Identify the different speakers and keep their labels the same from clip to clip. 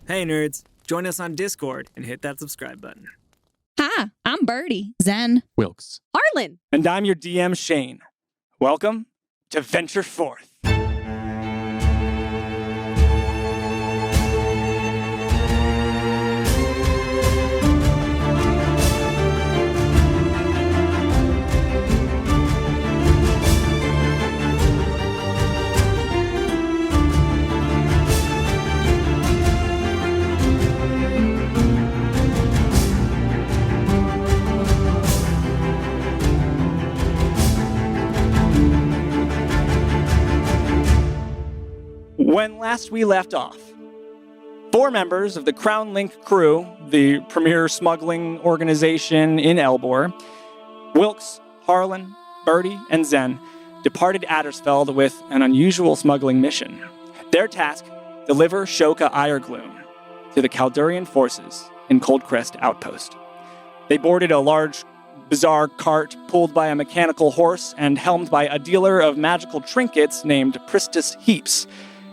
Speaker 1: Hey nerds, join us on Discord and hit that subscribe button.
Speaker 2: Hi, I'm Birdie.
Speaker 3: Zen.
Speaker 4: Wilkes.
Speaker 2: Harlan.
Speaker 5: And I'm your DM, Shane. Welcome to Venture Forth. When last we left off, 4 members of the Crown Link crew, the premier smuggling organization in Elbor, Wilkes, Harlan, Birdie, and Zen, departed Addersfeld with an unusual smuggling mission. Their task, deliver Shoka Iregloom to the Kaldurian forces in Coldcrest Outpost. They boarded a large, bizarre cart pulled by a mechanical horse and helmed by a dealer of magical trinkets named Pristis Heaps,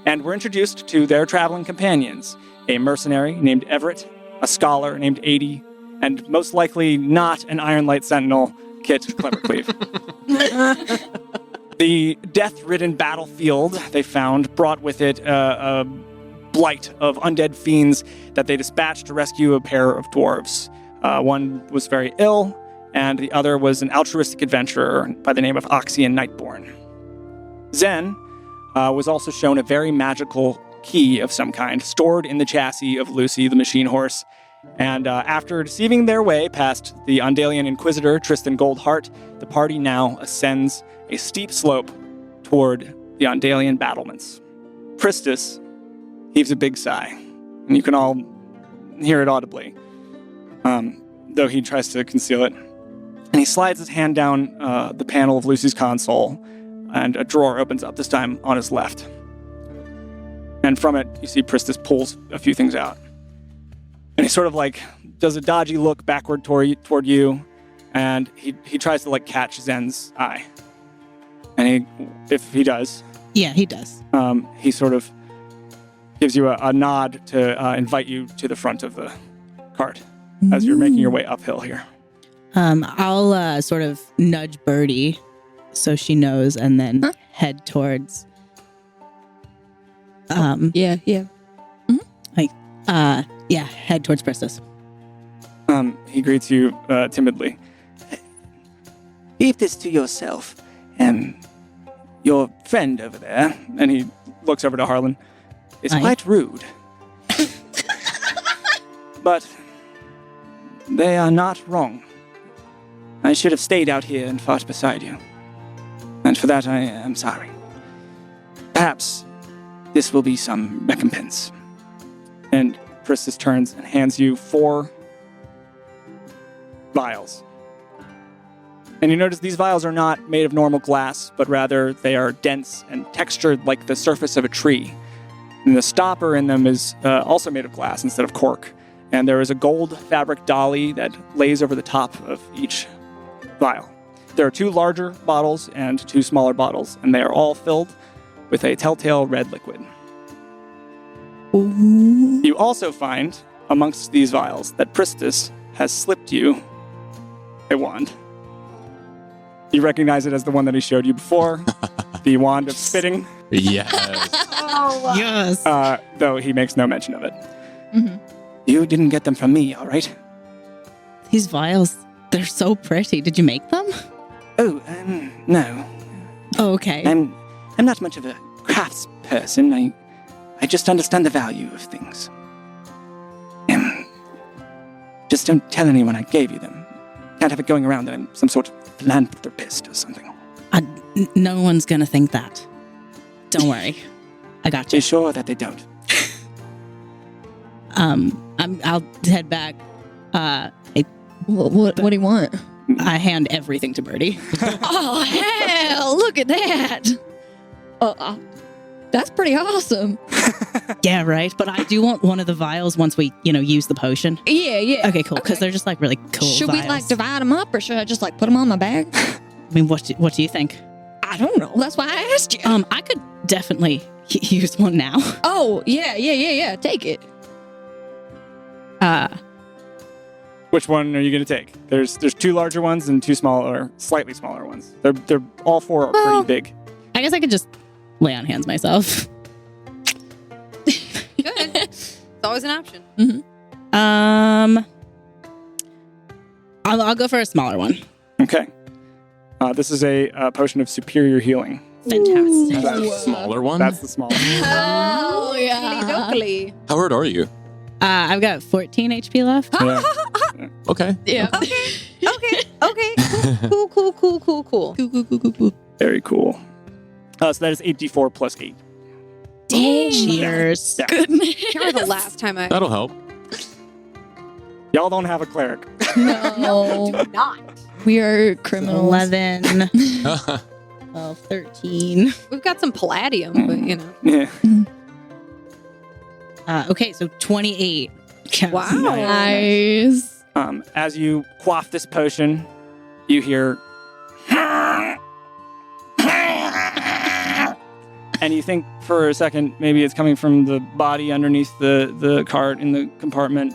Speaker 5: and were introduced to their traveling companions, a mercenary named Everett, a scholar named Adie, and most likely not an Ironlight Sentinel, Kit Clevercleave. The death-ridden battlefield they found brought with it a blight of undead fiends that they dispatched to rescue a pair of dwarves. One was very ill, and the other was an altruistic adventurer by the name of Oxy and Nightborn. Zen was also shown a very magical key of some kind, stored in the chassis of Lucy, the machine horse. And after deceiving their way past the Ondalian Inquisitor, Tristan Goldheart, the party now ascends a steep slope toward the Ondalian battlements. Pristis heaves a big sigh, and you can all hear it audibly, though he tries to conceal it. And he slides his hand down the panel of Lucy's console, and a drawer opens up, this time on his left. And from it, you see Pristis pulls a few things out. And he sort of does a dodgy look backward toward you, and he tries to catch Zen's eye. And if he does...
Speaker 3: Yeah, he does.
Speaker 5: He sort of gives you a nod to invite you to the front of the cart as you're making your way uphill here.
Speaker 3: I'll sort of nudge Birdie so she knows, and then head towards.
Speaker 2: Yeah.
Speaker 3: Head towards Pristis.
Speaker 5: He greets you timidly. Keep this to yourself. Your friend over there, and he looks over to Harlan, is quite rude. But they are not wrong. I should have stayed out here and fought beside you. And for that, I am sorry. Perhaps this will be some recompense. And Pristis turns and hands you 4 vials. And you notice these vials are not made of normal glass, but rather they are dense and textured like the surface of a tree. And the stopper in them is also made of glass instead of cork. And there is a gold fabric dolly that lays over the top of each vial. There are 2 larger bottles and 2 smaller bottles, and they are all filled with a telltale red liquid.
Speaker 3: Ooh.
Speaker 5: You also find, amongst these vials, that Pristis has slipped you a wand. You recognize it as the one that he showed you before, the wand of spitting.
Speaker 4: Yes.
Speaker 3: Yes.
Speaker 5: Though he makes no mention of it.
Speaker 2: Mm-hmm.
Speaker 5: You didn't get them from me, all right?
Speaker 3: These vials, they're so pretty. Did you make them?
Speaker 5: Oh, no.
Speaker 3: Oh, okay.
Speaker 5: I'm not much of a crafts person. I just understand the value of things. Just don't tell anyone I gave you them. Can't have it going around that I'm some sort of philanthropist or something.
Speaker 3: No one's gonna think that. Don't worry. I got you.
Speaker 5: Be sure that they don't.
Speaker 3: I'll head back.
Speaker 2: What do you want?
Speaker 3: I hand everything to Birdie.
Speaker 2: Oh, hell, look at that. That's pretty awesome.
Speaker 3: Yeah, right. But I do want one of the vials once we, use the potion.
Speaker 2: Yeah.
Speaker 3: Okay, cool. Because they're just really cool.
Speaker 2: Should
Speaker 3: vials.
Speaker 2: we divide them up, or should I just put them on my bag?
Speaker 3: I mean, what do you think?
Speaker 2: I don't know. That's why I asked you.
Speaker 3: I could definitely use one now.
Speaker 2: Oh, yeah. Take it.
Speaker 5: Which one are you going to take? There's two larger ones and two smaller, slightly smaller ones. They're all four are pretty big.
Speaker 3: I guess I could just lay on hands myself.
Speaker 4: Good. It's always an option.
Speaker 3: I'll go for a smaller one.
Speaker 5: Okay. This is a potion of superior healing.
Speaker 3: Fantastic.
Speaker 5: That's
Speaker 6: The smaller one?
Speaker 5: That's the small one.
Speaker 2: Oh, yeah.
Speaker 4: Dokily.
Speaker 6: How hurt are you?
Speaker 3: I've got 14 HP left.
Speaker 5: Yeah.
Speaker 6: Okay.
Speaker 2: Yeah.
Speaker 4: Okay. Cool.
Speaker 5: Very cool. So that is 8d4 plus 8.
Speaker 2: Dang.
Speaker 3: Cheers.
Speaker 5: Yeah.
Speaker 4: Can't remember the last time I...
Speaker 6: That'll help.
Speaker 5: Y'all don't have a cleric.
Speaker 2: No.
Speaker 4: do not.
Speaker 2: We are criminals.
Speaker 3: 11, 12, 13.
Speaker 4: We've got some palladium, but you know.
Speaker 5: Yeah.
Speaker 3: Okay, so 28.
Speaker 4: Wow.
Speaker 2: Nice.
Speaker 5: As you quaff this potion, you hear... And you think for a second maybe it's coming from the body underneath the cart in the compartment.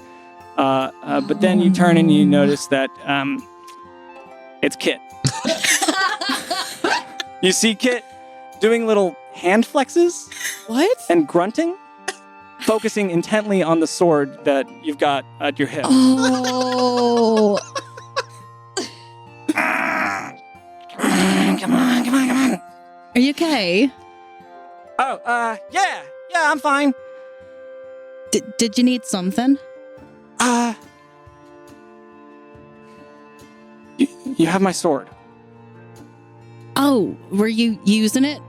Speaker 5: But then you turn and you notice that it's Kit. You see Kit doing little hand flexes
Speaker 4: What?
Speaker 5: and grunting, focusing intently on the sword that you've got at your hip.
Speaker 2: Oh.
Speaker 5: Come on.
Speaker 3: Are you okay?
Speaker 5: Oh, yeah, I'm fine.
Speaker 3: Did you need something?
Speaker 5: You have my sword.
Speaker 3: Oh, were you using it?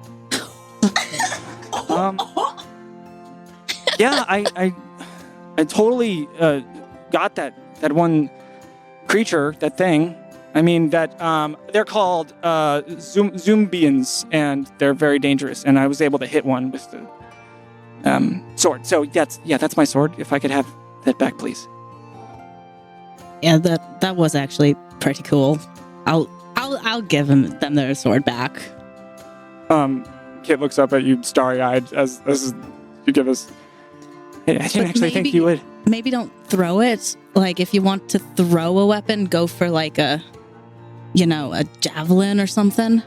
Speaker 5: Yeah, I totally got that one creature, that thing. I mean, that they're called Zombians, and they're very dangerous. And I was able to hit one with the sword. So that's my sword. If I could have that back, please.
Speaker 3: Yeah, that was actually pretty cool. I'll give them their sword back.
Speaker 5: Kit looks up at you, starry-eyed, as you give us. I didn't actually think you would.
Speaker 3: Maybe don't throw it. Like, if you want to throw a weapon, go for like a javelin or something.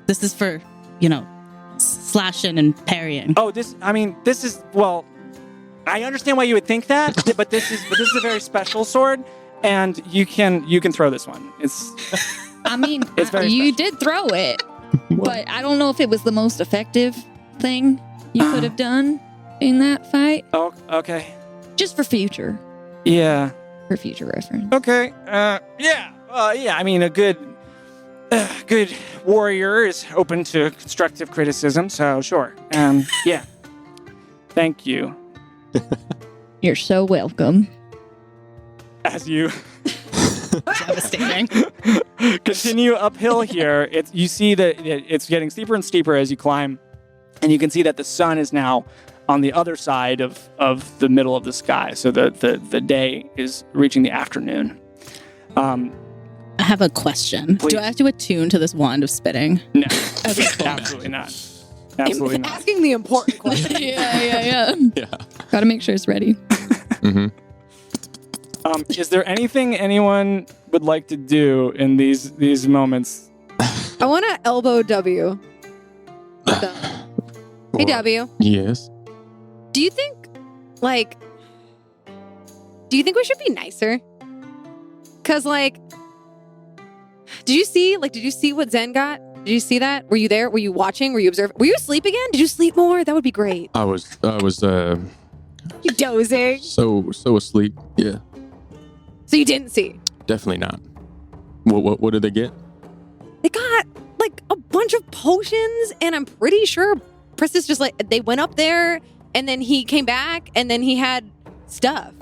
Speaker 3: This is for, slashing and parrying.
Speaker 5: Oh, this is, well, I understand why you would think that, but this is a very special sword, and you can throw this one. It's It's very
Speaker 2: you
Speaker 5: special.
Speaker 2: did throw it, but I don't know if it was the most effective thing you could have done in that fight.
Speaker 5: Oh, okay.
Speaker 2: Just for future reference.
Speaker 5: Okay. Yeah. I mean, a good warrior is open to constructive criticism, so sure. Yeah. Thank you.
Speaker 2: You're so welcome.
Speaker 5: As you
Speaker 3: Devastating.
Speaker 5: continue uphill here, you see that it's getting steeper and steeper as you climb, and you can see that the sun is now on the other side of the middle of the sky. So the day is reaching the afternoon.
Speaker 3: I have a question.
Speaker 5: Please.
Speaker 3: Do I have to attune to this wand of spitting?
Speaker 5: No, absolutely not. Absolutely not.
Speaker 4: Asking the important question.
Speaker 2: Yeah.
Speaker 6: Yeah.
Speaker 2: Gotta make sure it's ready.
Speaker 6: Mm-hmm.
Speaker 5: Is there anything anyone would like to do in these moments?
Speaker 4: I want to elbow W. So, hey, W.
Speaker 6: Yes.
Speaker 4: Do you think we should be nicer? Cause did you see what Zen got? Did you see that? Were you there? Were you watching? Were you observing? Were you asleep again? Did you sleep more? That would be great.
Speaker 6: I was
Speaker 4: You dozing.
Speaker 6: so asleep. Yeah.
Speaker 4: So you didn't see?
Speaker 6: Definitely not. What did they get?
Speaker 4: They got a bunch of potions, and I'm pretty sure Priscus just they went up there, and then he came back, and then he had stuff.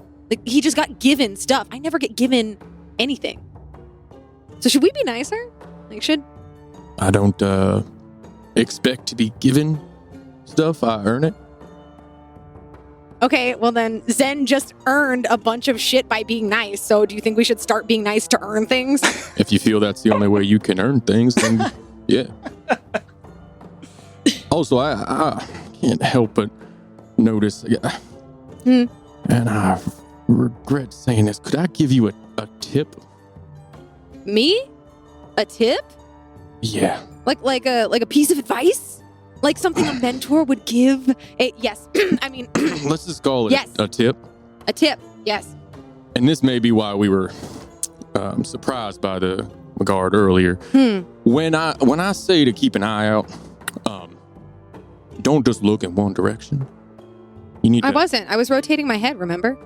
Speaker 4: He just got given stuff. I never get given anything. So should we be nicer?
Speaker 6: I don't expect to be given stuff. I earn it.
Speaker 4: Okay, well then Zen just earned a bunch of shit by being nice. So do you think we should start being nice to earn things?
Speaker 6: If you feel that's the only way you can earn things, then yeah. Also, I can't help but notice, and regret saying this. Could I give you a tip?
Speaker 4: Me? A tip?
Speaker 6: Yeah.
Speaker 4: Like a piece of advice? Like something a mentor would give? Yes. I mean,
Speaker 6: Let's just call it
Speaker 4: Yes.
Speaker 6: a tip.
Speaker 4: a tip. Yes.
Speaker 6: And this may be why we were surprised by the guard earlier. When I say to keep an eye out, don't just look in one direction. You need
Speaker 4: I
Speaker 6: to.
Speaker 4: wasn't. I was rotating my head, remember?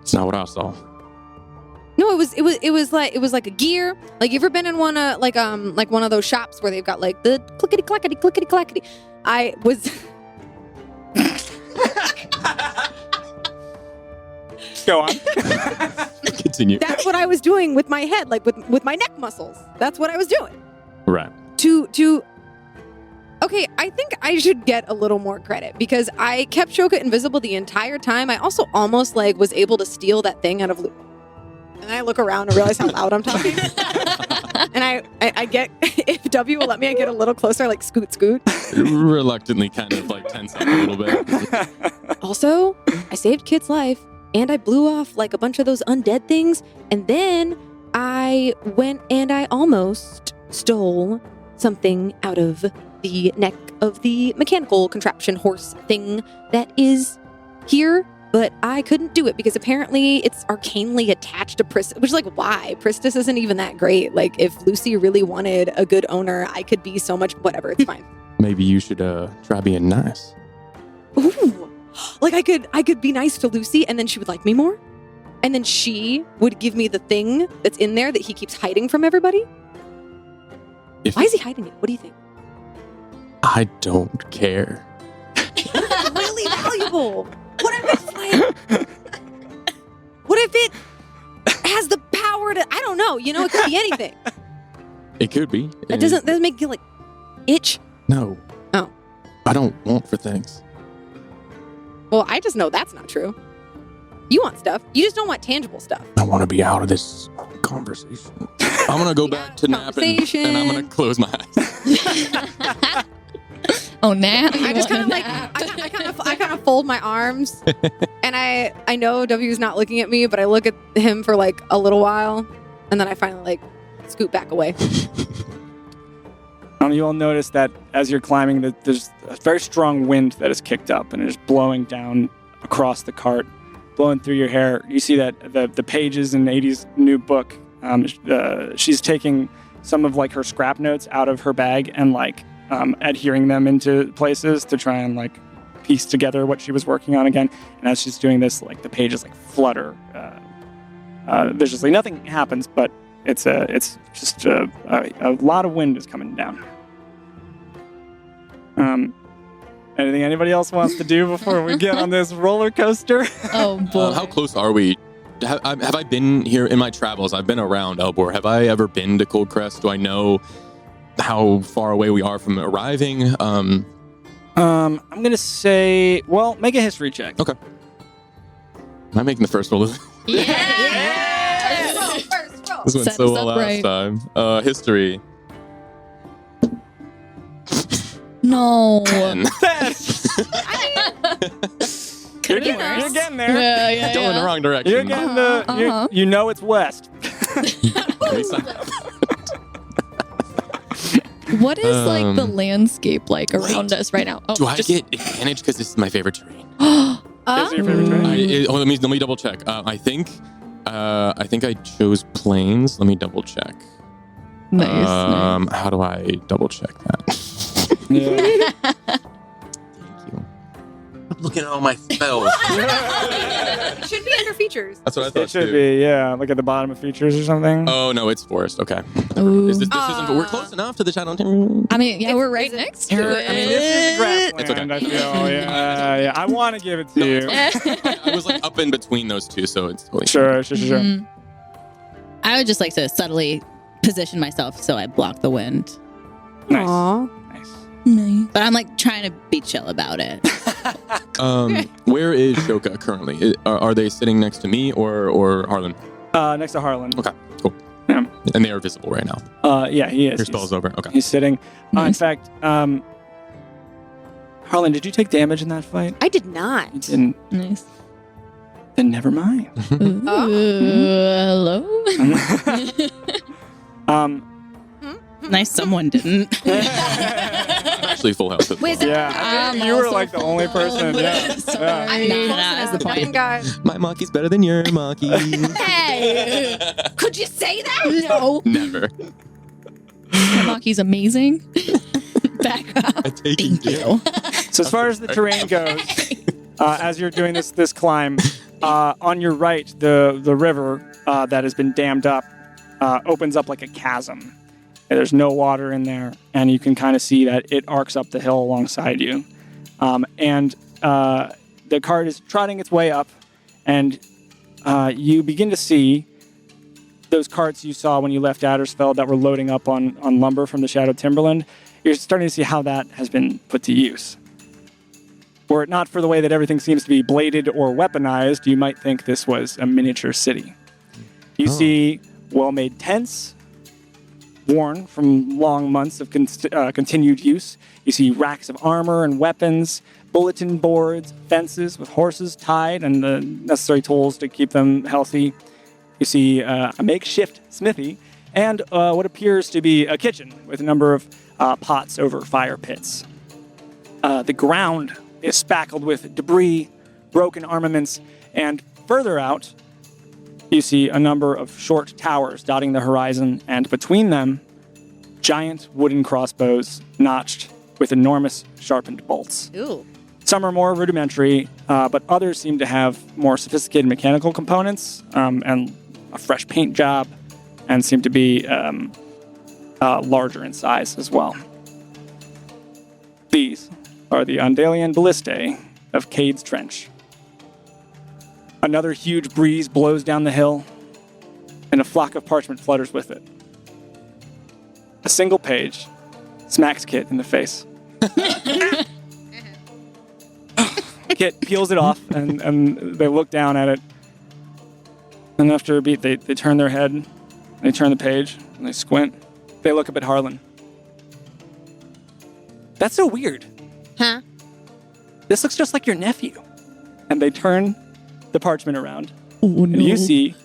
Speaker 6: It's not what I saw.
Speaker 4: No, it was like a gear. Like you ever been in one like one of those shops where they've got like the clickety clackety. I was
Speaker 5: Go on.
Speaker 6: Continue.
Speaker 4: that's what I was doing with my head, like with my neck muscles. That's what I was doing.
Speaker 6: Right.
Speaker 4: To Okay, I think I should get a little more credit because I kept Shoka invisible the entire time. I also almost like was able to steal that thing out of Luke. And I look around and realize how loud I'm talking. And I get, if W will let me, I get a little closer, like scoot.
Speaker 6: Reluctantly kind of like tense up a little bit.
Speaker 4: Also, I saved Kit's life and I blew off like a bunch of those undead things. And then I went and I almost stole something out of the neck of the mechanical contraption horse thing that is here. But I couldn't do it because apparently it's arcanely attached to Pristis, which is like, why? Pristis isn't even that great. Like, if Lucy really wanted a good owner, I could be so much, whatever, it's fine.
Speaker 6: Maybe you should try being nice.
Speaker 4: Ooh, like I could be nice to Lucy and then she would like me more. And then she would give me the thing that's in there that he keeps hiding from everybody. Why is he hiding it? What do you think?
Speaker 6: I don't care.
Speaker 4: It's really valuable. What if it's like, what if it has the power to, I don't know, it could be anything.
Speaker 6: It could be.
Speaker 4: It doesn't make you like itch.
Speaker 6: No.
Speaker 4: Oh.
Speaker 6: I don't want for things.
Speaker 4: Well, I just know that's not true. You want stuff. You just don't want tangible stuff.
Speaker 6: I want to be out of this conversation. I'm going to go back to napping and I'm going to close my eyes.
Speaker 2: Oh, now
Speaker 4: I just kind of like, I kind of fold my arms and I know W's not looking at me, but I look at him for like a little while and then I finally like scoot back away.
Speaker 5: You all notice that as you're climbing, that there's a very strong wind that is kicked up and it is blowing down across the cart, blowing through your hair. You see that the pages in 80's new book, she's taking some of like her scrap notes out of her bag and like adhering them into places to try and like piece together what she was working on again. And as she's doing this, like the pages like flutter viciously. Nothing happens, but it's just a lot of wind is coming down. Anything anybody else wants to do before we get on this roller coaster?
Speaker 2: Oh, boy.
Speaker 6: How close are we? Have I been here in my travels? I've been around Elbor. Have I ever been to Cold Crest? Do I know how far away we are from arriving?
Speaker 5: I'm gonna say, well, make a history check.
Speaker 6: Okay. Am I making the first roll?
Speaker 2: Yeah.
Speaker 4: First roll.
Speaker 6: This went
Speaker 2: Set
Speaker 6: so
Speaker 2: us
Speaker 6: well
Speaker 2: up
Speaker 6: last
Speaker 2: right.
Speaker 6: time. History.
Speaker 2: No.
Speaker 6: 10.
Speaker 5: You're
Speaker 4: be worse.
Speaker 5: you're getting there.
Speaker 2: Yeah.
Speaker 6: Going in the wrong direction.
Speaker 5: You're getting you know it's west.
Speaker 2: What is like the landscape like around us right now? Oh,
Speaker 6: Do I get advantage because this is my favorite terrain?
Speaker 5: Is your favorite terrain?
Speaker 6: Let me double check. I think I chose plains. Let me double check.
Speaker 2: nice.
Speaker 6: How do I double check that?
Speaker 5: Yeah.
Speaker 6: Thank you. I'm looking at all my spells.
Speaker 4: It should be under features.
Speaker 6: That's what I thought
Speaker 5: It should
Speaker 6: too.
Speaker 5: be, yeah. Look at the bottom of features or something.
Speaker 6: Oh no, it's forest. Okay.
Speaker 2: Ooh.
Speaker 6: This isn't, but we're close enough to the channel.
Speaker 2: I mean, yeah, we're right next to it.
Speaker 5: I mean, this is a grassland.
Speaker 6: It's okay.
Speaker 5: I feel, yeah. I want to give it to you.
Speaker 6: I was like up in between those two, so it's totally
Speaker 5: Sure.
Speaker 2: Mhm.
Speaker 3: I would just like to subtly position myself so I block the wind.
Speaker 5: Nice.
Speaker 4: Aw.
Speaker 5: Nice.
Speaker 2: Nice.
Speaker 3: But I'm like trying to be chill about it.
Speaker 6: Where is Shoka currently? Are they sitting next to me or Harlan?
Speaker 5: Next to Harlan.
Speaker 6: Okay, cool.
Speaker 5: Yeah.
Speaker 6: And they are visible right now.
Speaker 5: Yeah, he is.
Speaker 6: Your spell is over. Okay.
Speaker 5: He's sitting. In
Speaker 2: Nice.
Speaker 5: fact, Harlan, did you take damage in that fight?
Speaker 4: I did not.
Speaker 5: You didn't.
Speaker 2: Nice.
Speaker 5: Then never mind.
Speaker 2: Hello.
Speaker 3: Nice, someone didn't.
Speaker 6: I'm actually full health. At the
Speaker 4: Wait,
Speaker 6: moment.
Speaker 5: Yeah,
Speaker 2: I'm
Speaker 5: you were
Speaker 2: also
Speaker 5: like the only person. Yeah.
Speaker 2: Sorry.
Speaker 5: Yeah.
Speaker 4: I'm not
Speaker 3: Nah,
Speaker 4: close
Speaker 3: that's
Speaker 4: enough.
Speaker 3: the point.
Speaker 4: Nothing, guys.
Speaker 6: My monkey's better than your monkey.
Speaker 2: Hey.
Speaker 4: Could you say that?
Speaker 2: No.
Speaker 6: Never.
Speaker 2: Maki's amazing. Back up.
Speaker 6: I take
Speaker 3: Thank you.
Speaker 5: So as far as the terrain goes, as you're doing this climb, on your right, the river that has been dammed up opens up like a chasm. And there's no water in there, and you can kind of see that it arcs up the hill alongside you. And the cart is trotting its way up, and you begin to see those carts you saw when you left Addersfeld that were loading up on lumber from the Shadowed Timberland. You're starting to see how that has been put to use. Were it not for the way that everything seems to be bladed or weaponized, you might think this was a miniature city. You see well-made tents, worn from long months of continued use. You see racks of armor and weapons, bulletin boards, fences with horses tied, and the necessary tools to keep them healthy. You see a makeshift smithy, and what appears to be a kitchen with a number of pots over fire pits. The ground is spackled with debris, broken armaments, and further out, you see a number of short towers dotting the horizon, and between them, giant wooden crossbows notched with enormous sharpened bolts.
Speaker 4: Ooh.
Speaker 5: Some are more rudimentary, but others seem to have more sophisticated mechanical components and a fresh paint job, and seem to be larger in size as well. These are the Ondalian ballistae of Cade's Trench. Another huge breeze blows down the hill, and a flock of parchment flutters with it. A single page smacks Kit in the face. Kit peels it off, and they look down at it. And after a beat, they turn their head, they turn the page, and they squint. They look up at Harlan. That's so weird.
Speaker 4: Huh?
Speaker 5: This looks just like your nephew. And they turn the parchment around,
Speaker 3: Oh, no.
Speaker 5: and you see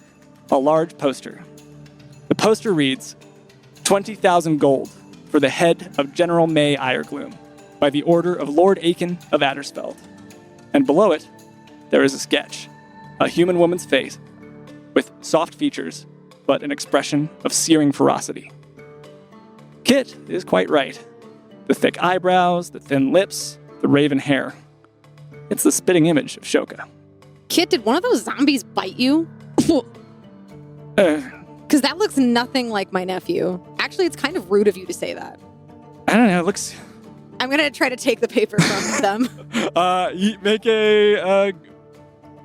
Speaker 5: a large poster. The poster reads, 20,000 gold for the head of General May Iregloom by the order of Lord Aiken of Addersfeld. And below it, there is a sketch, a human woman's face with soft features, but an expression of searing ferocity. Kit is quite right. The thick eyebrows, the thin lips, the raven hair. It's the spitting image of Shoka.
Speaker 4: Kit, did one of those zombies bite you?
Speaker 5: Uh,
Speaker 4: Because that looks nothing like my nephew. Actually, it's kind of rude of you to say that.
Speaker 5: I don't know, it looks...
Speaker 4: I'm going to try to take the paper from them.
Speaker 5: You make a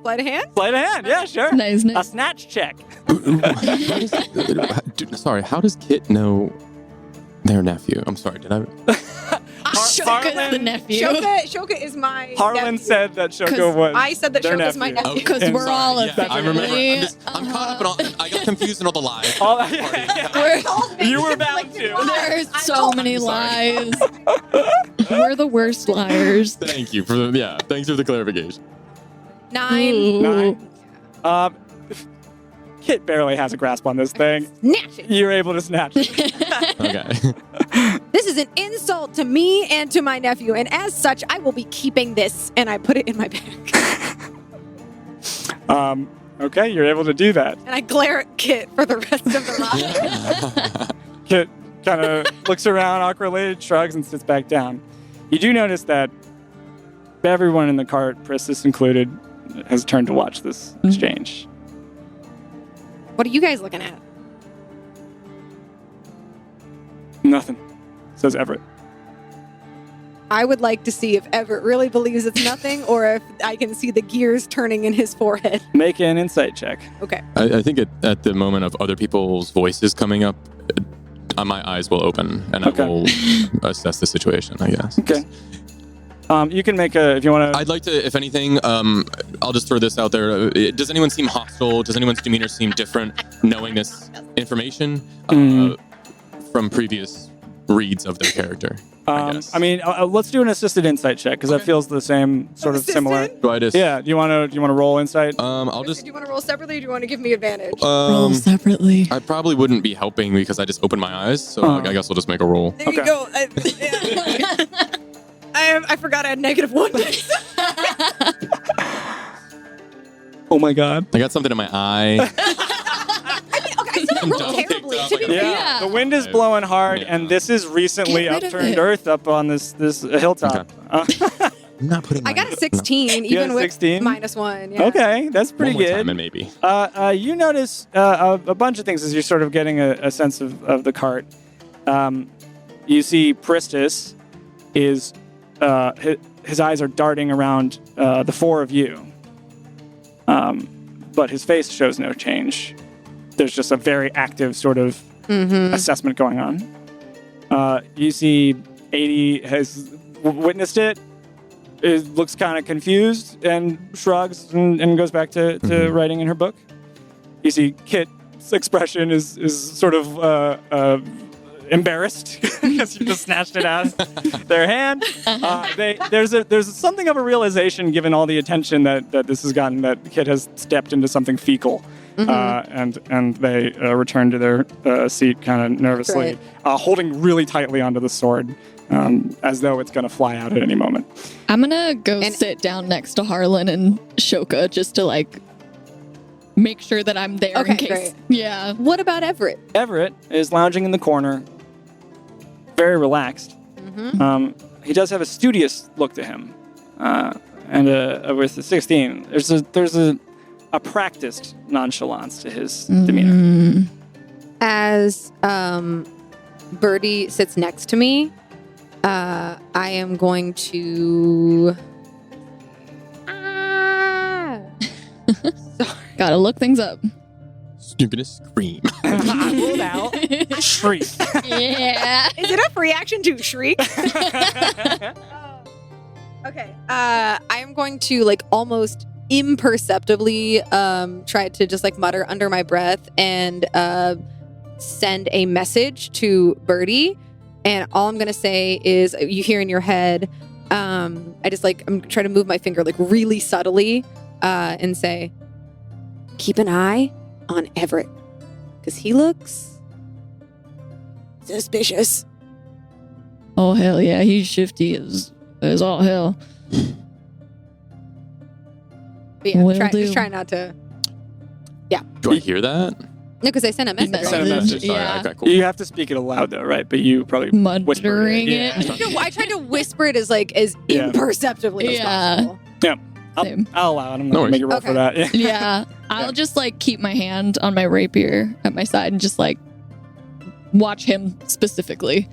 Speaker 4: Sleight of hand?
Speaker 5: sleight of hand. Yeah, sure.
Speaker 2: Nice,
Speaker 5: A
Speaker 2: nice.
Speaker 5: snatch check.
Speaker 6: Sorry, how does Kit know their nephew? I'm sorry, did I?
Speaker 2: Shoka's the nephew.
Speaker 4: Shoka is my
Speaker 5: Harlan
Speaker 4: nephew.
Speaker 5: said that Shoka
Speaker 2: 'Cause
Speaker 5: was
Speaker 4: I said that
Speaker 5: their
Speaker 4: Shoka's my nephew.
Speaker 6: Okay.
Speaker 2: Because
Speaker 5: And
Speaker 2: we're all a
Speaker 6: Yeah, I remember.
Speaker 2: family.
Speaker 6: I'm caught up in all. I got confused in all the lies.
Speaker 5: All-
Speaker 2: We're-
Speaker 5: You were bound to.
Speaker 2: There's so many lies. We're the worst liars.
Speaker 6: Thank you for the Thanks for the clarification.
Speaker 4: 9.
Speaker 2: Ooh.
Speaker 5: Nine. Kit barely has a grasp on this thing.
Speaker 4: Snatch it.
Speaker 5: You're able to snatch it.
Speaker 6: Okay.
Speaker 4: This is an insult to me and to my nephew, and as such, I will be keeping this, and I put it in my bag.
Speaker 5: Okay, you're able to do that.
Speaker 4: And I glare at Kit for the rest of the ride.
Speaker 5: Kit kind of looks around awkwardly, shrugs, and sits back down. You do notice that everyone in the cart, Priscus included, has turned to watch this exchange.
Speaker 4: What are you guys looking at?
Speaker 5: Nothing, says Everett.
Speaker 4: I would like to see if Everett really believes it's nothing, or if I can see the gears turning in his forehead.
Speaker 5: Make an insight check.
Speaker 4: Okay.
Speaker 6: I think at the moment of other people's voices coming up, my eyes will open and
Speaker 5: Okay.
Speaker 6: I will assess the situation, I guess.
Speaker 5: Okay. You can make a, if you want to.
Speaker 6: I'd like to, if anything, I'll just throw this out there. Does anyone seem hostile? Does anyone's demeanor seem different knowing this information from previous reads of their character. I guess.
Speaker 5: Let's do an assisted insight check because that feels the same, sort of similar.
Speaker 6: Do I just?
Speaker 5: Yeah. Do you want to roll insight?
Speaker 6: I'll just.
Speaker 4: Do you want to roll separately or do you want to give me advantage?
Speaker 3: Roll separately.
Speaker 6: I probably wouldn't be helping because I just opened my eyes, so I guess I'll just make a roll.
Speaker 4: There you go. I forgot I had -1.
Speaker 5: Oh my god.
Speaker 6: I got something in my eye.
Speaker 4: Okay, so not roll terribly. To be fair.
Speaker 5: Yeah. The wind is blowing hard, and this is recently
Speaker 2: Get rid of
Speaker 5: upturned
Speaker 2: it.
Speaker 5: earth up on this hilltop.
Speaker 6: I'm not putting.
Speaker 4: I got a 16,
Speaker 5: You got
Speaker 4: even
Speaker 5: a
Speaker 4: with
Speaker 5: 16?
Speaker 4: -1. Yeah.
Speaker 5: Okay, that's
Speaker 6: One
Speaker 5: pretty
Speaker 6: more
Speaker 5: good.
Speaker 6: time and maybe.
Speaker 5: You notice a bunch of things as you're sort of getting a sense of the cart. You see Pristis is his eyes are darting around the four of you, but his face shows no change. There's just a very active sort of assessment going on. You see 80 has witnessed it. It looks kind of confused and shrugs and goes back to writing in her book. You see Kit's expression is sort of embarrassed because you just snatched it out of their hand. There's something of a realization given all the attention that this has gotten that Kit has stepped into something fecal. And they return to their seat kind of nervously, holding really tightly onto the sword. As though it's going to fly out at any moment.
Speaker 2: I'm going to go sit down next to Harlan and Shoka just to, like, make sure that I'm there
Speaker 4: Okay,
Speaker 2: in case.
Speaker 4: great.
Speaker 2: Yeah.
Speaker 4: What about Everett?
Speaker 5: Everett is lounging in the corner, very relaxed. He does have a studious look to him. And with the 16, there's a practiced nonchalance to his demeanor.
Speaker 4: As Birdie sits next to me, I am going to.
Speaker 2: Gotta look things up.
Speaker 6: You're gonna scream.
Speaker 5: Pulled out, shriek.
Speaker 2: Yeah.
Speaker 4: Is it a free action to shriek? Okay. I am going to like almost imperceptibly try to just like mutter under my breath and send a message to Birdie. And all I'm gonna say is you hear in your head, I'm trying to move my finger like really subtly and say, keep an eye on Everett. Because he looks suspicious.
Speaker 2: Oh, hell yeah. He's shifty as all hell.
Speaker 4: But yeah,
Speaker 2: Will do.
Speaker 4: just try not to.
Speaker 6: Do I hear that?
Speaker 4: No, because I sent a message.
Speaker 5: Sent a message.
Speaker 6: Sorry,
Speaker 2: Yeah.
Speaker 6: okay, cool.
Speaker 5: You have to speak it aloud though, right? But you probably whisper
Speaker 2: Muttering
Speaker 5: Yeah.
Speaker 2: it.
Speaker 4: No, I tried to whisper it as
Speaker 5: Yeah.
Speaker 4: imperceptibly as
Speaker 2: Yeah.
Speaker 4: possible.
Speaker 2: Same.
Speaker 5: I'll allow it. I'm
Speaker 6: No
Speaker 5: not gonna
Speaker 6: worries.
Speaker 5: make you roll for that.
Speaker 2: Yeah. I'll just like keep my hand on my rapier at my side and just like watch him specifically.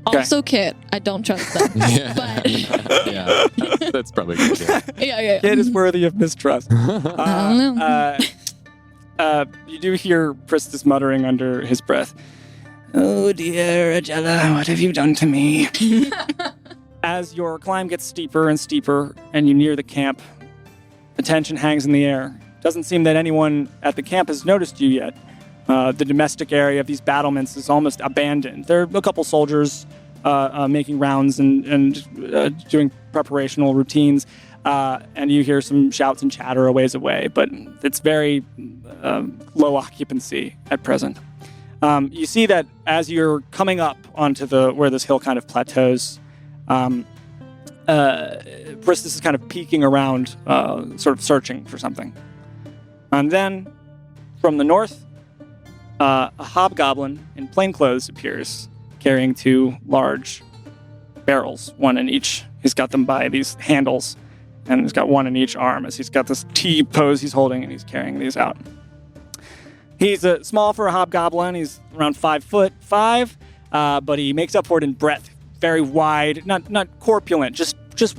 Speaker 5: Okay.
Speaker 2: Also, Kit. I don't trust them.
Speaker 6: Yeah.
Speaker 2: But
Speaker 6: Yeah. That's probably good. Yeah.
Speaker 2: yeah.
Speaker 5: Kid is worthy of mistrust.
Speaker 2: I don't know.
Speaker 5: You do hear Pristis muttering under his breath. Oh dear, Agella, what have you done to me? As your climb gets steeper and steeper and you near the camp, the tension hangs in the air. Doesn't seem that anyone at the camp has noticed you yet. The domestic area of these battlements is almost abandoned. There are a couple soldiers making rounds and doing preparational routines, and you hear some shouts and chatter a ways away, but it's very low occupancy at present. You see that as you're coming up onto where this hill kind of plateaus, Pristis is kind of peeking around, sort of searching for something. And then, from the north, a hobgoblin in plainclothes appears, carrying two large barrels, one in each. He's got them by these handles, and he's got one in each arm as he's got this T pose he's holding, and he's carrying these out. He's small for a hobgoblin. He's around 5'5", but he makes up for it in breadth. Very wide, not corpulent, just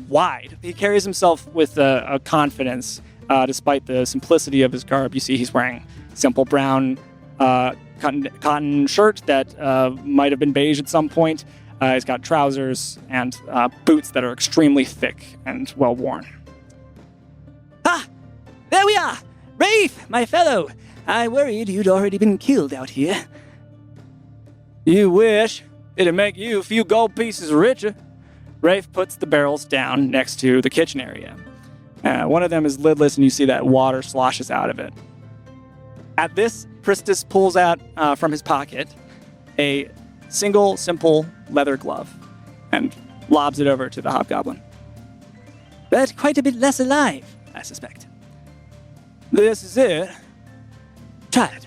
Speaker 5: wide. He carries himself with a confidence, despite the simplicity of his garb. You see he's wearing simple brown cotton shirt that might have been beige at some point. He's got trousers and boots that are extremely thick and well worn. Ah, there we are! Rafe, my fellow! I worried you'd already been killed out here. You wish. It'll make you a few gold pieces richer. Rafe puts the barrels down next to the kitchen area. One of them is lidless, and you see that water sloshes out of it. At this, Pristis pulls out from his pocket a single, simple leather glove and lobs it over to the hobgoblin. But quite a bit less alive, I suspect. This is it. Try it.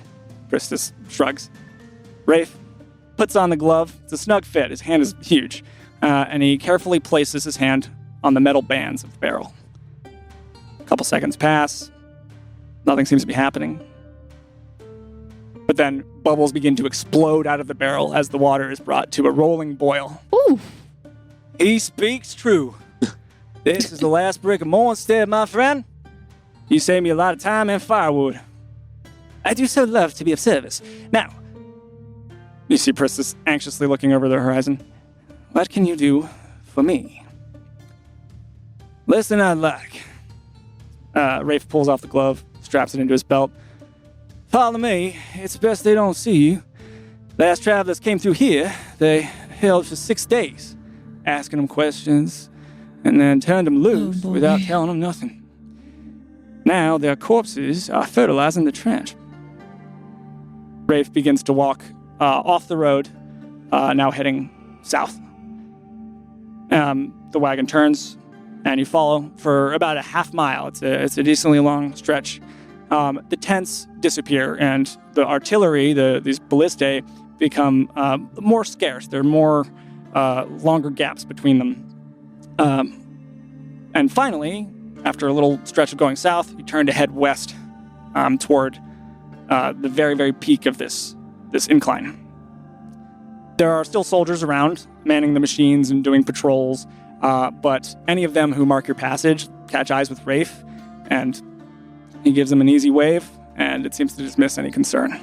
Speaker 5: Pristis shrugs. Rafe puts on the glove. It's a snug fit. His hand is huge. And he carefully places his hand on the metal bands of the barrel. A couple seconds pass. Nothing seems to be happening. But then bubbles begin to explode out of the barrel as the water is brought to a rolling boil.
Speaker 2: Ooh.
Speaker 5: He speaks true. This is the last brick of Mornstead, my friend. You save me a lot of time and firewood. I do so love to be of service. Now, you see Pristis anxiously looking over the horizon. What can you do for me? Listen, I'd like. Rafe pulls off the glove, straps it into his belt. Follow me. It's best they don't see you. Last travelers came through here. They held for 6 days, asking them questions, and then turned them loose without telling them nothing. Now their corpses are fertilizing the trench. Rafe begins to walk off the road, now heading south. The wagon turns, and you follow for about a half mile. It's a decently long stretch. The tents disappear, and the artillery, these ballistae, become more scarce. There are more longer gaps between them. And finally, after a little stretch of going south, you turn to head west toward the very, very peak of this incline. There are still soldiers around, manning the machines and doing patrols, but any of them who mark your passage catch eyes with Rafe, and he gives them an easy wave, and it seems to dismiss any concern.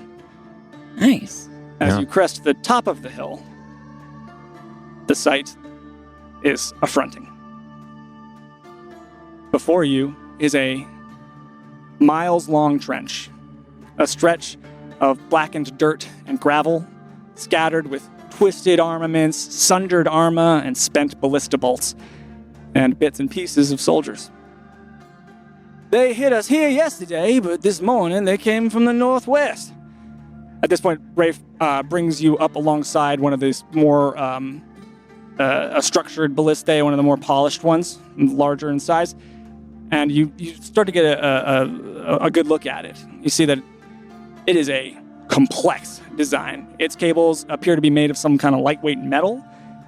Speaker 2: Nice.
Speaker 5: As you crest the top of the hill, the sight is affronting. Before you is a miles-long trench, a stretch of blackened dirt and gravel, scattered with twisted armaments, sundered armor, and spent ballista bolts, and bits and pieces of soldiers. They hit us here yesterday, but this morning they came from the northwest. At this point, Rafe brings you up alongside one of these more a structured ballistae, one of the more polished ones, larger in size, and you start to get a good look at it. You see that it is a complex design. Its cables appear to be made of some kind of lightweight metal.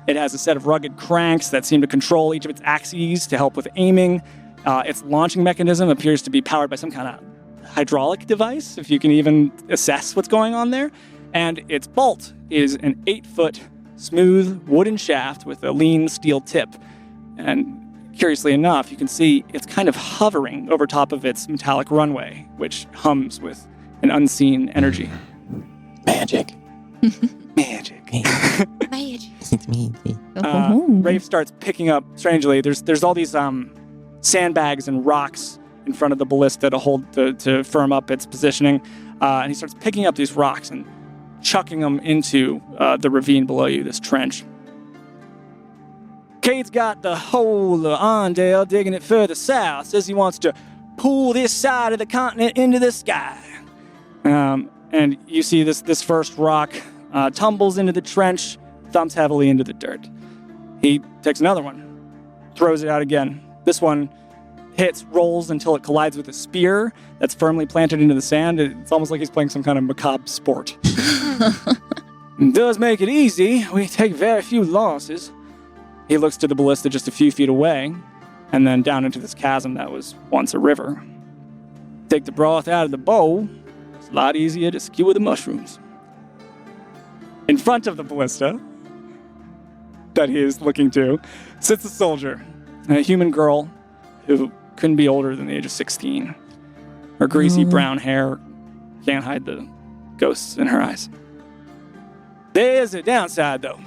Speaker 5: It has a set of rugged cranks that seem to control each of its axes to help with aiming. Its launching mechanism appears to be powered by some kind of hydraulic device, if you can even assess what's going on there. And its bolt is an 8-foot smooth wooden shaft with a lean steel tip. And curiously enough, you can see it's kind of hovering over top of its metallic runway, which hums with an unseen energy.
Speaker 6: Magic.
Speaker 5: Magic.
Speaker 6: It's me.
Speaker 5: Rafe starts picking up, strangely, there's all these sandbags and rocks in front of the ballista to hold to firm up its positioning. And he starts picking up these rocks and chucking them into the ravine below you, this trench. Cade's got the whole of Ondale, digging it further south. Says he wants to pull this side of the continent into the sky. And you see this first rock tumbles into the trench, thumps heavily into the dirt. He takes another one, throws it out again. This one hits, rolls until it collides with a spear that's firmly planted into the sand. It's almost like he's playing some kind of macabre sport. It does make it easy. We take very few losses. He looks to the ballista just a few feet away, and then down into this chasm that was once a river. Take the broth out of the bowl. It's a lot easier to skewer the mushrooms. In front of the ballista that he is looking to sits a soldier, a human girl who couldn't be older than the age of 16. Her greasy brown hair can't hide the ghosts in her eyes. There's a downside, though.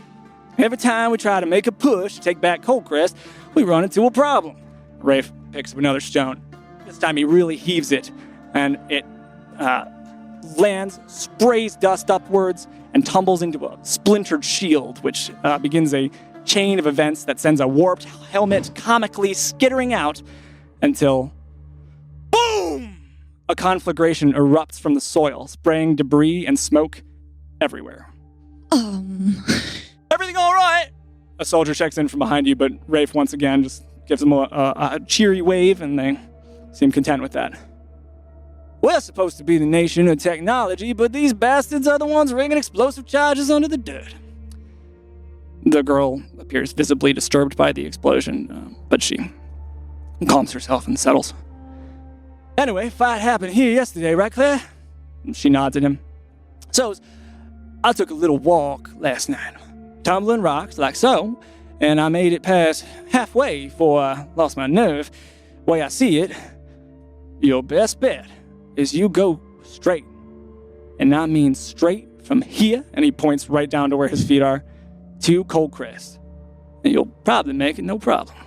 Speaker 5: Every time we try to make a push to take back Coldcrest, we run into a problem. Rafe picks up another stone. This time he really heaves it, and it lands, sprays dust upwards, and tumbles into a splintered shield, which begins a chain of events that sends a warped helmet comically skittering out until, boom! A conflagration erupts from the soil, spraying debris and smoke everywhere. Everything all right? A soldier checks in from behind you, but Rafe once again just gives them a cheery wave, and they seem content with that. We're supposed to be the nation of technology, but these bastards are the ones rigging explosive charges under the dirt. The girl appears visibly disturbed by the explosion, but she calms herself and settles. Anyway, fight happened here yesterday, right, Claire? She nods at him. So, I took a little walk last night, tumbling rocks like so, and I made it past halfway before I lost my nerve. Way I see it, your best bet is you go straight. And I mean straight from here, and he points right down to where his feet are, to Cold Crest. And you'll probably make it no problem.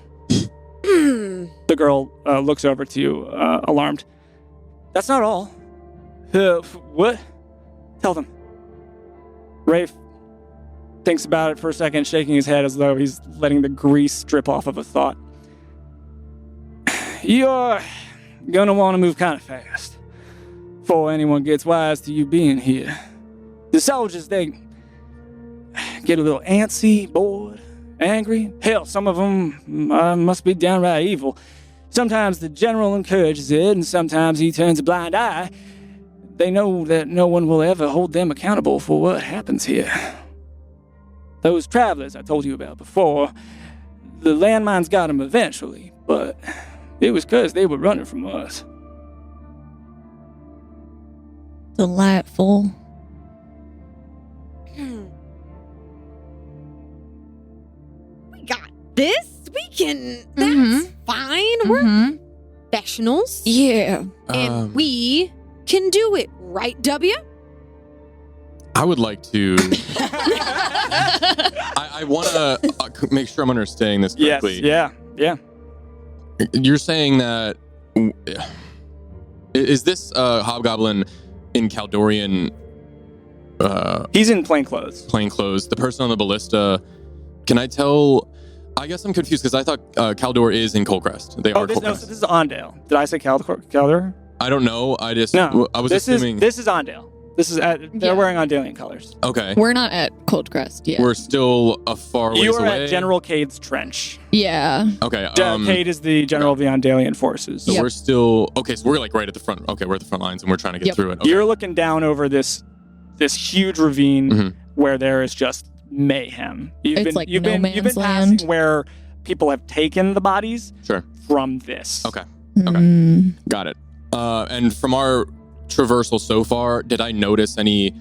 Speaker 5: The girl looks over to you, alarmed. That's not all. What? Tell them. Rafe thinks about it for a second, shaking his head as though he's letting the grease drip off of a thought. You're gonna want to move kind of fast before anyone gets wise to you being here. The soldiers, they get a little antsy, bored, angry. Hell, some of them must be downright evil. Sometimes the general encourages it, and sometimes he turns a blind eye. They know that no one will ever hold them accountable for what happens here. Those travelers I told you about before, the landmines got them eventually, but it was because they were running from us.
Speaker 2: Delightful.
Speaker 4: We got this. We can. That's fine. We're professionals.
Speaker 2: Yeah.
Speaker 4: And we can do it, right, W?
Speaker 6: I would like to. I want to make sure I'm understanding this correctly.
Speaker 5: Yes, yeah.
Speaker 6: You're saying that. Is this hobgoblin in Kaldurian?
Speaker 5: He's in plainclothes.
Speaker 6: Plainclothes. The person on the ballista. Can I tell? I guess I'm confused because I thought Kaldor is in Coldcrest. They are Coldcrest.
Speaker 5: No, so this is Ondale. Did I say Kaldor?
Speaker 6: I don't know. I just.
Speaker 5: No.
Speaker 6: I was assuming.
Speaker 5: This is Ondale. This is they're wearing Ondalian colors.
Speaker 6: Okay.
Speaker 2: We're not at Cold Crest yet.
Speaker 6: We're still a far ways away.
Speaker 5: You are at General Cade's trench.
Speaker 2: Yeah.
Speaker 6: Okay.
Speaker 5: Cade is the general of the Ondalian forces.
Speaker 6: So we're still okay. So we're like right at the front. Okay, we're at the front lines, and we're trying to get through it. Okay.
Speaker 5: You're looking down over this huge ravine where there is just mayhem. You've been passing where people have taken the bodies.
Speaker 6: Sure.
Speaker 5: From this.
Speaker 6: Okay. Got it. And from our traversal so far, did I notice any,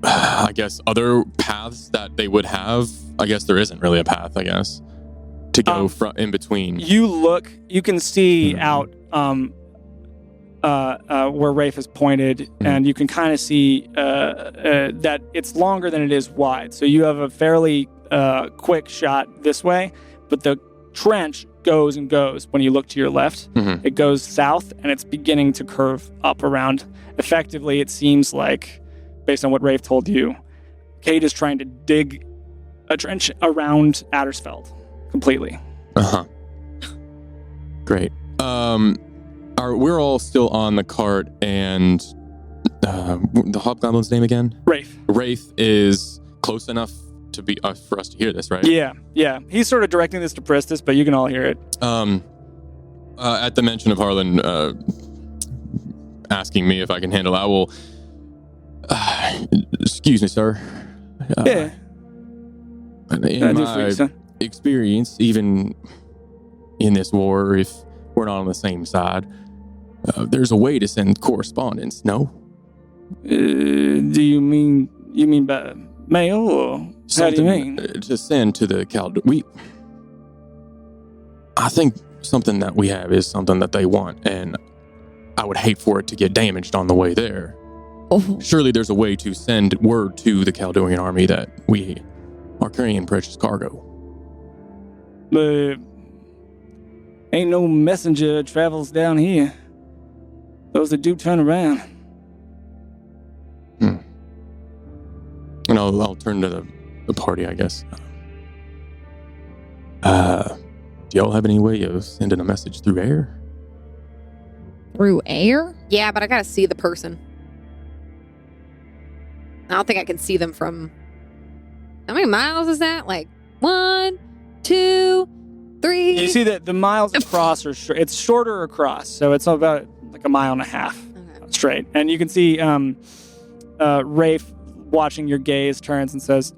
Speaker 6: I guess, other paths that they would have? I guess there isn't really a path, I guess, to go from in between. You can see out where Rafe has pointed, and you can kind of see that it's longer than it is wide. So you have a fairly quick shot this way, but the trench goes and goes. When you look to your left, it goes south, and it's beginning to curve up around. Effectively, it seems like, based on what Rafe told you, Cade is trying to dig a trench around Addersfeld completely. Great. We're all still on the cart, and the hobgoblin's name again?
Speaker 5: Rafe.
Speaker 6: Rafe is close enough to be for us to hear this, right?
Speaker 5: Yeah. He's sort of directing this to Pristis, but you can all hear it.
Speaker 6: At the mention of Harlan asking me if I can handle it, I will. Excuse me, sir.
Speaker 5: Yeah.
Speaker 6: In my experience, even in this war, if we're not on the same side, there's a way to send correspondence. No.
Speaker 5: Do you mean by mail, or how do you mean?
Speaker 6: To send to the Kaldor. I think something that we have is something that they want, and I would hate for it to get damaged on the way there. Surely there's a way to send word to the Kaldurian army that we are carrying precious cargo.
Speaker 5: But ain't no messenger travels down here. Those that do turn around.
Speaker 7: I'll turn to the party, I guess. Do y'all have any way of sending a message through air?
Speaker 2: Through air?
Speaker 4: Yeah, but I gotta see the person. I don't think I can see them from... How many miles is that? Like 1, 2, 3...
Speaker 5: You see that the miles across are it's shorter across, so it's about like a mile and a half straight. And you can see Rafe watching your gaze turns and says,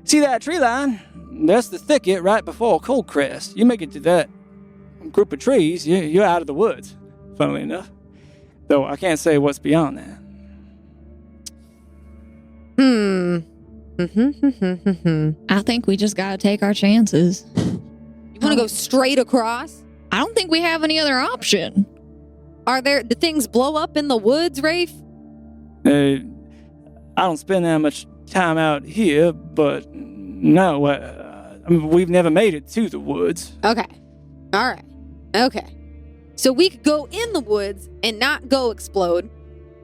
Speaker 5: "See that tree line? That's the thicket right before Coldcrest. You make it to that group of trees, you're out of the woods, funnily enough. Though I can't say what's beyond that."
Speaker 2: I think we just gotta take our chances.
Speaker 4: You want to go straight across?
Speaker 2: I don't think we have any other option.
Speaker 4: The things blow up in the woods, Rafe?
Speaker 5: I don't spend that much time out here, but no, I mean, we've never made it to the woods.
Speaker 4: Okay. All right. Okay. So we could go in the woods and not go explode,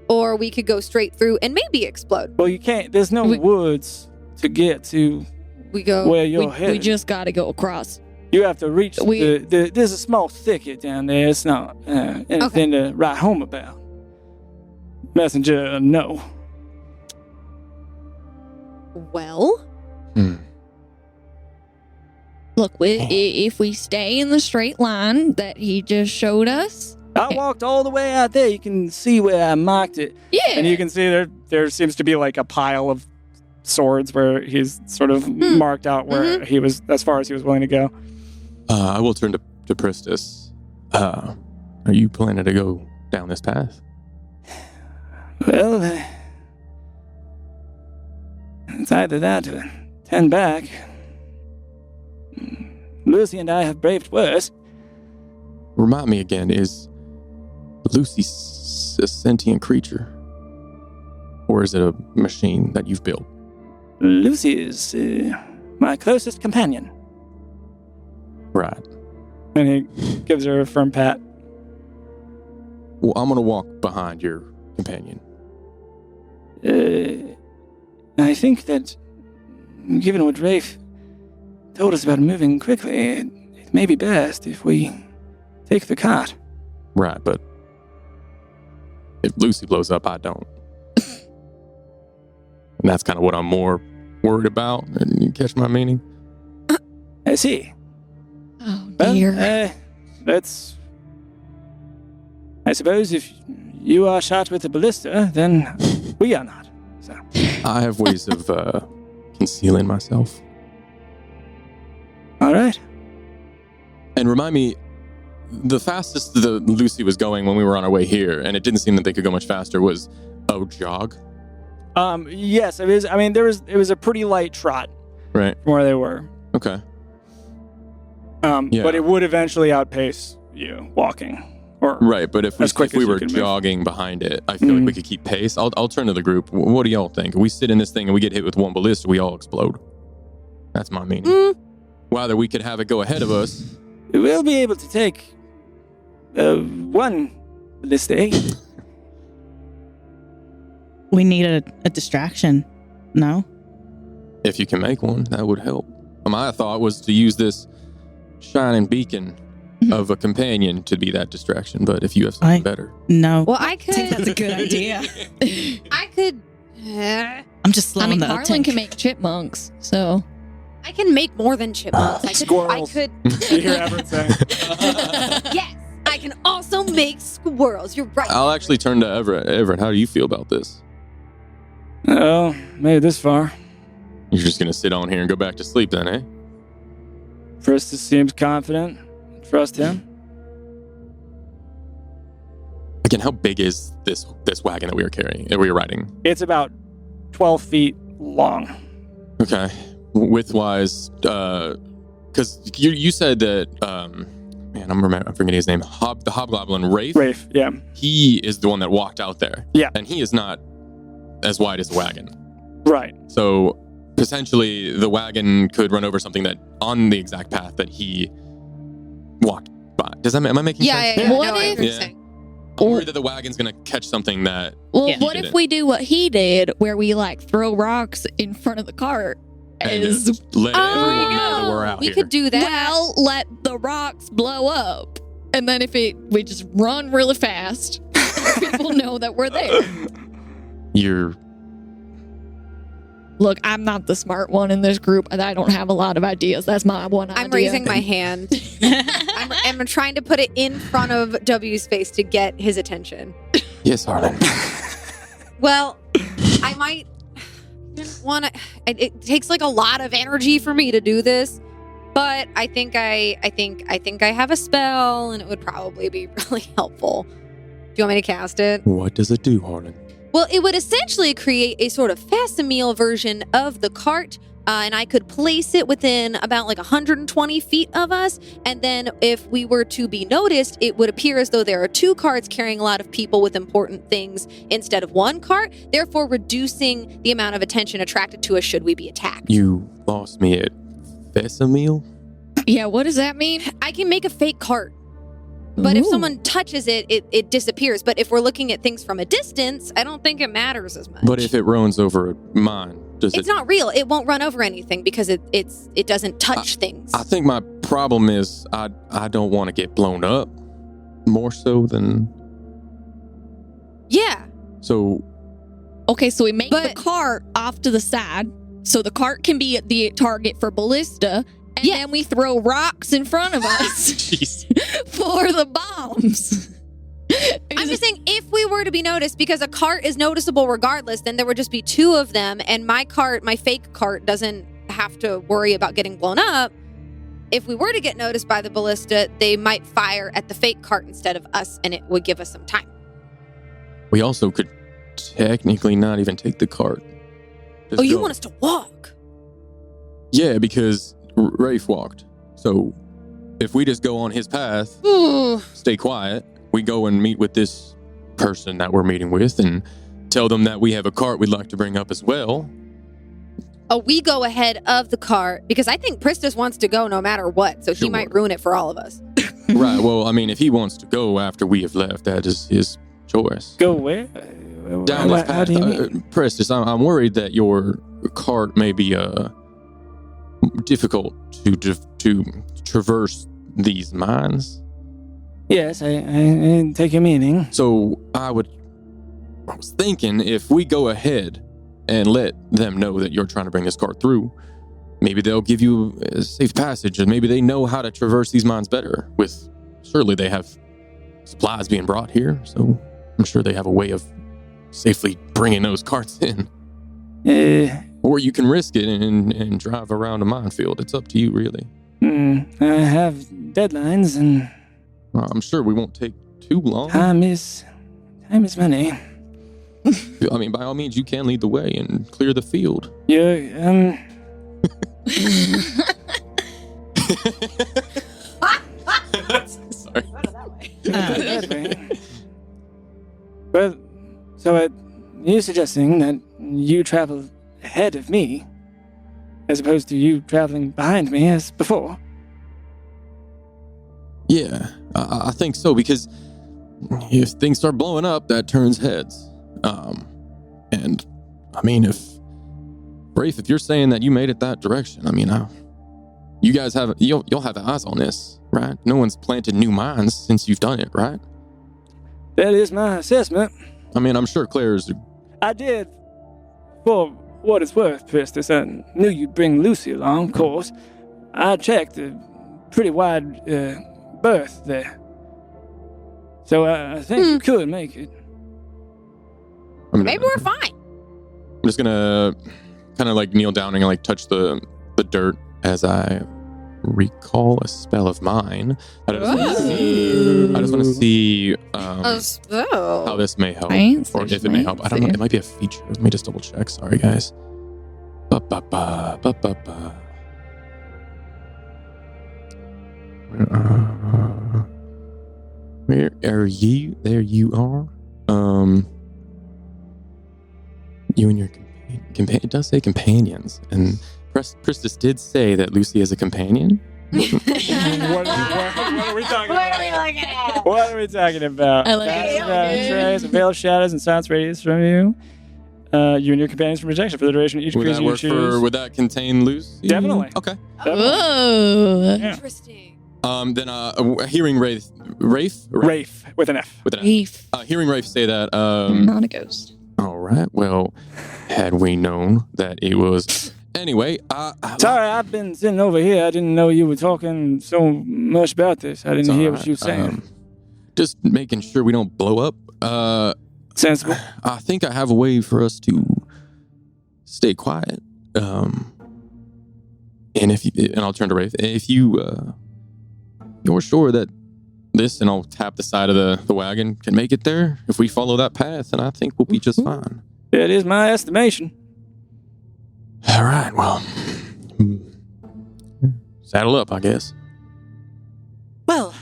Speaker 4: or we could go straight through and maybe explode.
Speaker 5: Well, you can't. There's no woods to get to where you're headed.
Speaker 2: We just gotta go across.
Speaker 5: You have to reach there's a small thicket down there. It's not anything to write home about. Messenger, no.
Speaker 4: Well?
Speaker 2: Look, if we stay in the straight line that he just showed us...
Speaker 5: I walked all the way out there. You can see where I marked it.
Speaker 2: Yeah.
Speaker 5: And you can see there seems to be like a pile of swords where he's sort of marked out where he was, as far as he was willing to go.
Speaker 7: I will turn to Pristis. Are you planning to go down this path?
Speaker 5: Well, it's either that or turn back. Lucy and I have braved worse.
Speaker 7: Remind me again, is Lucy a sentient creature? Or is it a machine that you've built?
Speaker 5: Lucy is my closest companion.
Speaker 7: Right.
Speaker 5: And he gives her a firm pat.
Speaker 7: Well, I'm going to walk behind your companion.
Speaker 5: I think that, given what Rafe told us about moving quickly, it may be best if we take the cart.
Speaker 7: Right, but if Lucy blows up, I don't. And that's kind of what I'm more worried about. And you catch my meaning?
Speaker 5: I see.
Speaker 2: Oh,
Speaker 5: Well,
Speaker 2: dear.
Speaker 5: that's... I suppose if you are shot with a ballista, then we are not. So
Speaker 7: I have ways of concealing myself.
Speaker 5: all right.
Speaker 7: And remind me, the fastest the Lucy was going when we were on our way here, and it didn't seem that they could go much faster, was a jog.
Speaker 5: Yes, it is. I mean, it was a pretty light trot,
Speaker 7: Right.
Speaker 5: from where they were.
Speaker 7: Okay.
Speaker 5: But it would eventually outpace you walking. Or
Speaker 7: Right, but if
Speaker 5: as quick
Speaker 7: we
Speaker 5: as you
Speaker 7: were
Speaker 5: can move.
Speaker 7: jogging behind it, I feel like we could keep pace. I'll turn to the group. What do y'all think? If we sit in this thing and we get hit with one ballista, we all explode. That's my meaning. Whether we could have it go ahead of us.
Speaker 5: We'll be able to take one ballistae.
Speaker 3: We need a distraction. No?
Speaker 7: If you can make one, that would help. My thought was to use this shining beacon of a companion to be that distraction, but if you have something better.
Speaker 3: No.
Speaker 4: Well, I could...
Speaker 3: I think that's a good idea.
Speaker 4: I could...
Speaker 3: I'm just slow
Speaker 2: I mean,
Speaker 3: the
Speaker 2: Harlan
Speaker 3: uptake.
Speaker 2: can make chipmunks, so...
Speaker 4: I can make more than chipmunks.
Speaker 5: Squirrels.
Speaker 4: I could...
Speaker 5: You hear Everett say.
Speaker 4: Yes! I can also make squirrels. You're right.
Speaker 7: I'll actually turn to Everett. Everett, how do you feel about this?
Speaker 5: Oh, made it this far.
Speaker 7: You're just going to sit on here and go back to sleep then, eh?
Speaker 5: Pristis seems confident. Trust him.
Speaker 7: Again, how big is this wagon that we were riding?
Speaker 5: It's about 12 feet long.
Speaker 7: Okay. Width-wise, because you said that, I'm forgetting his name, the Hobgoblin,
Speaker 5: Rafe, yeah.
Speaker 7: he is the one that walked out there.
Speaker 5: Yeah.
Speaker 7: And he is not as wide as the wagon.
Speaker 5: Right.
Speaker 7: So, potentially, the wagon could run over something that, on the exact path that he walked by. Am I making sense?
Speaker 4: Yeah.
Speaker 2: What
Speaker 4: No, I
Speaker 2: if-
Speaker 4: understand.
Speaker 7: I'm worried that the wagon's gonna catch something that.
Speaker 2: Well,
Speaker 3: Yeah.
Speaker 2: what if we do what he did, where we like throw rocks in front of the cart?
Speaker 7: And
Speaker 2: Is
Speaker 7: let
Speaker 4: Oh,
Speaker 7: everyone know that we're out
Speaker 4: we
Speaker 7: here.
Speaker 4: could do that.
Speaker 2: well, let the rocks blow up, and then we just run really fast, people know that we're there.
Speaker 7: You're.
Speaker 2: Look, I'm not the smart one in this group, and I don't have a lot of ideas. That's my one idea.
Speaker 4: I'm raising my hand. I'm trying to put it in front of W's face to get his attention.
Speaker 7: Yes, Harlan.
Speaker 4: Well, I might want to. It takes like a lot of energy for me to do this, but I think I have a spell, and it would probably be really helpful. Do you want me to cast it?
Speaker 7: What does it do, Harlan?
Speaker 4: Well, it would essentially create a sort of facsimile version of the cart, and I could place it within about like 120 feet of us. And then if we were to be noticed, it would appear as though there are two carts carrying a lot of people with important things instead of one cart, therefore reducing the amount of attention attracted to us should we be attacked.
Speaker 7: You lost me at Vesamil?
Speaker 2: Yeah, what does that mean?
Speaker 4: I can make a fake cart. But if
Speaker 2: Ooh.
Speaker 4: someone touches it, it disappears. But if we're looking at things from a distance, I don't think it matters as much.
Speaker 7: But if it runs over mine, does
Speaker 4: It's
Speaker 7: it?
Speaker 4: not real. It won't run over anything because it doesn't touch things.
Speaker 7: I think my problem is I don't want to get blown up more so than.
Speaker 4: Yeah.
Speaker 7: So
Speaker 2: Okay, so we make the
Speaker 4: But-
Speaker 2: cart off to the side, so the cart can be the target for ballista, and
Speaker 4: Yeah.
Speaker 2: then we throw rocks in front of us
Speaker 7: jeez.
Speaker 2: for the bombs.
Speaker 4: I'm just saying, if we were to be noticed, because a cart is noticeable regardless, then there would just be two of them, and my fake cart, doesn't have to worry about getting blown up. If we were to get noticed by the ballista, they might fire at the fake cart instead of us, and it would give us some time.
Speaker 7: We also could technically not even take the cart. Just
Speaker 4: Oh, you
Speaker 7: go.
Speaker 4: want us to walk?
Speaker 7: Yeah, because Rafe walked. So if we just go on his path,
Speaker 4: Ooh.
Speaker 7: stay quiet, we go and meet with this person that we're meeting with and tell them that we have a cart we'd like to bring up as well.
Speaker 4: Oh, we go ahead of the cart, because I think Pristis wants to go no matter what, so he
Speaker 7: Sure.
Speaker 4: might ruin it for all of us.
Speaker 7: Right. Well, I mean, if he wants to go after we have left, that is his choice.
Speaker 6: Go where?
Speaker 7: Down this
Speaker 6: How
Speaker 7: path.
Speaker 6: do you mean?
Speaker 7: Preston, I'm worried that your cart may be difficult to traverse these mines.
Speaker 6: Yes, I take your meaning.
Speaker 7: So I was thinking if we go ahead and let them know that you're trying to bring this cart through, maybe they'll give you a safe passage, and maybe they know how to traverse these mines better. Surely they have supplies being brought here, so I'm sure they have a way of safely bringing those carts in. Or you can risk it and drive around a minefield. It's up to you, really.
Speaker 6: I have deadlines, and
Speaker 7: I'm sure we won't take too long.
Speaker 6: time is money.
Speaker 7: I mean, by all means, you can lead the way and clear the field.
Speaker 6: You're
Speaker 7: Sorry.
Speaker 6: Well, so are you suggesting that you travel ahead of me, as opposed to you traveling behind me as before?
Speaker 7: Yeah, I think so, because if things start blowing up, that turns heads. And I mean, if you're saying that you made it that direction, I mean, you guys you'll have eyes on this, right? No one's planted new mines since you've done it, right?
Speaker 6: That is my assessment.
Speaker 7: I mean, I'm sure Claire's.
Speaker 6: I did, for what it's worth, Pristis. I knew you'd bring Lucy along, of course. I checked a pretty wide berth there. So I think you could make it.
Speaker 4: Maybe we're fine.
Speaker 7: I'm just gonna kind of like kneel down and like touch the dirt as I recall a spell of mine. I just want to see how this may help,
Speaker 2: Thanks,
Speaker 7: or if it may help. I don't know. It might be a feature. Let me just double check. Sorry, guys. Where are you? There you are. You and your companion. It does say companions, and Pristis did say that Lucy is a companion.
Speaker 5: What are we talking about? What are we talking about?
Speaker 2: I like
Speaker 5: Fast
Speaker 2: it.
Speaker 5: trace, a veil of shadows and silence radius from you. You and your companions from protection for the duration of each
Speaker 7: Would
Speaker 5: creature
Speaker 7: that
Speaker 5: you
Speaker 7: work
Speaker 5: choose.
Speaker 7: would that contain Lucy?
Speaker 5: Definitely.
Speaker 7: Okay.
Speaker 5: Definitely.
Speaker 2: Whoa.
Speaker 5: Yeah.
Speaker 4: Interesting.
Speaker 7: Then hearing Rafe
Speaker 5: Rafe with an F.
Speaker 7: with an F.
Speaker 2: Reef.
Speaker 7: Hearing Rafe say that.
Speaker 2: Not a ghost.
Speaker 7: All right. Well, had we known that it was. Anyway,
Speaker 5: Sorry, I've been sitting over here. I didn't know you were talking so much about this. I didn't hear what you were saying.
Speaker 7: Just making sure we don't blow up.
Speaker 5: Sensible.
Speaker 7: I think I have a way for us to stay quiet. And I'll turn to Rafe. If you're sure that this, and I'll tap the side of the wagon, can make it there, if we follow that path, then I think we'll be just fine.
Speaker 5: It is my estimation.
Speaker 7: All right, well, saddle up, I guess.
Speaker 5: Well,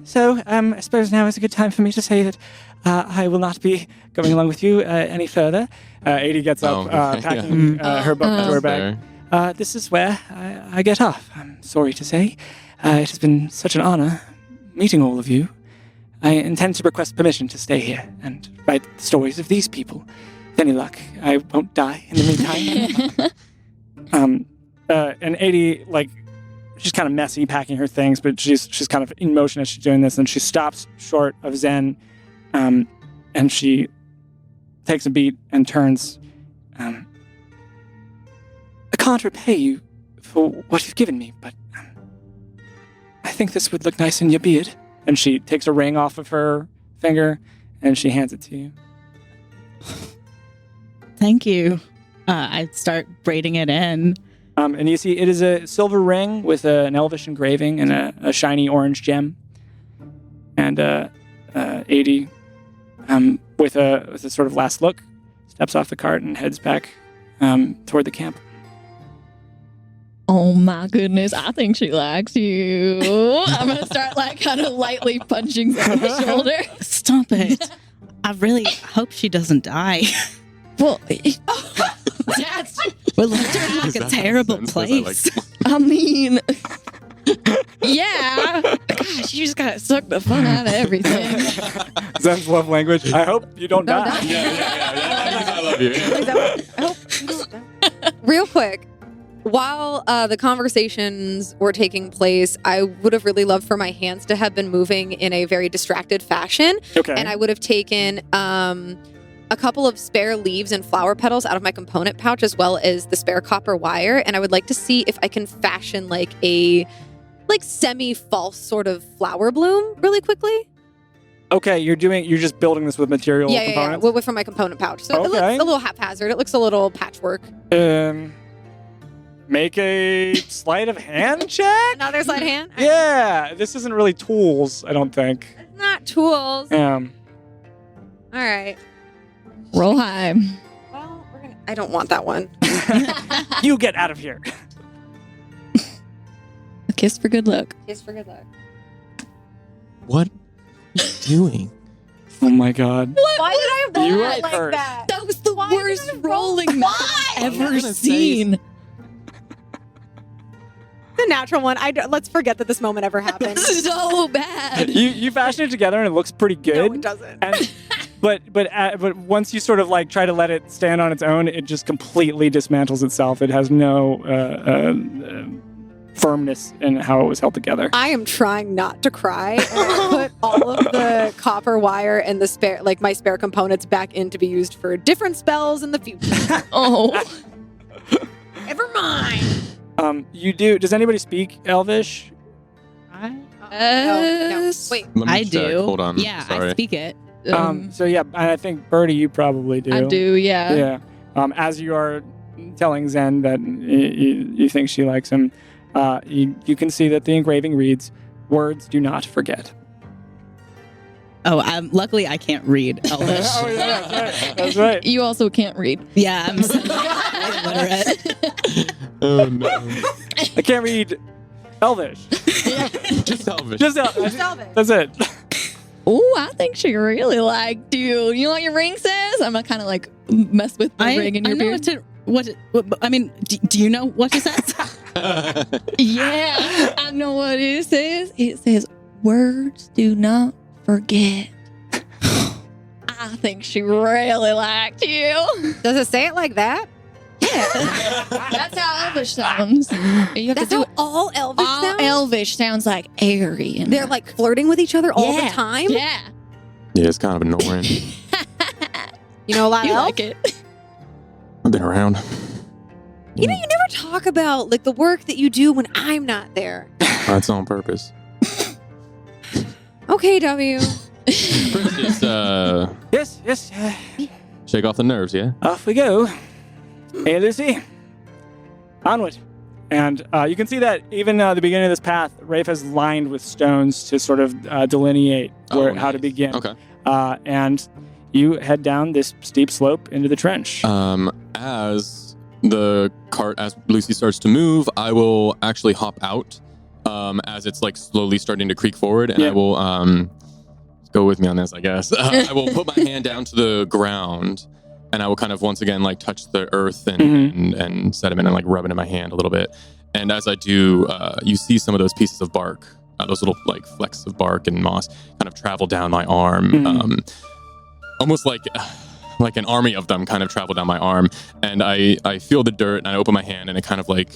Speaker 5: so I suppose now is a good time for me to say that I will not be going along with you any further. Adie gets up, packing her book into her bag. This is where I get off. I'm sorry to say. It has been such an honor meeting all of you. I intend to request permission to stay here and write the stories of these people. With any luck, I won't die in the meantime. And Adie, she's kind of messy packing her things, but she's kind of in motion as she's doing this, and she stops short of Zen, and she takes a beat and turns. I can't repay you for what you've given me, but I think this would look nice in your beard. And she takes a ring off of her finger, and she hands it to you.
Speaker 3: Thank you. I start braiding it in.
Speaker 5: And you see it is a silver ring with an elvish engraving and a shiny orange gem. And Adie, with a sort of last look, steps off the cart and heads back toward the camp.
Speaker 2: Oh my goodness, I think she likes you. I'm gonna start kind of lightly punching on the shoulder.
Speaker 3: Stop it. I really hope she doesn't die.
Speaker 2: Well, that's.
Speaker 3: We're left her in a terrible place.
Speaker 2: I mean, yeah. Gosh, you just gotta suck the fun out of everything.
Speaker 5: Zen's love language. I hope you don't die.
Speaker 7: Yeah. I love you.
Speaker 4: Real quick, while the conversations were taking place, I would have really loved for my hands to have been moving in a very distracted fashion.
Speaker 5: Okay.
Speaker 4: And I would have taken a couple of spare leaves and flower petals out of my component pouch, as well as the spare copper wire. And I would like to see if I can fashion a semi-false sort of flower bloom really quickly.
Speaker 5: Okay, you're just building this with material components?
Speaker 4: Yeah, from my component pouch. So it looks a little haphazard. It looks a little patchwork.
Speaker 5: Make a sleight of hand check?
Speaker 4: Another sleight of hand?
Speaker 5: Yeah, this isn't really tools, I don't think.
Speaker 4: It's not tools.
Speaker 5: All
Speaker 4: right.
Speaker 2: Roll high.
Speaker 4: Well, I don't want that one.
Speaker 5: You get out of here.
Speaker 2: A kiss for good luck.
Speaker 4: Kiss for good luck.
Speaker 7: What are you doing?
Speaker 5: Oh my god.
Speaker 4: Why did I roll
Speaker 5: You
Speaker 4: it
Speaker 5: are
Speaker 4: like
Speaker 5: cursed.
Speaker 4: that?
Speaker 2: That was the
Speaker 4: Why did
Speaker 2: worst
Speaker 4: I roll-
Speaker 2: rolling
Speaker 4: Why?
Speaker 2: I've ever
Speaker 7: I'm gonna
Speaker 2: seen.
Speaker 4: The natural one. Let's forget that this moment ever happened.
Speaker 2: So bad.
Speaker 5: You fashion it together and it looks pretty good.
Speaker 4: No, it doesn't.
Speaker 5: And, but once you sort of try to let it stand on its own, it just completely dismantles itself. It has no firmness in how it was held together.
Speaker 4: I am trying not to cry, and I put all of the copper wire and the spare, my spare components back in to be used for different spells in the future.
Speaker 2: Oh.
Speaker 4: Never mind.
Speaker 5: You do. Does anybody speak Elvish?
Speaker 4: No. Wait.
Speaker 7: Let me
Speaker 3: I
Speaker 7: check.
Speaker 3: do.
Speaker 7: Hold on.
Speaker 3: Yeah,
Speaker 7: Sorry.
Speaker 3: I speak it.
Speaker 5: So yeah, I think Birdie, you probably do.
Speaker 2: I do, yeah.
Speaker 5: Yeah. As you are telling Zen that you think she likes him, you can see that the engraving reads, "Words do not forget."
Speaker 3: Oh, luckily I can't read Elvish.
Speaker 5: Oh yeah, that's right. That's right.
Speaker 2: You also can't read.
Speaker 3: Yeah, I'm illiterate.
Speaker 7: Oh no.
Speaker 5: I can't read Elvish.
Speaker 7: Just Elvish.
Speaker 5: Just Elvish.
Speaker 4: Elvish.
Speaker 5: That's it.
Speaker 2: Oh, I think she really liked you. You know what your ring says? I'm gonna kind of mess with the ring in your
Speaker 3: I know
Speaker 2: beard.
Speaker 3: what I mean, do you know what it says?
Speaker 2: Yeah, I know what it says. It says, words do not forget. I think she really liked you.
Speaker 4: Does it say it like that?
Speaker 2: Yeah. That's how Elvish sounds. You have
Speaker 4: That's
Speaker 2: to do
Speaker 4: how
Speaker 2: it.
Speaker 4: all Elvish
Speaker 2: All
Speaker 4: sounds?
Speaker 2: Elvish sounds like airy. And
Speaker 4: They're like flirting with each other all the time?
Speaker 2: Yeah.
Speaker 7: Yeah, it's kind of annoying.
Speaker 4: You know a lot
Speaker 2: You
Speaker 4: of elf?
Speaker 2: like it.
Speaker 7: I've been around.
Speaker 4: You know, you never talk about like the work that you do when I'm not there.
Speaker 7: That's on purpose.
Speaker 4: Okay, W.
Speaker 7: Princess,
Speaker 5: Yes.
Speaker 7: shake off the nerves, yeah?
Speaker 5: Off we go. Hey, Lucy. Onward. And you can see that even the beginning of this path, Rafe has lined with stones to sort of delineate how to begin.
Speaker 7: Okay.
Speaker 5: And you head down this steep slope into the trench.
Speaker 7: As the cart, as Lucy starts to move, I will actually hop out as it's like slowly starting to creak forward, and I will go with me on this, I guess. I will put my hand down to the ground, and I will kind of once again like touch the earth and sediment and like rub it in my hand a little bit. And as I do, you see some of those pieces of bark, those little like flecks of bark and moss, kind of travel down my arm, almost like an army of them kind of travel down my arm. And I feel the dirt, and I open my hand, and it kind of like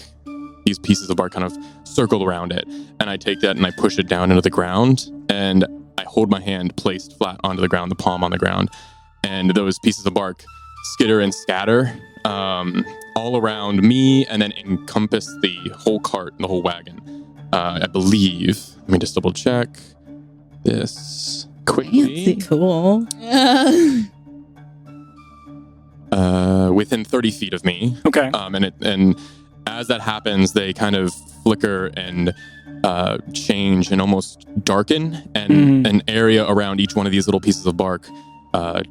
Speaker 7: these pieces of bark kind of circle around it. And I take that and I push it down into the ground, and I hold my hand placed flat onto the ground, the palm on the ground, and those pieces of bark skitter and scatter all around me, and then encompass the whole cart, the whole wagon. I believe. Let me just double check this quickly.
Speaker 3: Cool.
Speaker 7: Within 30 feet of me.
Speaker 5: Okay.
Speaker 7: And as that happens, they kind of flicker and change and almost darken, and an area around each one of these little pieces of bark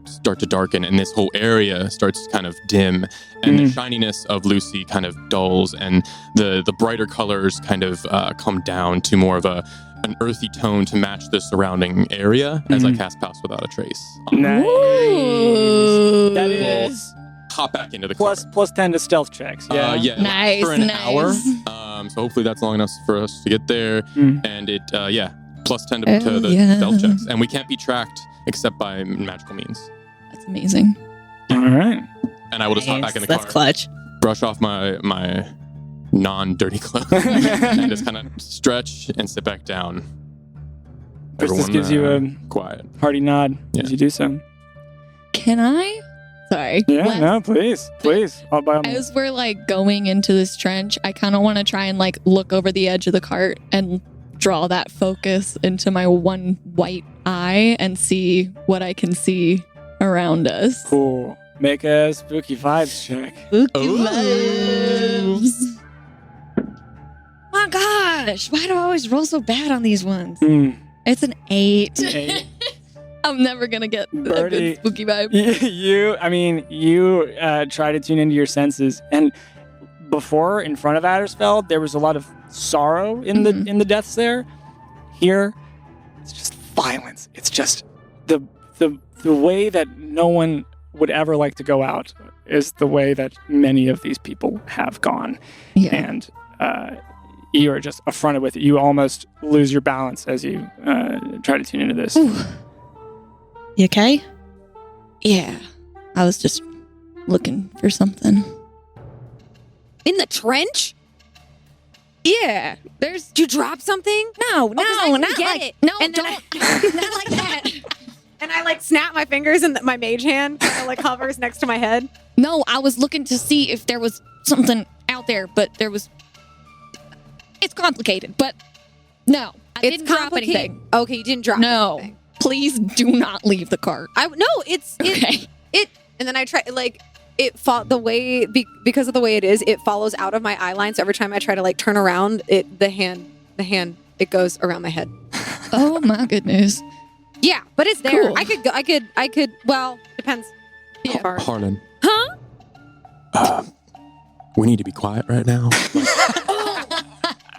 Speaker 7: start to darken, and this whole area starts to kind of dim, and the shininess of Lucy kind of dulls, and the brighter colors kind of come down to more of an earthy tone to match the surrounding area as I cast Pass Without a Trace.
Speaker 5: Nice.
Speaker 2: Ooh.
Speaker 5: That is
Speaker 7: Hop back into the
Speaker 5: plus 10 to stealth checks. Yeah.
Speaker 7: yeah.
Speaker 2: Nice,
Speaker 7: For an
Speaker 2: nice.
Speaker 7: hour. So hopefully that's long enough for us to get there. And it, plus 10 to the stealth checks. And we can't be tracked except by magical means.
Speaker 2: That's amazing.
Speaker 5: All right.
Speaker 7: And I will just hop back in the car.
Speaker 3: That's clutch.
Speaker 7: Brush off my non-dirty clothes and just kind of stretch and sit back down.
Speaker 5: Princess gives you a
Speaker 7: quiet.
Speaker 5: hearty nod as you do so.
Speaker 2: Can I? Sorry.
Speaker 5: Yeah,
Speaker 2: Last-
Speaker 5: no, please. All by all means.
Speaker 2: As we're like going into this trench, I kind of want to try and like look over the edge of the cart and draw that focus into my one white eye and see what I can see around us.
Speaker 5: Cool. Make a spooky vibes check.
Speaker 2: Vibes. My gosh, why do I always roll so bad on these ones? It's an 8.
Speaker 5: Eight.
Speaker 2: I'm never gonna get a
Speaker 5: Birdie.
Speaker 2: good spooky vibe.
Speaker 5: You try to tune into your senses, and before in front of Addersfeld, there was a lot of sorrow in the deaths there. Here, it's just violence. It's just the way that no one would ever like to go out is the way that many of these people have gone, and you are just affronted with it. You almost lose your balance as you try to tune into this.
Speaker 3: You okay?
Speaker 2: Yeah, I was just looking for something.
Speaker 4: In the trench?
Speaker 2: Yeah, there's
Speaker 4: Did you drop something?
Speaker 2: no,
Speaker 4: 'cause I didn't
Speaker 2: not
Speaker 4: get
Speaker 2: like
Speaker 4: it.
Speaker 2: no,
Speaker 4: And then
Speaker 2: don't not like that.
Speaker 4: And I like snap my fingers and my mage hand kind of like hovers next to my head.
Speaker 2: No, I was looking to see if there was something out there, but there was. It's complicated, but no, I didn't drop anything.
Speaker 4: Okay, you didn't drop
Speaker 2: No,
Speaker 4: anything.
Speaker 2: please do not leave the cart.
Speaker 4: It's
Speaker 2: Okay.
Speaker 4: and then I try like it the way because of the way it is, it follows out of my eye line. So every time I try to like turn around, the hand it goes around my head.
Speaker 2: Oh my goodness.
Speaker 4: Yeah, but it's there.
Speaker 2: Cool.
Speaker 4: I could. Well, depends.
Speaker 2: Yeah.
Speaker 4: How far.
Speaker 7: Pardon.
Speaker 4: Huh?
Speaker 7: We need to be quiet right now.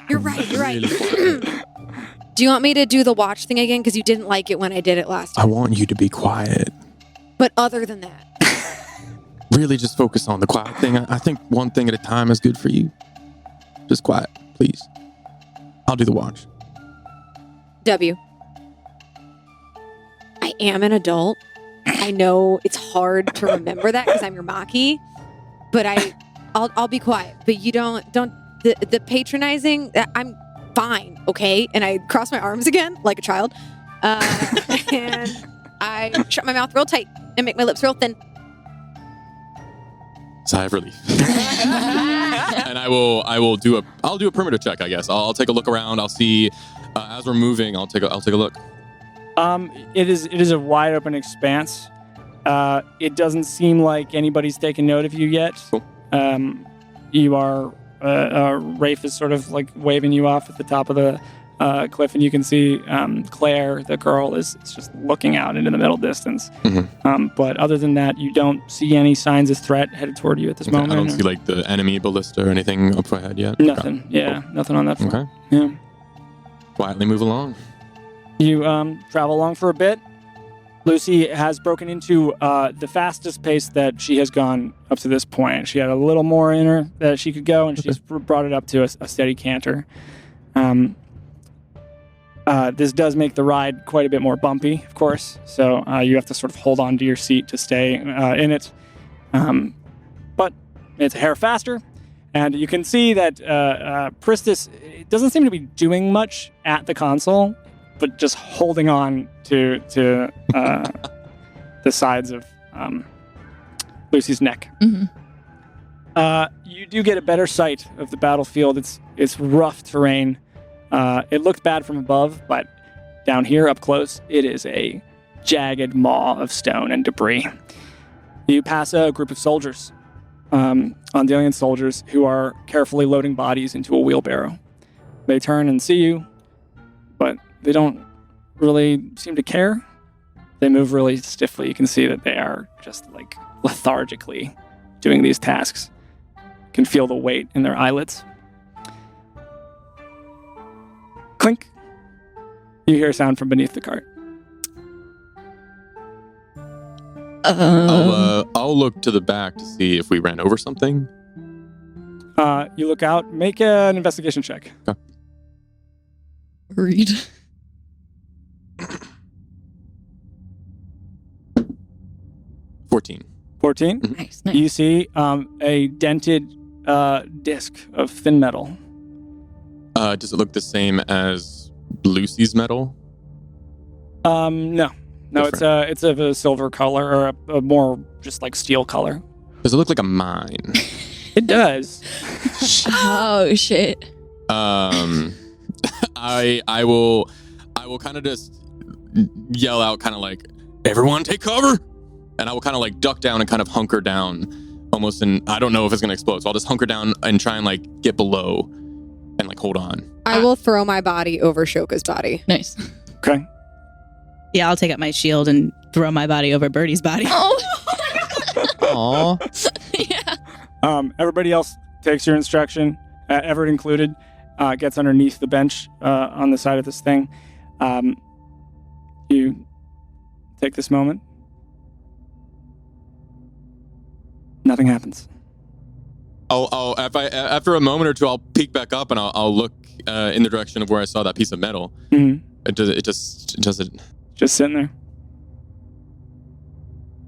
Speaker 4: You're right.
Speaker 7: Really quiet.
Speaker 4: Do you want me to do the watch thing again? Because you didn't like it when I did it last
Speaker 7: I
Speaker 4: time.
Speaker 7: want you to be quiet.
Speaker 4: But other than that,
Speaker 7: Really just focus on the quiet thing. I think one thing at a time is good for you. Just quiet, please. I'll do the watch.
Speaker 4: W. I am an adult. I know it's hard to remember that because I'm your Maquis, but I'll be quiet. But you don't the patronizing. I'm fine, okay? And I cross my arms again like a child, and I shut my mouth real tight and make my lips real thin.
Speaker 7: Sigh of relief. And I'll do a perimeter check, I guess. I'll take a look around. I'll see as we're moving. I'll take a look.
Speaker 6: It is a wide open expanse. It doesn't seem like anybody's taken note of you yet.
Speaker 7: Cool.
Speaker 6: You are Rafe is sort of like waving you off at the top of the cliff, and you can see Claire, the girl, is just looking out into the middle distance.
Speaker 7: Mm-hmm.
Speaker 6: But other than that, you don't see any signs of threat headed toward you at this moment.
Speaker 7: I don't see like the enemy ballista or anything up ahead yet.
Speaker 6: Nothing.
Speaker 7: Okay.
Speaker 6: Yeah,
Speaker 7: Cool.
Speaker 6: nothing on that front.
Speaker 7: Okay.
Speaker 6: Yeah.
Speaker 7: Quietly move along.
Speaker 6: You travel along for a bit. Lucy has broken into the fastest pace that she has gone up to this point. She had a little more in her that she could go, and she's brought it up to a steady canter. This does make the ride quite a bit more bumpy, of course, so you have to sort of hold on to your seat to stay in it. But it's a hair faster, and you can see that Pristis doesn't seem to be doing much at the console, but just holding on to the sides of Lucy's neck.
Speaker 2: Mm-hmm.
Speaker 6: You do get a better sight of the battlefield. It's rough terrain. It looked bad from above, but down here up close, it is a jagged maw of stone and debris. You pass a group of soldiers, Ondalian soldiers, who are carefully loading bodies into a wheelbarrow. They turn and see you, but they don't really seem to care. They move really stiffly. You can see that they are just like lethargically doing these tasks. You can feel the weight in their eyelids. Clink. You hear a sound from beneath the cart.
Speaker 7: I'll look to the back to see if we ran over something.
Speaker 6: You look out. Make an investigation check.
Speaker 7: Okay.
Speaker 2: Read.
Speaker 7: 14.
Speaker 6: 14.
Speaker 2: Nice, nice.
Speaker 6: You see a dented disc of thin metal.
Speaker 7: Does it look the same as Lucy's metal?
Speaker 6: No,
Speaker 7: Different.
Speaker 6: it's of a silver color or a more just like steel color.
Speaker 7: Does it look like a mine?
Speaker 6: It does.
Speaker 2: Oh shit.
Speaker 7: I will kind of just yell out, kind of like, everyone take cover, and I will kind of like duck down and kind of hunker down, almost. And I don't know if it's gonna explode, so I'll just hunker down and try and like get below and like hold on.
Speaker 4: I will throw my body over Shoka's body.
Speaker 2: Nice.
Speaker 6: Okay.
Speaker 3: Yeah, I'll take out my shield and throw my body over Birdie's body.
Speaker 2: Oh.
Speaker 7: Aww.
Speaker 2: Yeah.
Speaker 6: Everybody else takes your instruction, Everett included, gets underneath the bench on the side of this thing. You take this moment. Nothing happens.
Speaker 7: After a moment or two, I'll peek back up and I'll look in the direction of where I saw that piece of metal.
Speaker 6: Mm-hmm.
Speaker 7: It doesn't.
Speaker 6: Just sitting there.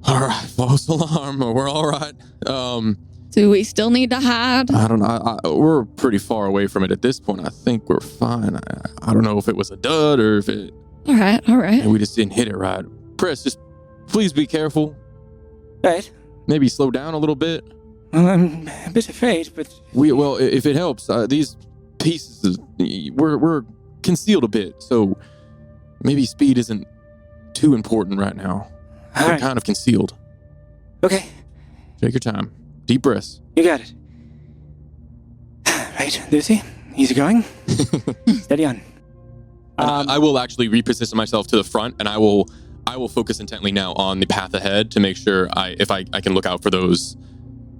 Speaker 7: All right, false alarm. We're all right.
Speaker 2: Do we still need to hide?
Speaker 7: I don't know. We're pretty far away from it at this point. I think we're fine. I don't know if it was a dud or if it.
Speaker 2: All right.
Speaker 7: We just didn't hit it right. Press, just please be careful.
Speaker 6: Right.
Speaker 7: Maybe slow down a little bit.
Speaker 6: Well, I'm a bit afraid, but
Speaker 7: Well, if it helps, these pieces we're concealed a bit, so maybe speed isn't too important right now.
Speaker 6: all
Speaker 7: We're
Speaker 6: right.
Speaker 7: kind of concealed.
Speaker 6: Okay,
Speaker 7: Take your time. Deep breaths.
Speaker 6: you got it. Right, Lucy, easy going. Steady on.
Speaker 7: I will actually reposition myself to the front, and I will focus intently now on the path ahead to make sure I can look out for those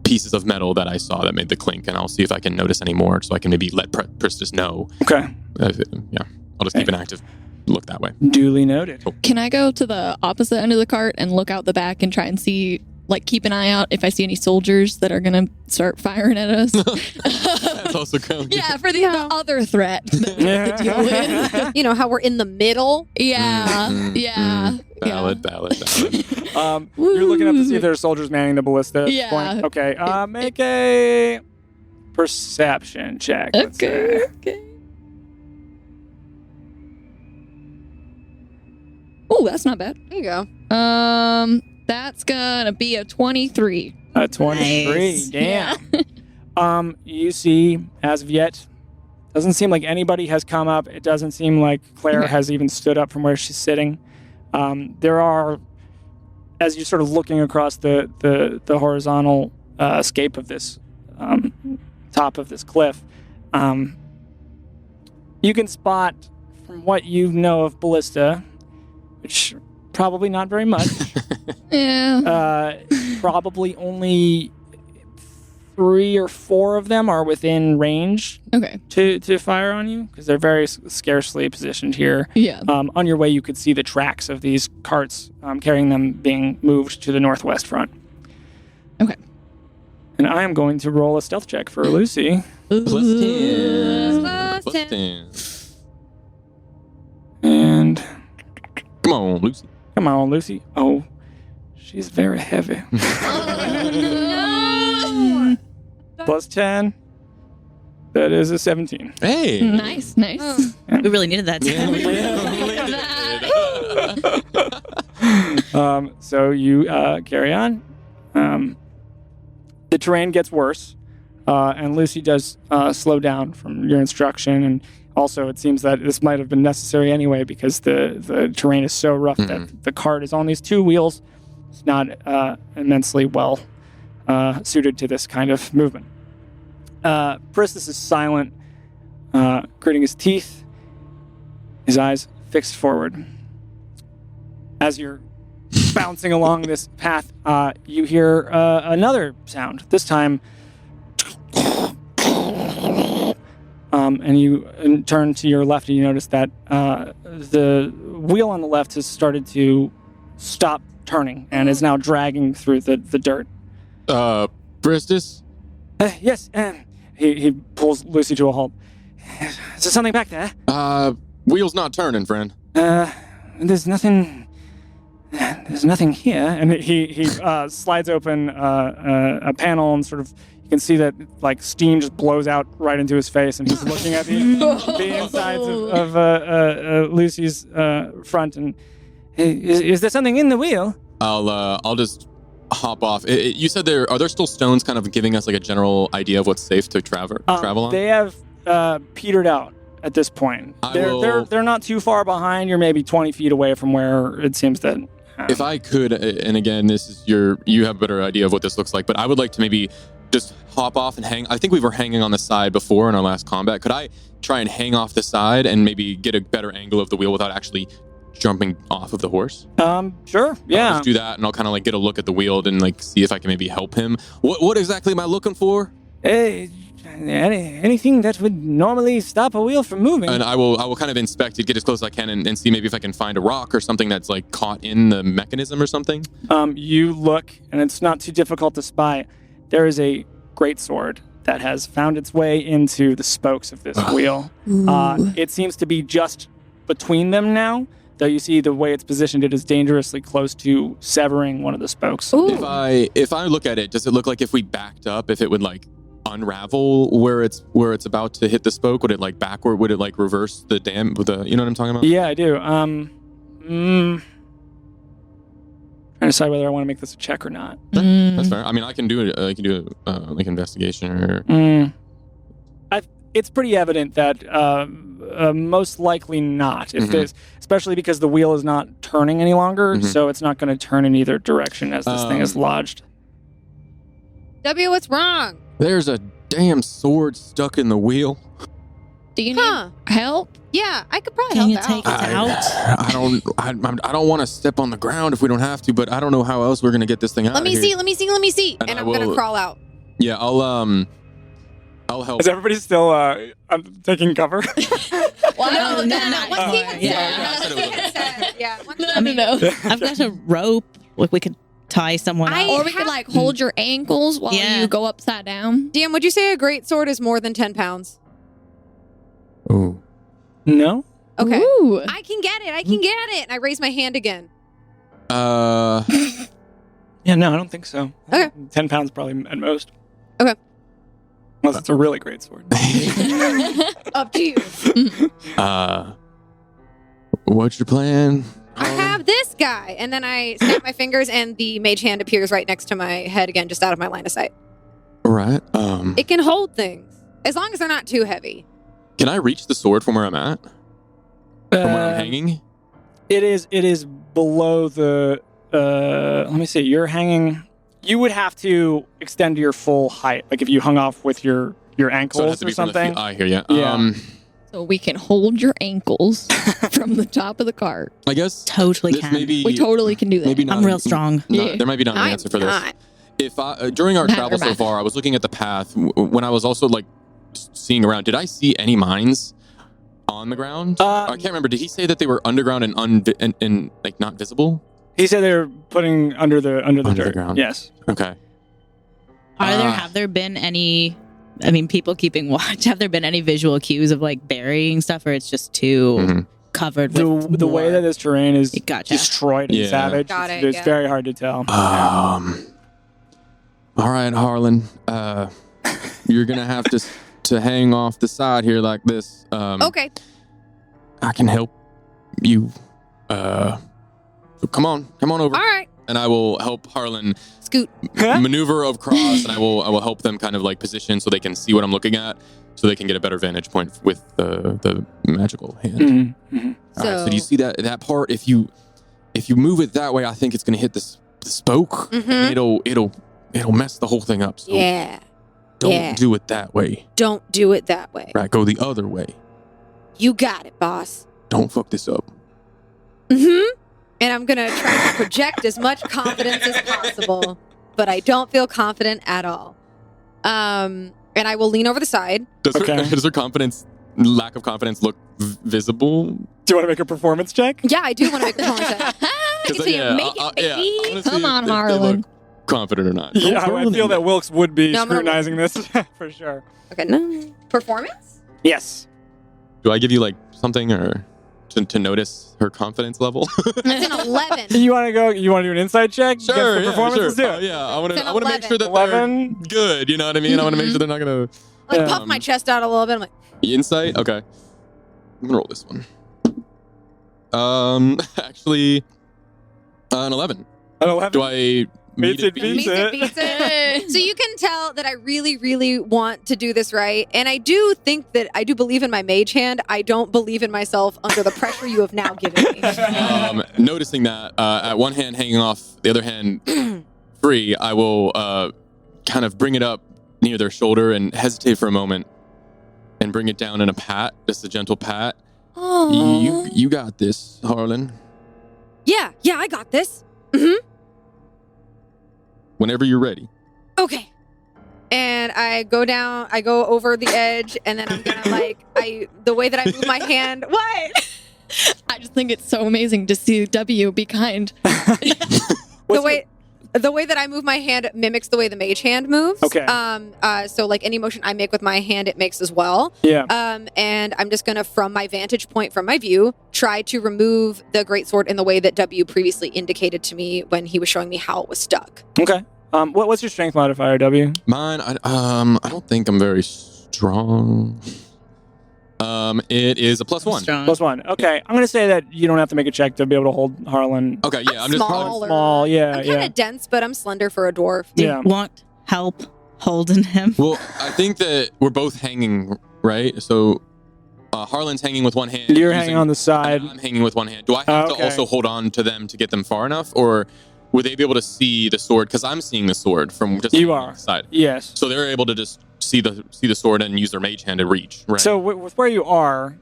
Speaker 7: pieces of metal that I saw that made the clink, and I'll see if I can notice any more, so I can maybe let Pristis know.
Speaker 6: Okay,
Speaker 7: Yeah, I'll just keep an active look that way.
Speaker 6: duly noted.
Speaker 7: Cool.
Speaker 2: Can I go to the opposite end of the cart and look out the back and try and see, like, keep an eye out if I see any soldiers that are gonna start firing at us?
Speaker 7: That's also ground.
Speaker 2: Yeah, for the other threat that we have to deal with.
Speaker 4: You know how we're in the middle?
Speaker 2: Yeah, yeah.
Speaker 7: Valid.
Speaker 5: You're looking up to see if there's soldiers manning the ballista at this
Speaker 2: Yeah.
Speaker 5: point. Okay, make a perception check. let's say.
Speaker 2: Okay. Oh, that's not bad.
Speaker 4: There you go.
Speaker 2: That's gonna be a 23.
Speaker 5: A 23.
Speaker 3: Nice.
Speaker 5: Damn. You see, as of yet, doesn't seem like anybody has come up. It doesn't seem like Claire
Speaker 2: Okay.
Speaker 5: has even stood up from where she's sitting. There are, as you're sort of looking across the horizontal scape of this top of this cliff, you can spot, from what you know of Ballista, which probably not very much,
Speaker 2: Yeah.
Speaker 5: probably only 3 or 4 of them are within range
Speaker 2: Okay.
Speaker 5: to fire on you, because they're very scarcely positioned here.
Speaker 2: Yeah.
Speaker 5: On your way, you could see the tracks of these carts carrying them being moved to the northwest front.
Speaker 2: Okay.
Speaker 5: And I am going to roll a stealth check for Lucy.
Speaker 7: +10.
Speaker 4: Plus
Speaker 7: 10.
Speaker 5: And
Speaker 7: Come on, Lucy.
Speaker 5: come on, Lucy. Oh, she's very heavy.
Speaker 2: No.
Speaker 5: +10. That is a 17.
Speaker 7: Hey.
Speaker 2: Nice.
Speaker 3: We really needed that.
Speaker 7: Yeah, we did.
Speaker 5: So you carry on. The terrain gets worse, and Lucy does slow down from your instruction. And also, it seems that this might have been necessary anyway, because the terrain is so rough that the cart is on these 2 wheels. It's not immensely well suited to this kind of movement. Priscus is silent, gritting his teeth, his eyes fixed forward. As you're bouncing along this path, you hear another sound. This time, and you turn to your left, and you notice that the wheel on the left has started to stop turning and is now dragging through the dirt.
Speaker 7: Bristus?
Speaker 5: Yes, he pulls Lucy to a halt. Is there something back there?
Speaker 7: Wheel's not turning, friend.
Speaker 5: There's nothing here. And he slides open a panel, and sort of you can see that like steam just blows out right into his face, and he's looking at the insides of Lucy's front. And is there something in the wheel?
Speaker 7: I'll just hop off. You said are there still stones kind of giving us like a general idea of what's safe to travel on?
Speaker 5: They have petered out at this point. They're not too far behind. You're maybe 20 feet away from where it seems that.
Speaker 7: If I could, and again, this is you have a better idea of what this looks like, but I would like to maybe just hop off and hang. I think we were hanging on the side before in our last combat. Could I try and hang off the side and maybe get a better angle of the wheel without actually jumping off of the horse?
Speaker 5: Sure. Yeah.
Speaker 7: I'll just do that, and I'll kind of like get a look at the wheel and like see if I can maybe help him. What exactly am I looking for?
Speaker 5: Anything that would normally stop a wheel from moving.
Speaker 7: And I will kind of inspect it, get as close as I can, and see maybe if I can find a rock or something that's like caught in the mechanism or something.
Speaker 5: You look, and it's not too difficult to spy. There is a great sword that has found its way into the spokes of this wheel. It seems to be just between them now, though you see the way it's positioned, it is dangerously close to severing one of the spokes.
Speaker 7: If I look at it, does it look like if we backed up, if it would like unravel where it's about to hit the spoke? Would it like backward? Would it like reverse the dam? You know what I'm talking about?
Speaker 5: Yeah, I do. Trying to decide whether I want to make this a check or not.
Speaker 7: That's fair. I mean, I can do it. I can do like investigation or.
Speaker 5: It's pretty evident that most likely not. If there's, especially because the wheel is not turning any longer, so it's not going to turn in either direction as this thing is lodged.
Speaker 4: W, what's wrong?
Speaker 7: There's a damn sword stuck in the wheel.
Speaker 2: Do you need help?
Speaker 4: Yeah, I could probably
Speaker 3: Can
Speaker 4: help
Speaker 3: you take
Speaker 4: out.
Speaker 3: it out?
Speaker 7: I don't want to step on the ground if we don't have to, but I don't know how else we're gonna get this thing out.
Speaker 4: Let me see. And I'm going to crawl out.
Speaker 7: Yeah, I'll help.
Speaker 5: Is everybody still taking cover?
Speaker 2: Well,
Speaker 3: no.
Speaker 4: Once he had
Speaker 3: yeah.
Speaker 4: said, yeah. Once
Speaker 2: No.
Speaker 3: I've got a rope. Like we could tie someone
Speaker 4: I-
Speaker 3: up.
Speaker 2: Or we could like hold your ankles while
Speaker 3: Yeah.
Speaker 2: you go upside down.
Speaker 4: DM, would you say a great sword is more than 10 pounds?
Speaker 7: Oh.
Speaker 5: No?
Speaker 4: Okay.
Speaker 2: Ooh.
Speaker 4: I can get it. I can get it. And I raise my hand again.
Speaker 5: Yeah, no, I don't think so.
Speaker 4: Okay.
Speaker 5: 10 pounds probably at most.
Speaker 4: Okay.
Speaker 5: Unless it's a really great sword.
Speaker 4: Up to you.
Speaker 7: What's your plan?
Speaker 4: I have this guy. And then I snap my fingers and the mage hand appears right next to my head again, just out of my line of sight.
Speaker 7: All right.
Speaker 4: It can hold things. As long as they're not too heavy.
Speaker 7: Can I reach the sword from where I'm at? From where I'm hanging?
Speaker 5: It is below the. Let me see. You're hanging. You would have to extend to your full height, like if you hung off with your
Speaker 7: So it has
Speaker 5: ankles
Speaker 7: to
Speaker 5: or
Speaker 7: be from the
Speaker 5: something.
Speaker 7: I hear you.
Speaker 5: Yeah.
Speaker 2: So we can hold your ankles from the top of the cart.
Speaker 7: I guess
Speaker 3: Totally
Speaker 7: this
Speaker 3: can.
Speaker 7: may be
Speaker 2: We totally can do that.
Speaker 7: maybe not.
Speaker 3: I'm real strong.
Speaker 2: Yeah.
Speaker 7: There might be not an
Speaker 4: I'm
Speaker 7: answer for this.
Speaker 4: not.
Speaker 7: If I during our
Speaker 2: Matter,
Speaker 7: travel so
Speaker 2: matter.
Speaker 7: far, I was looking at the path when I was also like seeing around. Did I see any mines on the ground? I can't remember. Did he say that they were underground and like not visible?
Speaker 5: He said they were putting under the
Speaker 7: Under the
Speaker 5: dirt.
Speaker 7: ground.
Speaker 5: Yes.
Speaker 7: Okay.
Speaker 3: Have there been any, I mean, people keeping watch, have there been any visual cues of like burying stuff, or it's just too
Speaker 7: Mhm.
Speaker 3: covered with
Speaker 5: The way
Speaker 3: war?
Speaker 5: that this terrain is
Speaker 3: Gotcha.
Speaker 5: destroyed and
Speaker 7: Yeah.
Speaker 5: savage,
Speaker 4: Got it,
Speaker 5: it's
Speaker 4: yeah.
Speaker 5: very hard to tell.
Speaker 7: All right, Harlan. You're gonna have to hang off the side here like this.
Speaker 4: Okay.
Speaker 7: I can help you. So come on over,
Speaker 4: All right.
Speaker 7: and I will help Harlan
Speaker 4: Scoot.
Speaker 7: maneuver across, and I will help them kind of like position so they can see what I'm looking at, so they can get a better vantage point with the magical hand.
Speaker 5: Mhm, mhm.
Speaker 7: All right, so do you see that part? If you move it that way, I think it's gonna hit the spoke.
Speaker 4: Mhm.
Speaker 7: And it'll mess the whole thing up. So
Speaker 4: Yeah.
Speaker 7: don't
Speaker 4: yeah.
Speaker 7: do it that way.
Speaker 4: Don't do it that way.
Speaker 7: Right, go the other way.
Speaker 4: You got it, boss.
Speaker 7: Don't fuck this up.
Speaker 4: Mm-hmm. And I'm going to try to project as much confidence as possible, but I don't feel confident at all. And I will lean over the side.
Speaker 7: Does
Speaker 5: Okay.
Speaker 7: her lack of confidence look visible?
Speaker 5: Do you want to make a performance check?
Speaker 4: Yeah, I do want to make a performance check. I can see it. Make it, baby.
Speaker 7: I wanna see
Speaker 2: Come on,
Speaker 7: if they
Speaker 2: Harlan.
Speaker 7: look confident or not.
Speaker 5: Yeah, I feel that Wilkes would be
Speaker 4: No, I'm gonna-
Speaker 5: scrutinizing this for sure.
Speaker 4: Okay, no. Performance?
Speaker 5: Yes.
Speaker 7: Do I give you like something or to notice her confidence level?
Speaker 4: It's an 11.
Speaker 5: You want to go? You want to do an insight check? against
Speaker 7: Sure,
Speaker 5: the
Speaker 7: yeah,
Speaker 5: performance?
Speaker 7: sure.
Speaker 5: Let's do it.
Speaker 7: Yeah, I want
Speaker 4: It's an
Speaker 7: to make
Speaker 4: 11.
Speaker 7: sure that
Speaker 5: 11.
Speaker 7: they're good. You know what I mean? I want to make sure they're not gonna
Speaker 4: Like, puff my chest out a little bit. I'm like,
Speaker 7: insight. Okay, I'm gonna roll this one. Actually, an 11.
Speaker 5: An 11.
Speaker 7: Do I
Speaker 5: Beats it,
Speaker 7: beat
Speaker 5: beats
Speaker 7: it?
Speaker 5: it.
Speaker 4: beats it. So you can tell that I really, really want to do this right. And I do think that I do believe in my mage hand. I don't believe in myself under the pressure you have now given me.
Speaker 7: Noticing that at one hand hanging off, the other hand free, I will kind of bring it up near their shoulder and hesitate for a moment and bring it down in a pat, just a gentle pat. You got this, Harlan.
Speaker 4: Yeah, I got this. Mm-hmm.
Speaker 7: Whenever you're ready.
Speaker 4: Okay. And I go over the edge, and then I'm gonna the way that I move my hand. What?
Speaker 2: I just think it's so amazing to see W be kind.
Speaker 4: The way that I move my hand mimics the way the mage hand moves.
Speaker 5: Okay.
Speaker 4: So like any motion I make with my hand, it makes as well.
Speaker 5: Yeah.
Speaker 4: And I'm just gonna, from my vantage point, from my view, try to remove the greatsword in the way that W previously indicated to me when he was showing me how it was stuck.
Speaker 5: Okay. What's your strength modifier, W?
Speaker 7: Mine, I don't think I'm very strong. It is a +1.
Speaker 3: Strong.
Speaker 5: +1. Okay. I'm going to say that you don't have to make a check to be able to hold Harlan.
Speaker 7: Okay, yeah, I'm just
Speaker 4: Smaller.
Speaker 5: Small. Yeah.
Speaker 4: I'm kind of dense, but I'm slender for a dwarf.
Speaker 3: Do
Speaker 5: Yeah.
Speaker 3: you want help holding him?
Speaker 7: Well, I think that we're both hanging, right? So Harlan's hanging with one hand.
Speaker 5: You're
Speaker 7: using-
Speaker 5: hanging on the side.
Speaker 7: I'm hanging with one hand. Do I have
Speaker 5: Okay.
Speaker 7: to also hold on to them to get them far enough? Or would they be able to see the sword? Because I'm seeing the sword from just
Speaker 5: You
Speaker 7: on
Speaker 5: are.
Speaker 7: the side.
Speaker 5: Yes.
Speaker 7: So they're able to just see the sword and use their mage hand to reach, right?
Speaker 5: So with where you are,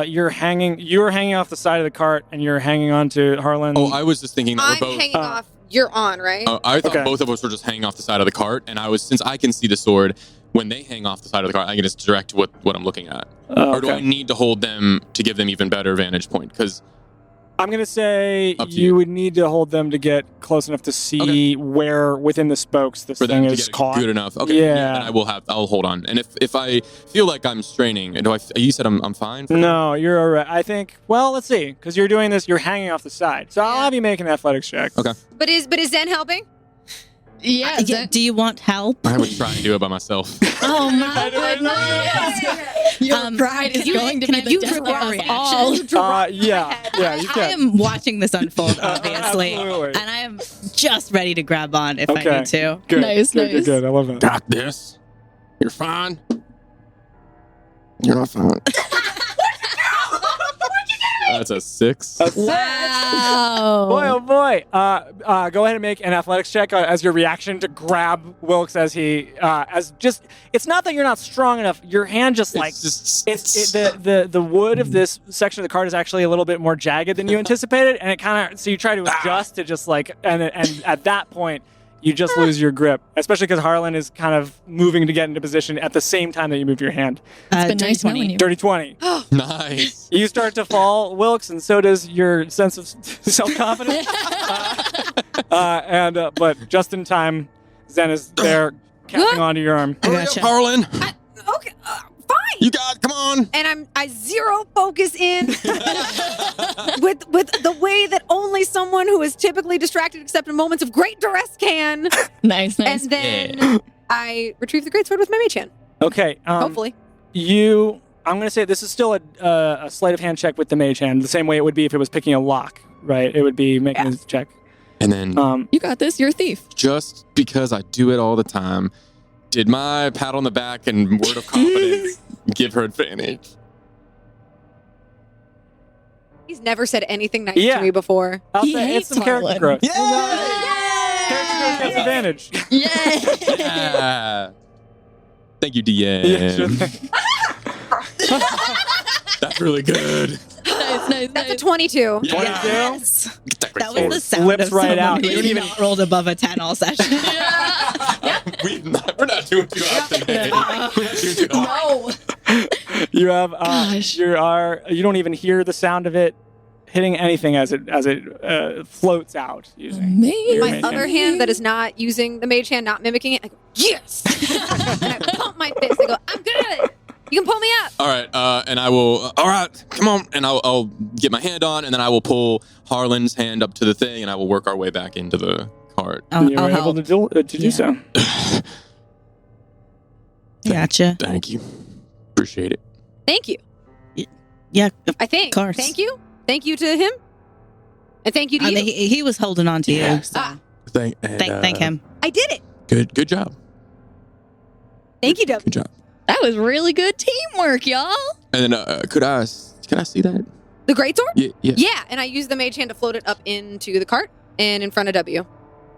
Speaker 5: you're hanging off the side of the cart, and you're hanging onto Harlan.
Speaker 7: I was just thinking that
Speaker 4: I'm
Speaker 7: we're both...
Speaker 4: hanging off. You're on, right?
Speaker 7: I thought
Speaker 5: Okay.
Speaker 7: both of us were just hanging off the side of the cart, and since I can see the sword, when they hang off the side of the cart, I can just direct what I'm looking at. Or do I
Speaker 5: Okay.
Speaker 7: need to hold them to give them even better vantage point? Because
Speaker 5: I'm going to say
Speaker 7: Up to
Speaker 5: you
Speaker 7: you.
Speaker 5: would need to hold them to get close enough to see where within the spokes this
Speaker 7: For
Speaker 5: thing
Speaker 7: them to
Speaker 5: is
Speaker 7: get
Speaker 5: caught.
Speaker 7: good enough. Okay.
Speaker 5: Yeah.
Speaker 7: Then I'll hold on. And if I feel like I'm straining, you said I'm fine?
Speaker 5: No, you're all right. I think, well, let's see. Because you're doing this, you're hanging off the side. So I'll
Speaker 4: Yeah.
Speaker 5: have you make an athletics check.
Speaker 7: Okay.
Speaker 4: But is Zen helping?
Speaker 2: Yeah.
Speaker 3: Do you want help?
Speaker 7: I would try and do it by myself.
Speaker 2: Oh my goodness. Your pride is going to be the death of us all.
Speaker 5: Yeah, you
Speaker 3: I
Speaker 5: can.
Speaker 3: am watching this unfold, obviously,
Speaker 5: Absolutely.
Speaker 3: and I am just ready to grab on if I
Speaker 5: Okay.
Speaker 3: need to.
Speaker 5: Good.
Speaker 2: Nice,
Speaker 5: good,
Speaker 2: nice.
Speaker 5: Good. I love that.
Speaker 7: Got this. You're fine. You're not fine. That's a 6.
Speaker 2: Wow.
Speaker 5: Boy, oh boy. Go ahead and make an athletics check as your reaction to grab Wilkes as he, it's not that you're not strong enough. Your hand just like, the wood of this section of the card is actually a little bit more jagged than you anticipated. And it kind of, so you try to adjust to just like, and at that point, you just lose your grip, especially because Harlan is kind of moving to get into position at the same time that you move your hand.
Speaker 2: It's been nice knowing you.
Speaker 5: Dirty 20.
Speaker 7: Nice.
Speaker 5: You start to fall, Wilkes, and so does your sense of self-confidence. But just in time, Zen is there, catching onto your arm.
Speaker 3: I
Speaker 7: Hurry up,
Speaker 3: gotcha.
Speaker 7: Harlan.
Speaker 4: Okay, fine.
Speaker 7: You got, come on.
Speaker 4: And I zero focus in with the way that only someone who is typically distracted except in moments of great duress can.
Speaker 2: Nice.
Speaker 4: And then I retrieve the greatsword with my mage hand.
Speaker 5: Okay.
Speaker 4: Hopefully.
Speaker 5: I'm going to say this is still a sleight of hand check with the mage hand, the same way it would be if it was picking a lock, right? It would be making a check.
Speaker 7: And then
Speaker 2: You got this. You're a thief.
Speaker 7: just because I do it all the time, did my pat on the back and word of confidence give her advantage?
Speaker 4: He's never said anything nice
Speaker 5: Yeah.
Speaker 4: to me before.
Speaker 5: I'll
Speaker 2: He
Speaker 5: say it's
Speaker 2: hates
Speaker 5: some character
Speaker 2: Harlan.
Speaker 5: growth.
Speaker 7: Yeah!
Speaker 5: Character growth gets advantage.
Speaker 7: Yeah. Thank you, DA.
Speaker 5: Yeah, sure thing.
Speaker 7: That's really good.
Speaker 2: Nice.
Speaker 4: That's a 22.
Speaker 3: Yes. That was
Speaker 5: It
Speaker 3: the sound
Speaker 5: flips
Speaker 3: of
Speaker 5: right
Speaker 3: someone
Speaker 5: out.
Speaker 3: who
Speaker 5: You don't even-
Speaker 3: not rolled above a 10 all session.
Speaker 7: We're not doing too hot today. We're not doing too hot.
Speaker 2: No.
Speaker 5: You have
Speaker 2: Gosh.
Speaker 5: you don't even hear the sound of it hitting anything as it floats out. Using
Speaker 2: Amazing.
Speaker 5: your
Speaker 4: My
Speaker 5: mage
Speaker 4: other hand that is not using the mage hand, not mimicking it, I go, yes! And I pump my fist. I go, I'm good at it. You can pull me up.
Speaker 7: All right, and I will. All right, come on, and I'll get my hand on, and then I will pull Harlan's hand up to the thing, and I will work our way back into the cart.
Speaker 3: I'll
Speaker 5: You're able
Speaker 3: help.
Speaker 5: to do
Speaker 3: Yeah.
Speaker 5: so.
Speaker 3: Gotcha.
Speaker 7: Thank you, appreciate it.
Speaker 4: Thank you.
Speaker 3: Yeah,
Speaker 4: I think.
Speaker 3: course.
Speaker 4: Thank you. Thank you to him. And thank you to
Speaker 3: I
Speaker 4: you.
Speaker 3: mean, he was holding on to you.
Speaker 7: Yeah.
Speaker 3: So.
Speaker 7: Thank
Speaker 3: Thank him.
Speaker 4: I did it.
Speaker 7: Good job.
Speaker 4: Thank you, W.
Speaker 7: Good job.
Speaker 2: That was really good teamwork, y'all.
Speaker 7: And then can I see that?
Speaker 4: The greatsword?
Speaker 7: Yeah.
Speaker 4: Yeah, and I use the mage hand to float it up into the cart and in front of W.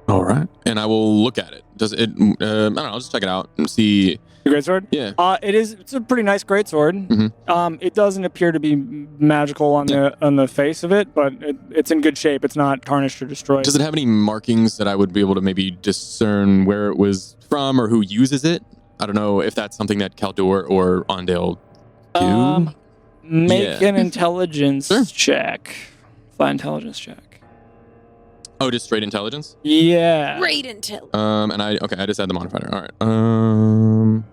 Speaker 7: All right, and I will look at it. Does it? I don't know. I'll just check it out and see.
Speaker 5: The greatsword?
Speaker 7: Yeah.
Speaker 5: It's a pretty nice greatsword.
Speaker 7: Mhm.
Speaker 5: It doesn't appear to be magical on the face of it, but it's in good shape. It's not tarnished or destroyed.
Speaker 7: Does it have any markings that I would be able to maybe discern where it was from or who uses it? I don't know if that's something that Kaldur or Ondale do.
Speaker 5: Make
Speaker 7: Yeah.
Speaker 5: an intelligence
Speaker 7: Sure.
Speaker 5: check. Flat intelligence check.
Speaker 7: Oh, just straight intelligence?
Speaker 5: Yeah.
Speaker 4: Great intel.
Speaker 7: And I just add the modifier. All right.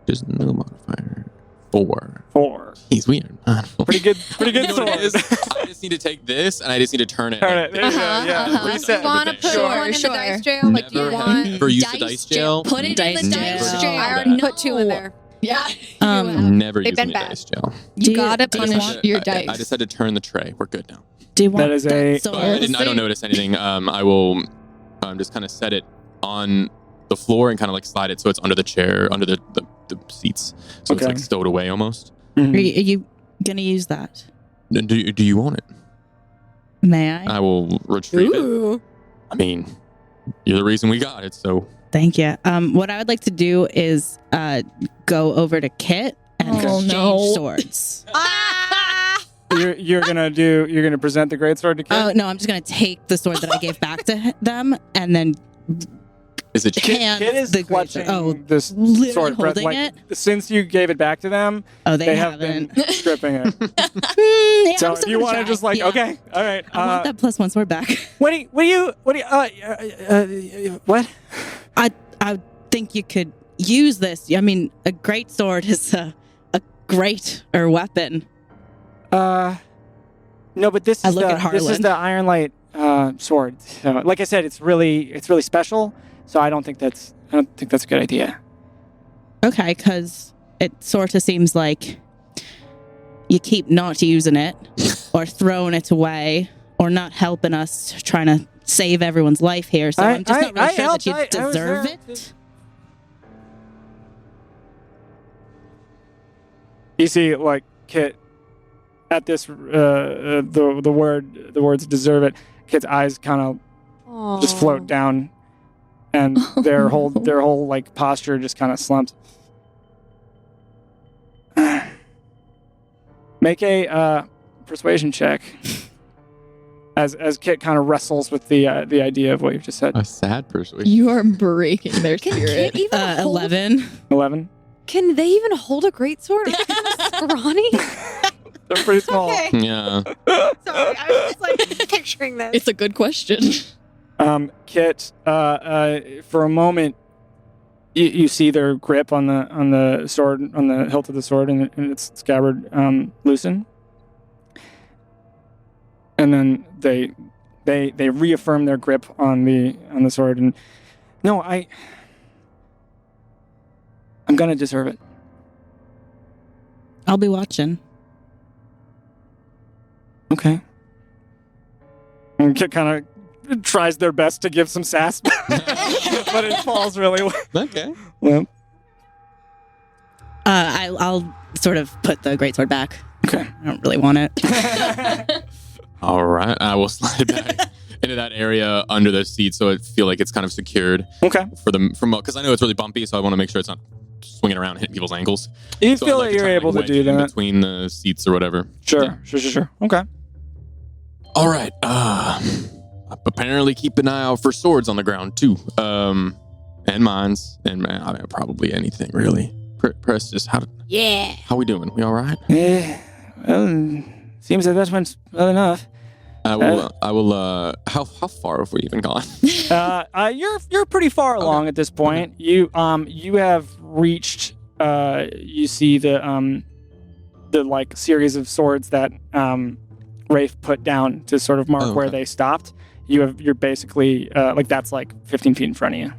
Speaker 7: There's no modifier. 4.
Speaker 5: 4.
Speaker 7: He's weird.
Speaker 5: Pretty good. Pretty
Speaker 7: You
Speaker 5: good
Speaker 7: know what it
Speaker 5: sword.
Speaker 7: is? I just need to take this and I just need to turn it.
Speaker 5: Turn it. There you go. Yeah.
Speaker 2: Uh-huh.
Speaker 5: Reset.
Speaker 4: You want to
Speaker 7: everything.
Speaker 4: put
Speaker 2: Sure,
Speaker 4: one in
Speaker 2: sure.
Speaker 4: the dice jail? Like, do you
Speaker 7: Never
Speaker 4: want...
Speaker 7: Never used the dice jail.
Speaker 2: Put it in
Speaker 3: Dice
Speaker 2: the
Speaker 3: jail.
Speaker 2: dice
Speaker 7: Never
Speaker 2: jail.
Speaker 7: done
Speaker 4: I already put 2 in there.
Speaker 2: Yeah.
Speaker 7: Never
Speaker 4: They've
Speaker 7: using
Speaker 4: been
Speaker 7: the
Speaker 4: bad.
Speaker 7: dice jail.
Speaker 2: You gotta
Speaker 7: I just
Speaker 2: punish
Speaker 7: had to-
Speaker 2: your
Speaker 7: I
Speaker 2: dice.
Speaker 7: just had to turn the tray. We're good now.
Speaker 3: Do you want
Speaker 5: That is a-
Speaker 3: sword?
Speaker 7: I don't notice anything. I will just kind of set it on the floor and kind of like slide it so it's under the chair, under the seats. So it's
Speaker 5: Okay.
Speaker 7: like stowed away almost.
Speaker 3: Are you going to use that?
Speaker 7: Do you want it?
Speaker 3: May I?
Speaker 7: I will retrieve it.
Speaker 4: Ooh.
Speaker 7: I mean, you're the reason we got it, so
Speaker 3: Thank you. What I would like to do is go over to Kit and
Speaker 2: Oh,
Speaker 3: exchange
Speaker 2: no.
Speaker 3: swords.
Speaker 5: You're gonna present the greatsword to Kit.
Speaker 3: Oh no, I'm just gonna take the sword that I gave back to them and then
Speaker 7: Is it
Speaker 3: Hand
Speaker 5: Kit is
Speaker 3: the great
Speaker 5: clutching
Speaker 3: sword.
Speaker 5: this
Speaker 3: literally
Speaker 5: sword. Brett,
Speaker 3: holding it?
Speaker 5: Since you gave it back to them,
Speaker 3: Oh,
Speaker 5: they have been
Speaker 3: haven't.
Speaker 5: stripping it.
Speaker 3: Yeah,
Speaker 5: So
Speaker 3: I'm
Speaker 5: if
Speaker 3: still
Speaker 5: you
Speaker 3: gonna
Speaker 5: want to
Speaker 3: try.
Speaker 5: just like,
Speaker 3: Yeah.
Speaker 5: okay, all right.
Speaker 3: I want that +1 sword back.
Speaker 5: What do you, what?
Speaker 3: I think you could use this. I mean, a great sword is a greater weapon.
Speaker 5: No, but this
Speaker 3: I
Speaker 5: is
Speaker 3: look at
Speaker 5: this is
Speaker 3: Harlan.
Speaker 5: the Iron Light sword. So, like I said, it's really special. So I don't think that's a good idea.
Speaker 3: Okay, because it sort of seems like you keep not using it or throwing it away or not helping us trying to save everyone's life here. So I'm just not really sure that you deserve it.
Speaker 5: You see, like Kit, at this the words deserve it. Kit's eyes kind of just float down, and their whole like posture just kind of slumps. Make a persuasion check. As Kit kind of wrestles with the idea of what you've just said.
Speaker 7: a sad persuasion?
Speaker 2: You are breaking their
Speaker 4: Can
Speaker 2: spirit.
Speaker 4: Kit even hold?
Speaker 3: 11.
Speaker 5: 11.
Speaker 4: Can they even hold a greatsword? Aren't they kind of scrawny?
Speaker 5: They're pretty small.
Speaker 4: Okay.
Speaker 7: Yeah.
Speaker 4: Sorry, I was just like picturing this.
Speaker 2: It's a good question.
Speaker 5: Kit, for a moment, you see their grip on the sword, on the hilt of the sword, and its scabbard loosen, and then they reaffirm their grip on the sword. And no, I'm gonna deserve it.
Speaker 3: I'll be watching.
Speaker 5: Okay. And Kit kind of tries their best to give some sass, but it falls really
Speaker 7: Okay.
Speaker 5: well.
Speaker 3: I'll sort of put the greatsword back.
Speaker 5: Okay.
Speaker 3: I don't really want it.
Speaker 7: All right. I will slide it back into that area under the seat so I feel like it's kind of secured
Speaker 5: Okay.
Speaker 7: because I know it's really bumpy, so I want to make sure it's not swinging around hitting people's ankles.
Speaker 5: You
Speaker 7: So
Speaker 5: feel
Speaker 7: I'd
Speaker 5: that
Speaker 7: like
Speaker 5: you're
Speaker 7: try
Speaker 5: able to
Speaker 7: wedge
Speaker 5: do
Speaker 7: it in
Speaker 5: that.
Speaker 7: between the seats or whatever.
Speaker 5: Sure.
Speaker 7: Yeah.
Speaker 5: Sure. Okay.
Speaker 7: All right. Apparently keep an eye out for swords on the ground too. And mines and I mean, probably anything really. Preston, how we doing? We all right?
Speaker 5: Yeah. Well, seems that went well enough.
Speaker 7: I will. How far have we even gone?
Speaker 5: You're pretty far along at this point. You have reached. You see the like series of swords that Rafe put down to sort of mark where they stopped. You're basically like that's like 15 feet in front of you.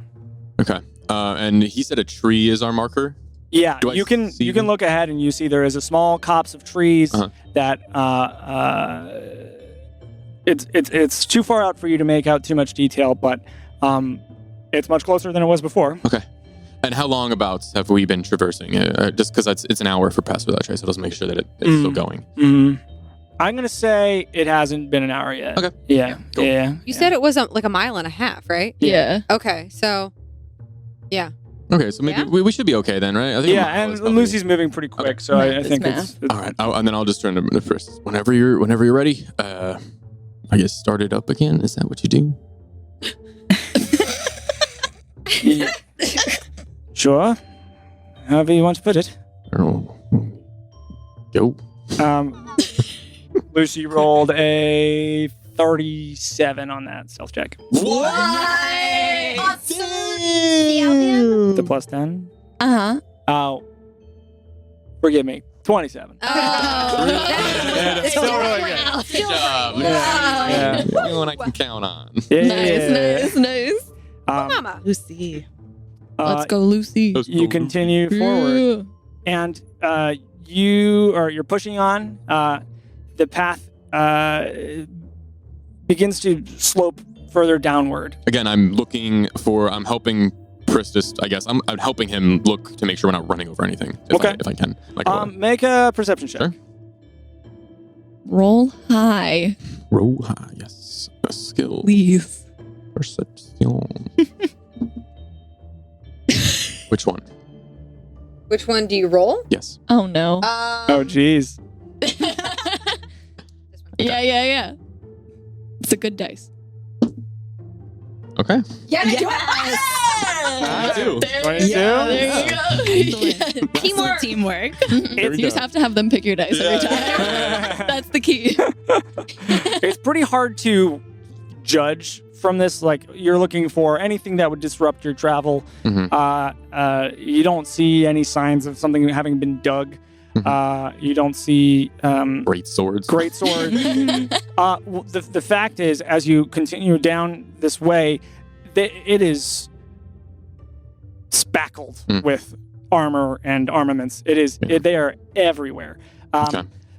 Speaker 7: Okay. And he said a tree is our marker.
Speaker 5: Yeah,
Speaker 7: Do I
Speaker 5: you can
Speaker 7: see
Speaker 5: you can
Speaker 7: them?
Speaker 5: look ahead and you see there is a small copse of trees that it's too far out for you to make out too much detail, but it's much closer than it was before.
Speaker 7: Okay. And how long about have we been traversing? Just because it's an hour for Pass Without Trace, so let's make sure that it's still going.
Speaker 5: Mm-hmm. I'm gonna say it hasn't been an hour yet.
Speaker 7: Okay.
Speaker 5: Yeah.
Speaker 7: Cool.
Speaker 5: Yeah.
Speaker 4: You said it was like a mile and a half, right?
Speaker 2: Yeah.
Speaker 4: Okay, so yeah.
Speaker 7: Okay, so maybe we should be okay then, right? I think a
Speaker 5: Yeah,
Speaker 7: mile
Speaker 5: and
Speaker 7: is probably-
Speaker 5: Lucy's moving pretty quick,
Speaker 7: Okay.
Speaker 5: so I
Speaker 2: Math is
Speaker 5: think
Speaker 2: math.
Speaker 5: it's
Speaker 7: All right, and then I'll just turn to first. Whenever you're ready, I guess start it up again. Is that what you do?
Speaker 5: Yeah. Sure. However you want to put it.
Speaker 7: Oh. Go.
Speaker 5: Lucy rolled a 37 on that stealth check. The plus 10.
Speaker 2: Uh-huh.
Speaker 5: Oh, forgive me. 27.
Speaker 4: Oh,
Speaker 5: It's still really good.
Speaker 7: Good job.
Speaker 5: Yeah.
Speaker 7: The one I can count on.
Speaker 2: Nice.
Speaker 4: Mama.
Speaker 3: Lucy.
Speaker 2: Let's go, Lucy.
Speaker 5: You continue forward, and you're pushing on. The path begins to slope further downward.
Speaker 7: Again, I'm helping Pristis, I guess. I'm helping him look to make sure we're not running over anything. If I can.
Speaker 5: Make a perception check.
Speaker 7: Sure.
Speaker 2: Roll high,
Speaker 7: Roll high, yes. A skill.
Speaker 2: please.
Speaker 7: Perception. Which one?
Speaker 4: Which one do you roll?
Speaker 7: Yes.
Speaker 2: Oh, no.
Speaker 5: Oh, geez.
Speaker 2: Yeah. It's a good dice.
Speaker 7: Okay.
Speaker 4: Yes!
Speaker 7: 22.
Speaker 5: 22?
Speaker 2: There you go.
Speaker 3: Teamwork. Teamwork.
Speaker 2: You just have to have them pick your dice every time. That's the key.
Speaker 5: It's pretty hard to judge from this. Like, you're looking for anything that would disrupt your travel. You don't see any signs of something having been dug. You don't see
Speaker 7: Great swords.
Speaker 5: The fact is, as you continue down this way, it is spackled with armor and armaments. They are everywhere.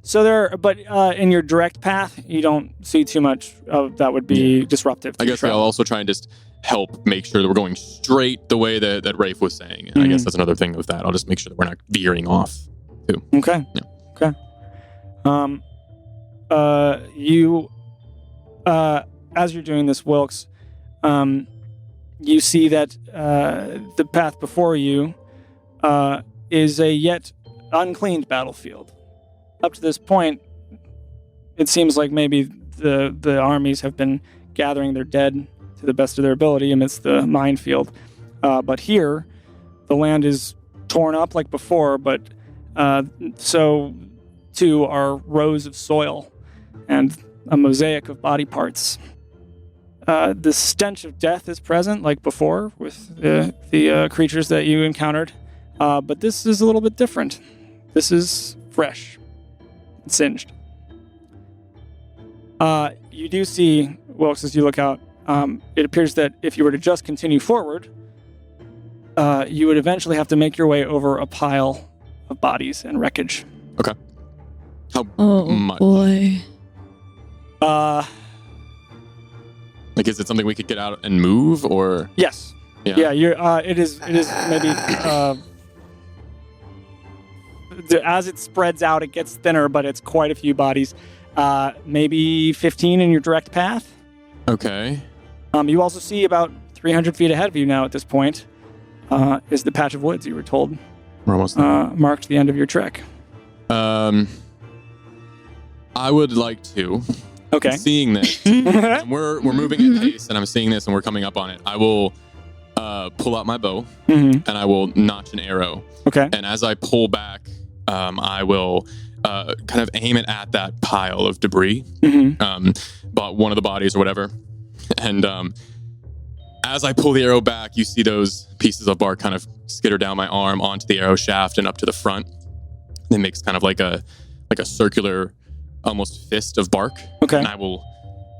Speaker 5: So but in your direct path, you don't see too much of that would be disruptive.
Speaker 7: I guess I'll also try and just help make sure that we're going straight the way that Rafe was saying. And I guess that's another thing with that. I'll just make sure that we're not veering off too.
Speaker 5: Okay.
Speaker 7: Yeah.
Speaker 5: Okay. You, as you're doing this, Wilkes, you see that the path before you is a yet uncleaned battlefield. Up to this point, it seems like maybe the armies have been gathering their dead to the best of their ability amidst the minefield. But here, the land is torn up like before, but so too are rows of soil and a mosaic of body parts. The stench of death is present like before with the creatures that you encountered, but this is a little bit different. This is fresh. Singed. You do see, Wilkes, as you look out, it appears that if you were to just continue forward, you would eventually have to make your way over a pile of bodies and wreckage.
Speaker 7: Okay. How much?
Speaker 2: Boy.
Speaker 7: Like, is it something we could get out and move, or?
Speaker 5: Yes. Yeah. You're. It is maybe. As it spreads out, it gets thinner, but it's quite a few bodies. Maybe 15 in your direct path.
Speaker 7: Okay.
Speaker 5: You also see about 300 feet ahead of you now at this point is the patch of woods you were told
Speaker 7: We're almost there.
Speaker 5: marked the end of your trek.
Speaker 7: I would like to.
Speaker 5: Okay.
Speaker 7: Seeing this, and we're moving at pace, and I'm seeing this, and we're coming up on it. I will pull out my bow, and I will notch an arrow.
Speaker 5: Okay.
Speaker 7: And as I pull back, I will kind of aim it at that pile of debris, about one of the bodies or whatever. And as I pull the arrow back, you see those pieces of bark kind of skitter down my arm onto the arrow shaft and up to the front. It makes kind of like a circular, almost fist of bark.
Speaker 5: Okay.
Speaker 7: And I will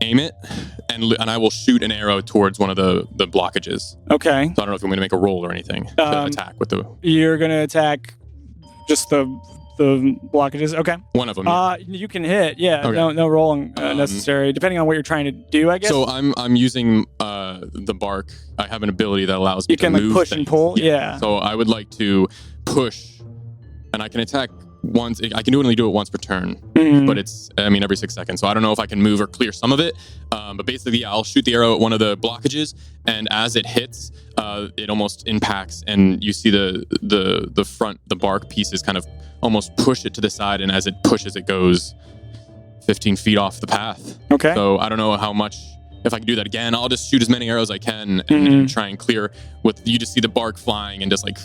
Speaker 7: aim it, and I will shoot an arrow towards one of the blockages.
Speaker 5: Okay.
Speaker 7: So I don't know if I'm going to make a roll or anything to attack with the...
Speaker 5: You're going to attack just the blockages. Okay.
Speaker 7: One of them. Yeah.
Speaker 5: You can hit. Yeah.
Speaker 7: Okay.
Speaker 5: No rolling necessary, depending on what you're trying to do, I guess.
Speaker 7: So I'm using the bark. I have an ability that allows me
Speaker 5: you
Speaker 7: to
Speaker 5: can
Speaker 7: move
Speaker 5: push
Speaker 7: things.
Speaker 5: and pull. Yeah.
Speaker 7: So I would like to push, and I can attack once. I can only do it once per turn, but it's every 6 seconds. So I don't know if I can move or clear some of it. But basically, I'll shoot the arrow at one of the blockages, and as it hits, it almost impacts, and you see the front, the bark pieces kind of almost push it to the side, and as it pushes, it goes 15 feet off the path.
Speaker 5: Okay.
Speaker 7: So I don't know how much. If I can do that again, I'll just shoot as many arrows as I can and try and clear. You just see the bark flying and just like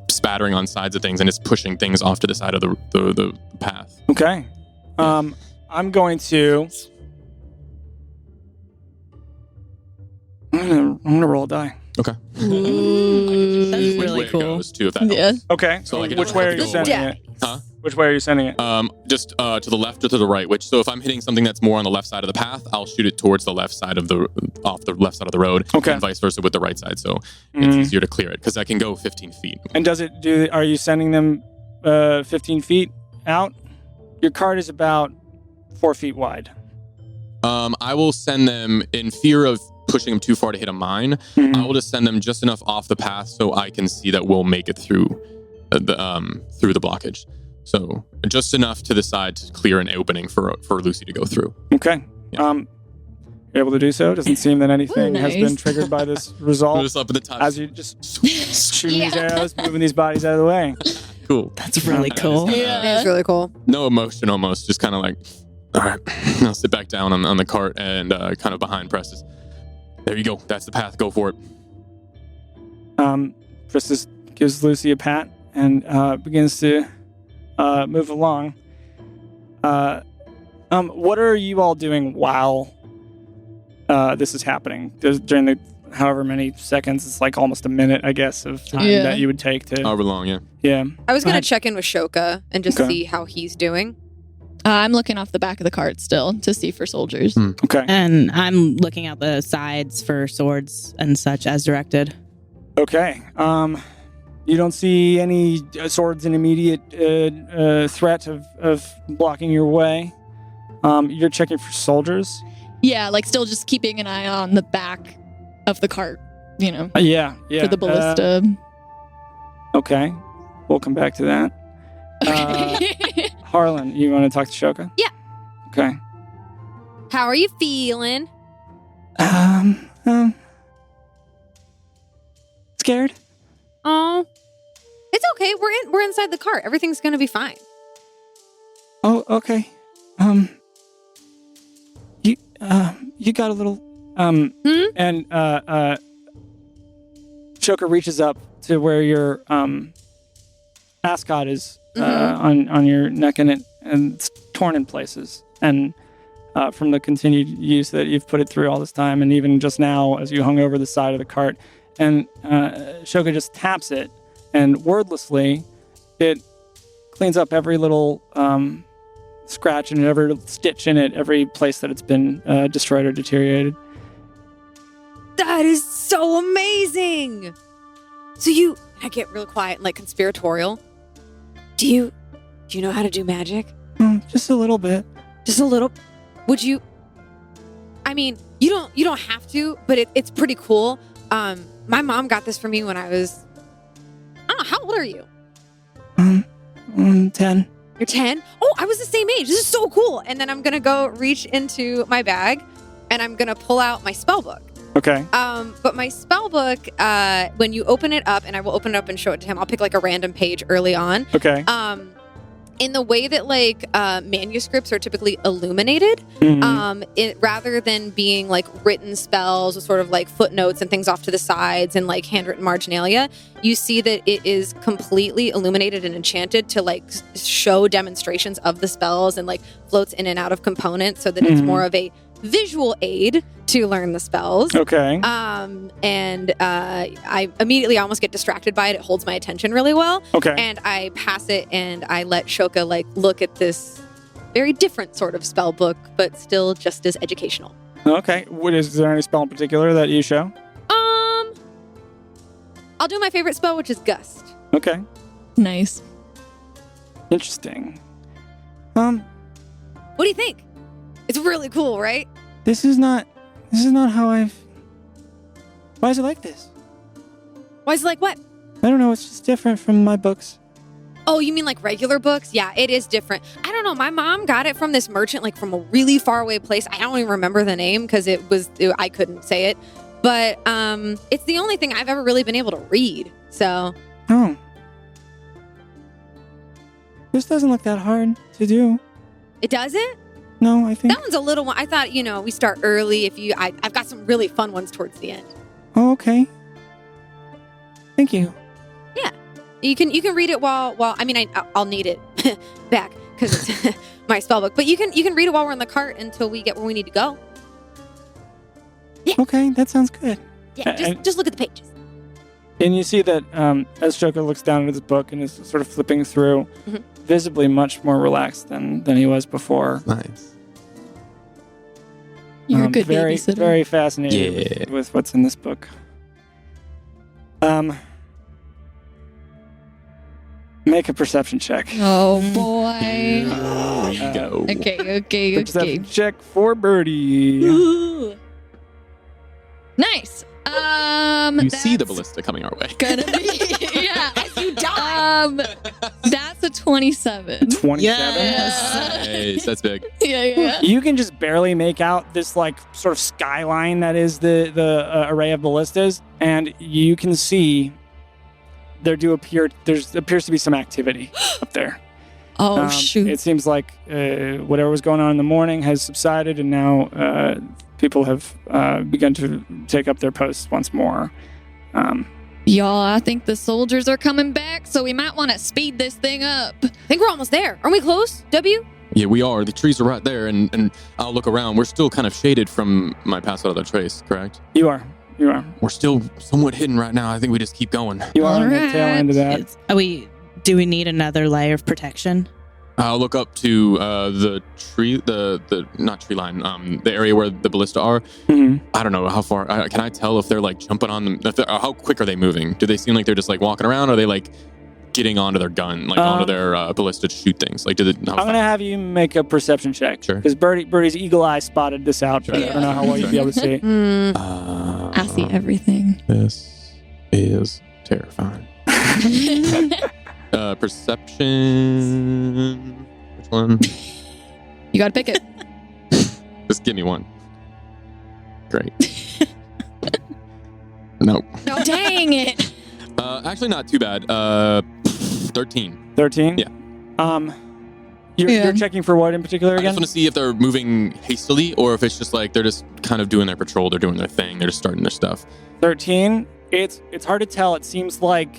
Speaker 7: spattering on sides of things, and it's pushing things off to the side of the path.
Speaker 5: Okay. I'm going to roll a die.
Speaker 7: Okay.
Speaker 3: That's really
Speaker 7: It
Speaker 3: cool.
Speaker 7: goes too, if that helps.
Speaker 2: Yeah.
Speaker 5: Okay.
Speaker 7: So I can
Speaker 5: which
Speaker 7: just
Speaker 5: way
Speaker 7: have
Speaker 5: are
Speaker 7: to
Speaker 5: you
Speaker 7: go
Speaker 5: sending
Speaker 4: away.
Speaker 5: it?
Speaker 7: Huh?
Speaker 5: Which way are you sending it?
Speaker 7: Just to the left or to the right. So if I'm hitting something that's more on the left side of the path, I'll shoot it towards the left side of off the left side of the road.
Speaker 5: Okay.
Speaker 7: And vice versa with the right side. So it's easier to clear it because I can go 15 feet.
Speaker 5: And are you sending them 15 feet out? Your cart is about 4 feet wide.
Speaker 7: I will send them in fear of pushing them too far to hit a mine. I will just send them just enough off the path so I can see that we'll make it through the blockage. So just enough to the side to clear an opening for Lucy to go through.
Speaker 5: Okay.
Speaker 7: Yeah.
Speaker 5: You're able to do so. Doesn't seem that anything has
Speaker 2: Nice.
Speaker 5: been triggered by this result.
Speaker 7: Just up at the top.
Speaker 5: As you just shooting these arrows, moving these bodies out of the way.
Speaker 7: Cool.
Speaker 3: That's really cool.
Speaker 4: It's really cool.
Speaker 7: No emotion almost. Just kind of like, all right. I'll sit back down on the cart and kind of behind presses. There you go. That's the path. Go for it.
Speaker 6: Priscus gives Lucy a pat and begins to move along. What are you all doing while this is happening? During the however many seconds, it's like almost a minute, I guess, of time that you would take to...
Speaker 7: However long, yeah.
Speaker 6: Yeah.
Speaker 4: I was going to check in with Shoka and just
Speaker 6: Okay.
Speaker 4: see how he's doing.
Speaker 2: I'm looking off the back of the cart still to see for soldiers.
Speaker 6: Okay.
Speaker 3: And I'm looking out the sides for swords and such as directed.
Speaker 6: Okay. You don't see any swords in immediate threat of blocking your way. You're checking for soldiers?
Speaker 2: Yeah, like still just keeping an eye on the back of the cart, you know,
Speaker 6: Yeah.
Speaker 2: for the ballista.
Speaker 6: Okay. We'll come back to that. Harlan, you want to talk to Shoka?
Speaker 4: Yeah.
Speaker 6: Okay.
Speaker 4: How are you feeling?
Speaker 6: Scared?
Speaker 4: Oh, it's okay. We're inside the cart. Everything's going to be fine.
Speaker 6: Oh, okay. You got a little, and, Shoka reaches up to where your, ascot is, on your neck, and it's torn in places. And, from the continued use that you've put it through all this time, and even just now as you hung over the side of the cart, and, Shoka just taps it, and wordlessly, it cleans up every little, scratch in it, every stitch in it, every place that it's been destroyed or deteriorated.
Speaker 4: That is so amazing. So I get real quiet and like conspiratorial. Do you know how to do magic?
Speaker 6: Just a little bit.
Speaker 4: Just a little. Would you? I mean, you don't have to, but it's pretty cool. My mom got this for me when I was, I don't know, how old are you?
Speaker 6: 10.
Speaker 4: You're 10? Oh, I was the same age. This is so cool. And then I'm going to go reach into my bag and I'm going to pull out my spell book.
Speaker 6: Okay.
Speaker 4: But my spell book, when you open it up, and I will open it up and show it to him, I'll pick like a random page early on.
Speaker 6: Okay.
Speaker 4: In the way that like manuscripts are typically illuminated, rather than being like written spells with sort of like footnotes and things off to the sides and like handwritten marginalia, you see that it is completely illuminated and enchanted to like show demonstrations of the spells and like floats in and out of components so that it's more of a visual aid to learn the spells.
Speaker 6: Okay.
Speaker 4: I immediately almost get distracted by it. It holds my attention really well.
Speaker 6: Okay.
Speaker 4: And I pass it and I let Shoka like look at this very different sort of spell book, but still just as educational.
Speaker 6: Okay. Is there any spell in particular that you show?
Speaker 4: I'll do my favorite spell, which is Gust.
Speaker 6: Okay.
Speaker 2: Nice.
Speaker 6: Interesting.
Speaker 4: What do you think? It's really cool, right?
Speaker 6: This is not how Why is it like this?
Speaker 4: Why is it like what?
Speaker 6: I don't know. It's just different from my books.
Speaker 4: Oh, you mean like regular books? Yeah, it is different. I don't know. My mom got it from this merchant, like from a really far away place. I don't even remember the name because I couldn't say it. But it's the only thing I've ever really been able to read. So.
Speaker 6: Oh. This doesn't look that hard to do.
Speaker 4: It doesn't?
Speaker 6: No, I think.
Speaker 4: That one's a little one. I thought, we start early. I've got some really fun ones towards the end.
Speaker 6: Oh, okay. Thank you.
Speaker 4: Yeah, you can read it while I mean I'll need it back because it's my spell book. But you can read it while we're in the cart until we get where we need to go. Yeah.
Speaker 6: Okay, that sounds good.
Speaker 4: Yeah, just look at the pages.
Speaker 6: And you see that as Shoka looks down at his book and is sort of flipping through, visibly much more relaxed than he was before.
Speaker 7: Nice.
Speaker 2: You're a good
Speaker 6: very,
Speaker 2: babysitter.
Speaker 6: very fascinated with what's in this book. Make a perception check.
Speaker 2: Oh boy.
Speaker 7: Here we go.
Speaker 2: Okay.
Speaker 6: Perception check for Birdie.
Speaker 2: Ooh. Nice.
Speaker 7: You see the ballista coming our way.
Speaker 2: Gonna be yeah. You die. That's a 27.
Speaker 6: 27.
Speaker 2: Yes.
Speaker 7: Nice. That's big.
Speaker 2: Yeah.
Speaker 6: You can just barely make out this like sort of skyline that is the array of ballistas, and you can see there appears to be some activity up there.
Speaker 2: Oh shoot.
Speaker 6: It seems like whatever was going on in the morning has subsided, and now people have begun to take up their posts once more.
Speaker 2: Y'all, I think the soldiers are coming back, so we might want to speed this thing up.
Speaker 4: I think we're almost there. Aren't we close, W?
Speaker 7: Yeah, we are. The trees are right there, and I'll look around. We're still kind of shaded from my pass out of the trace, correct?
Speaker 5: You are.
Speaker 7: We're still somewhat hidden right now. I think we just keep going.
Speaker 5: You are on the
Speaker 2: Alright.
Speaker 5: tail end of that.
Speaker 3: Do we need another layer of protection?
Speaker 7: I'll look up to the tree, the not tree line, the area where the ballista are.
Speaker 5: Mhm.
Speaker 7: I don't know how far. Can I tell if they're like jumping on them? How quick are they moving? Do they seem like they're just like walking around? Or are they like getting onto their gun, like onto their ballista to shoot things? Like, did it?
Speaker 5: I'm gonna have you make a perception check.
Speaker 7: Sure.
Speaker 5: Because Birdie's eagle eye spotted this out, but I don't know how well you'd be able to see.
Speaker 2: I see everything.
Speaker 7: This is terrifying. Perception. Which one?
Speaker 2: You gotta pick it.
Speaker 7: Just give me one. Great. No.
Speaker 2: Dang it.
Speaker 7: Actually, not too bad. 13.
Speaker 5: 13?
Speaker 7: Yeah.
Speaker 5: You're checking for what in particular
Speaker 7: I
Speaker 5: again?
Speaker 7: just want to see if they're moving hastily or if it's just like they're just kind of doing their patrol, they're doing their thing, they're just starting their stuff.
Speaker 5: 13. It's hard to tell. It seems like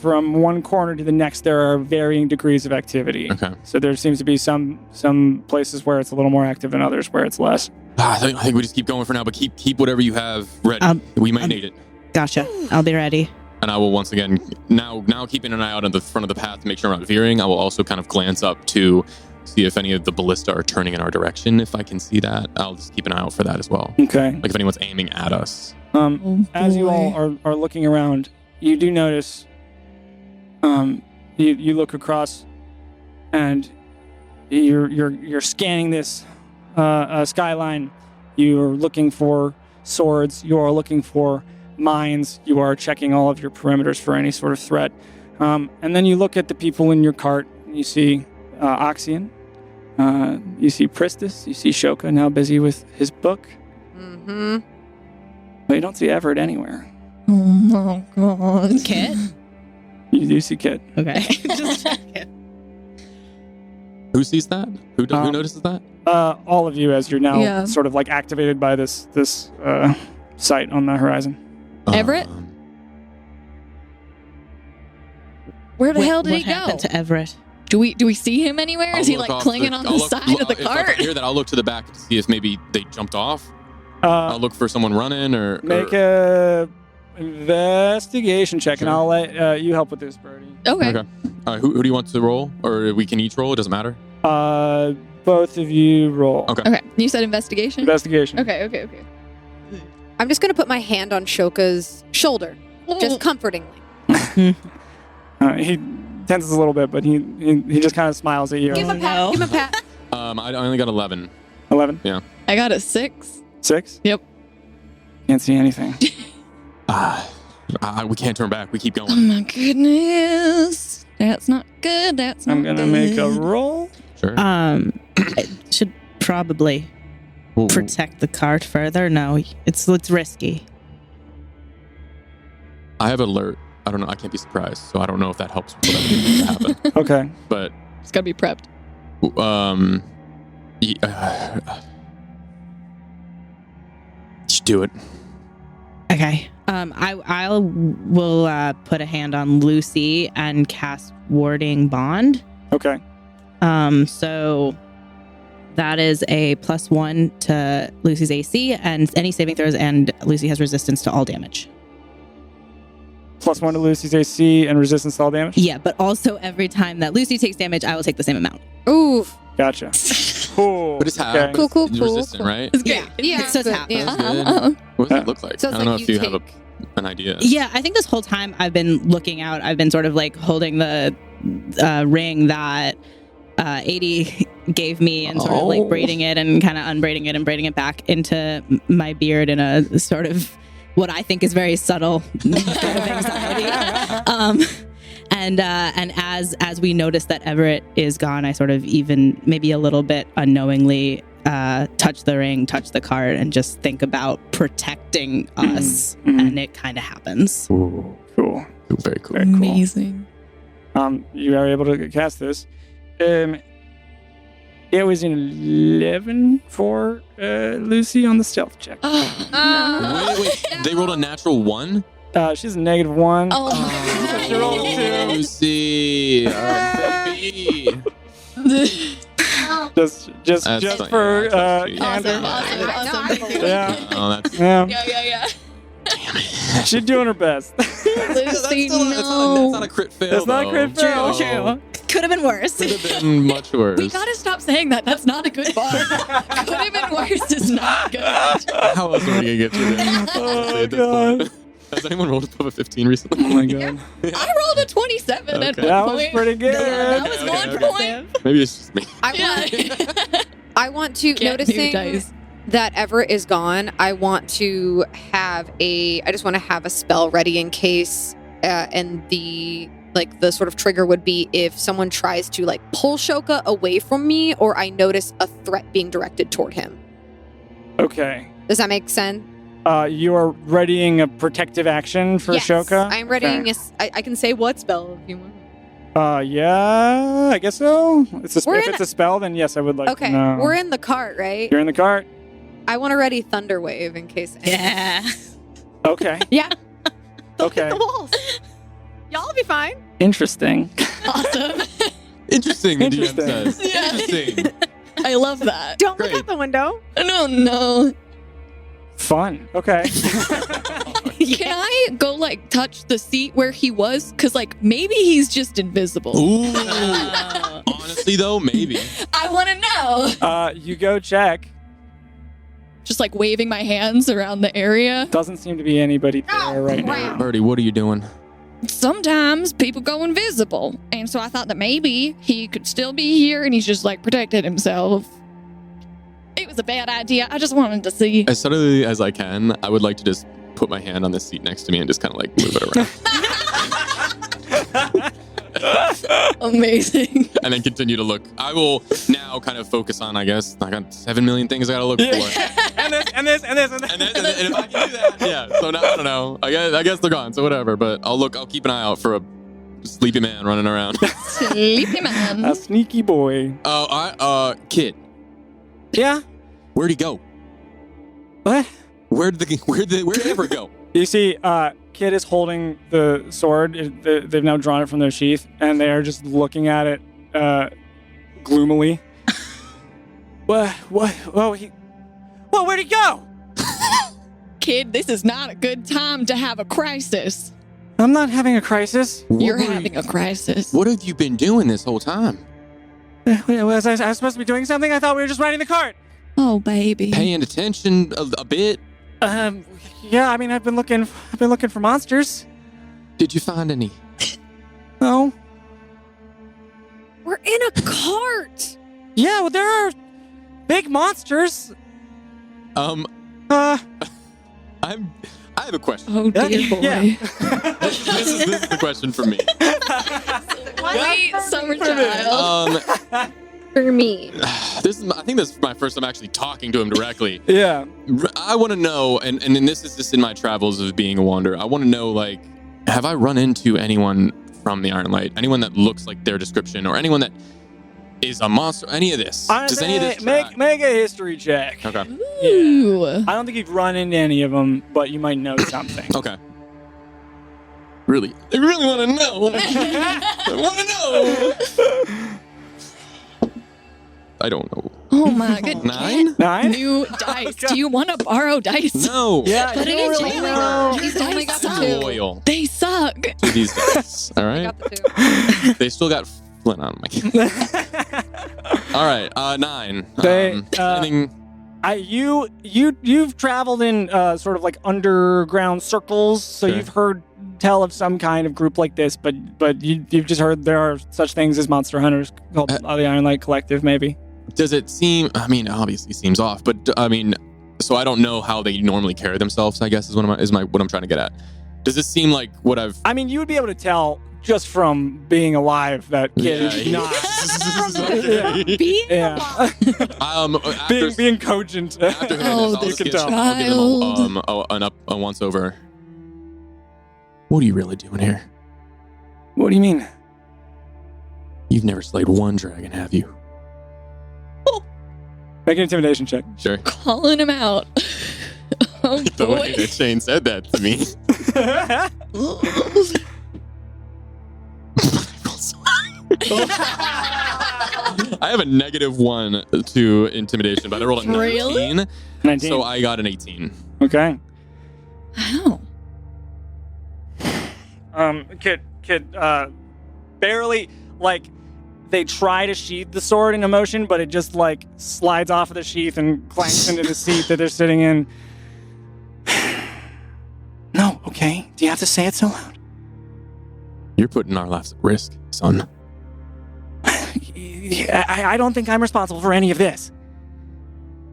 Speaker 5: from one corner to the next there are varying degrees of activity.
Speaker 7: Okay.
Speaker 5: So there seems to be some places where it's a little more active and others where it's less.
Speaker 7: I think we just keep going for now, but keep whatever you have ready. We might need it.
Speaker 3: Gotcha. I'll be ready.
Speaker 7: And I will once again, now keeping an eye out on the front of the path to make sure I'm not veering, I will also kind of glance up to see if any of the ballista are turning in our direction. If I can see that, I'll just keep an eye out for that as well.
Speaker 5: Okay.
Speaker 7: Like if anyone's aiming at us.
Speaker 5: As you all are looking around, you do notice, you look across, and you're scanning this skyline. You're looking for swords. You are looking for mines. You are checking all of your perimeters for any sort of threat. And then you look at the people in your cart. You see Oxian. You see Pristis. You see Shoka now busy with his book.
Speaker 4: Mm-hmm.
Speaker 5: But you don't see Everett anywhere.
Speaker 2: Oh my god.
Speaker 3: Kit?
Speaker 5: You do see Kit.
Speaker 3: Okay. Just check it.
Speaker 7: Who sees that? Who notices that?
Speaker 5: All of you, as you're now
Speaker 2: Yeah.
Speaker 5: sort of like activated by this sight on the horizon.
Speaker 2: Everett? Where the hell did
Speaker 3: What
Speaker 2: he go?
Speaker 3: happened to Everett?
Speaker 2: Do we see him anywhere?
Speaker 7: I'll
Speaker 2: Is he
Speaker 7: look
Speaker 2: like
Speaker 7: off
Speaker 2: clinging on the side of the
Speaker 7: If I
Speaker 2: cart?
Speaker 7: hear that, I'll look to the back to see if maybe they jumped off. I'll look for someone running or
Speaker 5: Make a investigation check, and I'll let you help with this, Birdie.
Speaker 2: Okay.
Speaker 7: Okay. All right, who do you want to roll? Or we can each roll? It doesn't matter.
Speaker 5: Both of you roll.
Speaker 7: Okay.
Speaker 2: Okay. You said investigation?
Speaker 5: Investigation.
Speaker 2: Okay.
Speaker 4: I'm just gonna put my hand on Shoka's shoulder, just comfortingly.
Speaker 5: He tenses a little bit, but he just kind of smiles at you.
Speaker 4: Give him a pat.
Speaker 3: no.
Speaker 4: Give him a pat.
Speaker 7: I only got 11.
Speaker 5: 11.
Speaker 2: I got a 6.
Speaker 5: 6?
Speaker 2: Yep.
Speaker 5: Can't see anything.
Speaker 7: We can't turn back. We keep
Speaker 2: Oh
Speaker 7: going.
Speaker 2: my goodness. That's not good. That's not
Speaker 5: I'm gonna
Speaker 2: good.
Speaker 5: make a roll.
Speaker 7: Sure.
Speaker 3: I should probably
Speaker 7: Well,
Speaker 3: protect the cart further. No, it's risky.
Speaker 7: I have alert. I don't know. I can't be surprised, so I don't know if that helps with whatever needs to happen.
Speaker 5: Okay.
Speaker 7: But
Speaker 2: It's gotta be prepped.
Speaker 7: just do it.
Speaker 3: Okay. I will put a hand on Lucy and cast Warding Bond.
Speaker 5: Okay.
Speaker 3: So that is a +1 to Lucy's AC and any saving throws, and Lucy has resistance to all damage.
Speaker 5: +1 to Lucy's AC and resistance to all damage?
Speaker 3: Yeah, but also every time that Lucy takes damage, I will take the same amount.
Speaker 4: Ooh.
Speaker 5: Gotcha. Cool.
Speaker 7: But it's half.
Speaker 5: Okay.
Speaker 4: Cool,
Speaker 7: It's
Speaker 4: cool,
Speaker 7: resistant,
Speaker 4: cool.
Speaker 7: right?
Speaker 2: It's
Speaker 4: Yeah.
Speaker 2: great.
Speaker 4: Yeah.
Speaker 3: It says
Speaker 4: good,
Speaker 3: half.
Speaker 4: yeah.
Speaker 7: That's good. What does it look like?
Speaker 4: So
Speaker 7: I
Speaker 4: it's
Speaker 7: don't know
Speaker 4: like
Speaker 7: if
Speaker 4: you
Speaker 7: you have
Speaker 4: take-
Speaker 7: an idea.
Speaker 3: Yeah, I think this whole time I've been looking out. I've been sort of like holding the ring that 80 gave me and sort of like braiding it and kind of unbraiding it and braiding it back into my beard in a sort of what I think is very subtle kind of anxiety. And as we notice that Everett is gone, I sort of even maybe a little bit unknowingly touch the ring, touch the cart, and just think about protecting us. And it kind of happens.
Speaker 7: Ooh,
Speaker 5: Cool.
Speaker 7: very cool.
Speaker 5: Very cool.
Speaker 2: Amazing.
Speaker 5: You are able to cast this. It was an 11 for Lucy on the stealth check.
Speaker 7: Wait. They rolled a natural 1?
Speaker 6: She's a -1.
Speaker 2: Oh,
Speaker 6: She rolled a 2.
Speaker 7: You see, baby.
Speaker 6: Just
Speaker 7: That's
Speaker 6: for
Speaker 7: fine.
Speaker 6: candor.
Speaker 2: awesome.
Speaker 6: Yeah.
Speaker 7: Oh, that's
Speaker 6: Yeah.
Speaker 2: Yeah.
Speaker 6: She's doing her best.
Speaker 2: Lucy,
Speaker 7: that's not a crit fail.
Speaker 6: That's not a crit fail.
Speaker 7: No.
Speaker 3: Could have been worse.
Speaker 7: Could have been much worse.
Speaker 2: We gotta stop saying that. That's not a good bar. Could have been worse is not good.
Speaker 7: How else are we gonna get you there?
Speaker 6: Oh,
Speaker 7: At this
Speaker 6: God.
Speaker 7: point. Has anyone rolled above a 15 recently?
Speaker 6: Oh, my God.
Speaker 2: I rolled a 27 at
Speaker 7: Okay.
Speaker 2: one
Speaker 6: That
Speaker 2: point.
Speaker 6: was pretty good.
Speaker 2: That was
Speaker 7: Okay,
Speaker 2: one
Speaker 7: okay.
Speaker 2: point.
Speaker 7: Maybe it's just me.
Speaker 4: I want to
Speaker 2: Can't do
Speaker 4: noticing
Speaker 2: dice.
Speaker 4: that Everett is gone. I just want to have a spell ready in case, and the sort of trigger would be if someone tries to like pull Shoka away from me, or I notice a threat being directed toward him.
Speaker 6: Okay.
Speaker 4: Does that make sense?
Speaker 6: You are readying a protective action for
Speaker 4: Yes,
Speaker 6: Shoka?
Speaker 4: I'm readying.
Speaker 6: Okay.
Speaker 4: I can say what spell if you want.
Speaker 6: Yeah, I guess so. If
Speaker 4: We're
Speaker 6: it's a spell, then yes, I would like
Speaker 4: Okay,
Speaker 6: to know.
Speaker 4: we're in the cart, right?
Speaker 6: You're in the cart?
Speaker 4: I want to ready Thunder Wave in case.
Speaker 3: Yeah.
Speaker 6: Okay.
Speaker 4: Yeah.
Speaker 6: Okay.
Speaker 4: The walls. Y'all be fine.
Speaker 6: Interesting.
Speaker 2: Awesome.
Speaker 7: Interesting, the DM
Speaker 6: Interesting.
Speaker 7: says.
Speaker 2: Yeah.
Speaker 7: Interesting.
Speaker 2: I love that.
Speaker 4: Don't
Speaker 7: Great.
Speaker 4: look out the window.
Speaker 2: No.
Speaker 6: Fun. Okay.
Speaker 2: Can I go like touch the seat where he was? Because like maybe he's just invisible.
Speaker 7: Ooh. Honestly, though, maybe.
Speaker 2: I want to know.
Speaker 6: You go check.
Speaker 2: Just like waving my hands around the area.
Speaker 6: Doesn't seem to be anybody there right now.
Speaker 7: Birdie, what are you doing?
Speaker 2: Sometimes people go invisible. And so I thought that maybe he could still be here and he's just like protected himself. It was a bad idea. I just wanted to see.
Speaker 7: As subtly as I can, I would like to just put my hand on the seat next to me and just kind of like move it around.
Speaker 2: Amazing.
Speaker 7: And then continue to look. I will now kind of focus on, I guess, I got 7 million things I gotta look for.
Speaker 6: And this.
Speaker 7: And if I can do that, yeah. So now I don't know. I guess they're gone. So whatever. But I'll keep an eye out for a sleepy man running around.
Speaker 2: Sleepy man.
Speaker 6: A sneaky boy.
Speaker 7: Kid,
Speaker 6: Yeah.
Speaker 7: where'd he go?
Speaker 6: What?
Speaker 7: Where'd Everett go?
Speaker 6: You see, Kid is holding the sword. They've now drawn it from their sheath, and they are just looking at it gloomily. What? Where'd he go?
Speaker 2: Kid, this is not a good time to have a crisis.
Speaker 6: I'm not having a crisis.
Speaker 2: You're
Speaker 7: What were
Speaker 2: having
Speaker 7: you-
Speaker 2: a crisis.
Speaker 7: What have you been doing this whole time?
Speaker 6: Was I supposed to be doing something? I thought we were just riding the cart.
Speaker 2: Oh, baby.
Speaker 7: Paying attention a bit?
Speaker 6: Yeah. I mean, I've been looking for monsters.
Speaker 7: Did you find any?
Speaker 6: No.
Speaker 4: We're in a cart.
Speaker 6: Yeah. Well, there are big monsters.
Speaker 7: I have a question.
Speaker 2: Oh, dear boy.
Speaker 6: Yeah.
Speaker 7: This is the question for me.
Speaker 2: Sweet summer child.
Speaker 4: For me.
Speaker 7: I think this is my first time actually talking to him directly.
Speaker 6: Yeah.
Speaker 7: I want to know, and this is just in my travels of being a wanderer. I want to know, like, have I run into anyone from the Iron Light? Anyone that looks like their description, or anyone that is a monster? Any of this? Does any of this track?
Speaker 6: make a history check?
Speaker 7: Okay.
Speaker 2: Ooh.
Speaker 6: I don't think you've run into any of them, but you might know something.
Speaker 7: Okay. Really? I really want to know. I want to know. I don't know.
Speaker 2: Oh, my goodness.
Speaker 7: 9?
Speaker 6: 9?
Speaker 2: New dice. Do you want to borrow dice?
Speaker 7: No.
Speaker 6: Yeah.
Speaker 2: But
Speaker 6: you
Speaker 2: it
Speaker 6: don't
Speaker 2: is
Speaker 6: really
Speaker 2: really
Speaker 6: know.
Speaker 2: good. These
Speaker 4: Only
Speaker 2: dice
Speaker 4: got
Speaker 2: suck.
Speaker 4: two.
Speaker 7: Loyal
Speaker 2: They suck.
Speaker 7: to these guys. All
Speaker 4: I
Speaker 7: right.
Speaker 4: got the 2.
Speaker 7: They still got Flint on them. All right. 9. Anything?
Speaker 6: You've traveled in sort of like underground circles, so
Speaker 7: Okay.
Speaker 6: you've heard tell of some kind of group like this, but you've just heard there are such things as monster hunters called the Iron Light Collective, maybe.
Speaker 7: Does it seem? I mean, obviously seems off, but I mean, so I don't know how they normally carry themselves. I guess is what I'm trying to get at. Does it seem like what I've?
Speaker 6: I mean, you would be able to tell just from being alive that kid is
Speaker 7: Yeah.
Speaker 6: not.
Speaker 4: Being
Speaker 6: Yeah.
Speaker 7: After,
Speaker 6: being cogent.
Speaker 7: after hearing
Speaker 2: Oh,
Speaker 7: this, I'll
Speaker 2: this
Speaker 7: just
Speaker 6: can
Speaker 7: I'll give them a once over. What are you really doing here?
Speaker 6: What do you mean?
Speaker 7: You've never slayed one dragon, have you?
Speaker 6: Make an intimidation check.
Speaker 7: Sure.
Speaker 2: Calling him out. Oh,
Speaker 7: The way
Speaker 2: boy.
Speaker 7: that Shane said that to me. I have a -1 to intimidation, but I rolled a 19.
Speaker 2: Really?
Speaker 5: 19.
Speaker 7: So I got an 18.
Speaker 5: Okay.
Speaker 2: Wow.
Speaker 5: Kid, barely, like, they try to sheath the sword in a motion, but it just, like, slides off of the sheath and clanks into the seat that they're sitting in. No, okay? Do you have to say it so loud?
Speaker 7: You're putting our lives at risk, son.
Speaker 5: I don't think I'm responsible for any of this.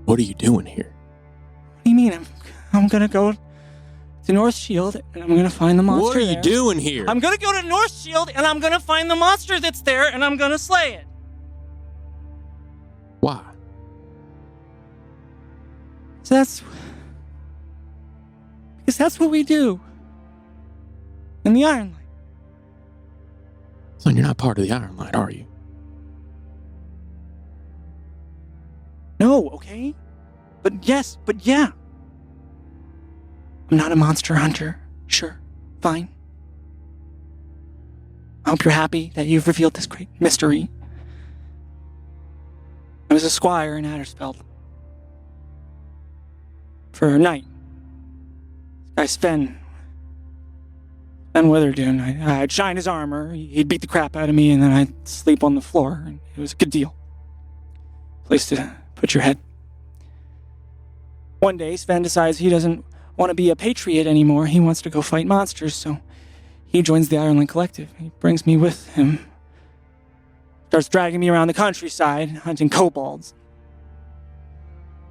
Speaker 7: What are you doing here?
Speaker 5: What do you mean? I'm gonna go to North Shield and I'm gonna find the monster.
Speaker 7: What are you
Speaker 5: there.
Speaker 7: doing here?
Speaker 5: I'm gonna go to North Shield and I'm gonna find the monster that's there and I'm gonna slay it.
Speaker 7: Why?
Speaker 5: Because that's what we do in the Iron Light.
Speaker 7: Son, you're not part of the Iron Light, are you?
Speaker 5: No, okay? But yeah. I'm not a monster hunter. Sure, fine. I hope you're happy that you've revealed this great mystery. I was a squire in Addersfeld. For a night. This guy Sven Witherdoon, I'd shine his armor, he'd beat the crap out of me, and then I'd sleep on the floor, and it was a good deal. Place to put your head. One day, Sven decides he doesn't want to be a patriot anymore. He wants to go fight monsters, so he joins the Ironland Collective. He brings me with him. Starts dragging me around the countryside, hunting kobolds.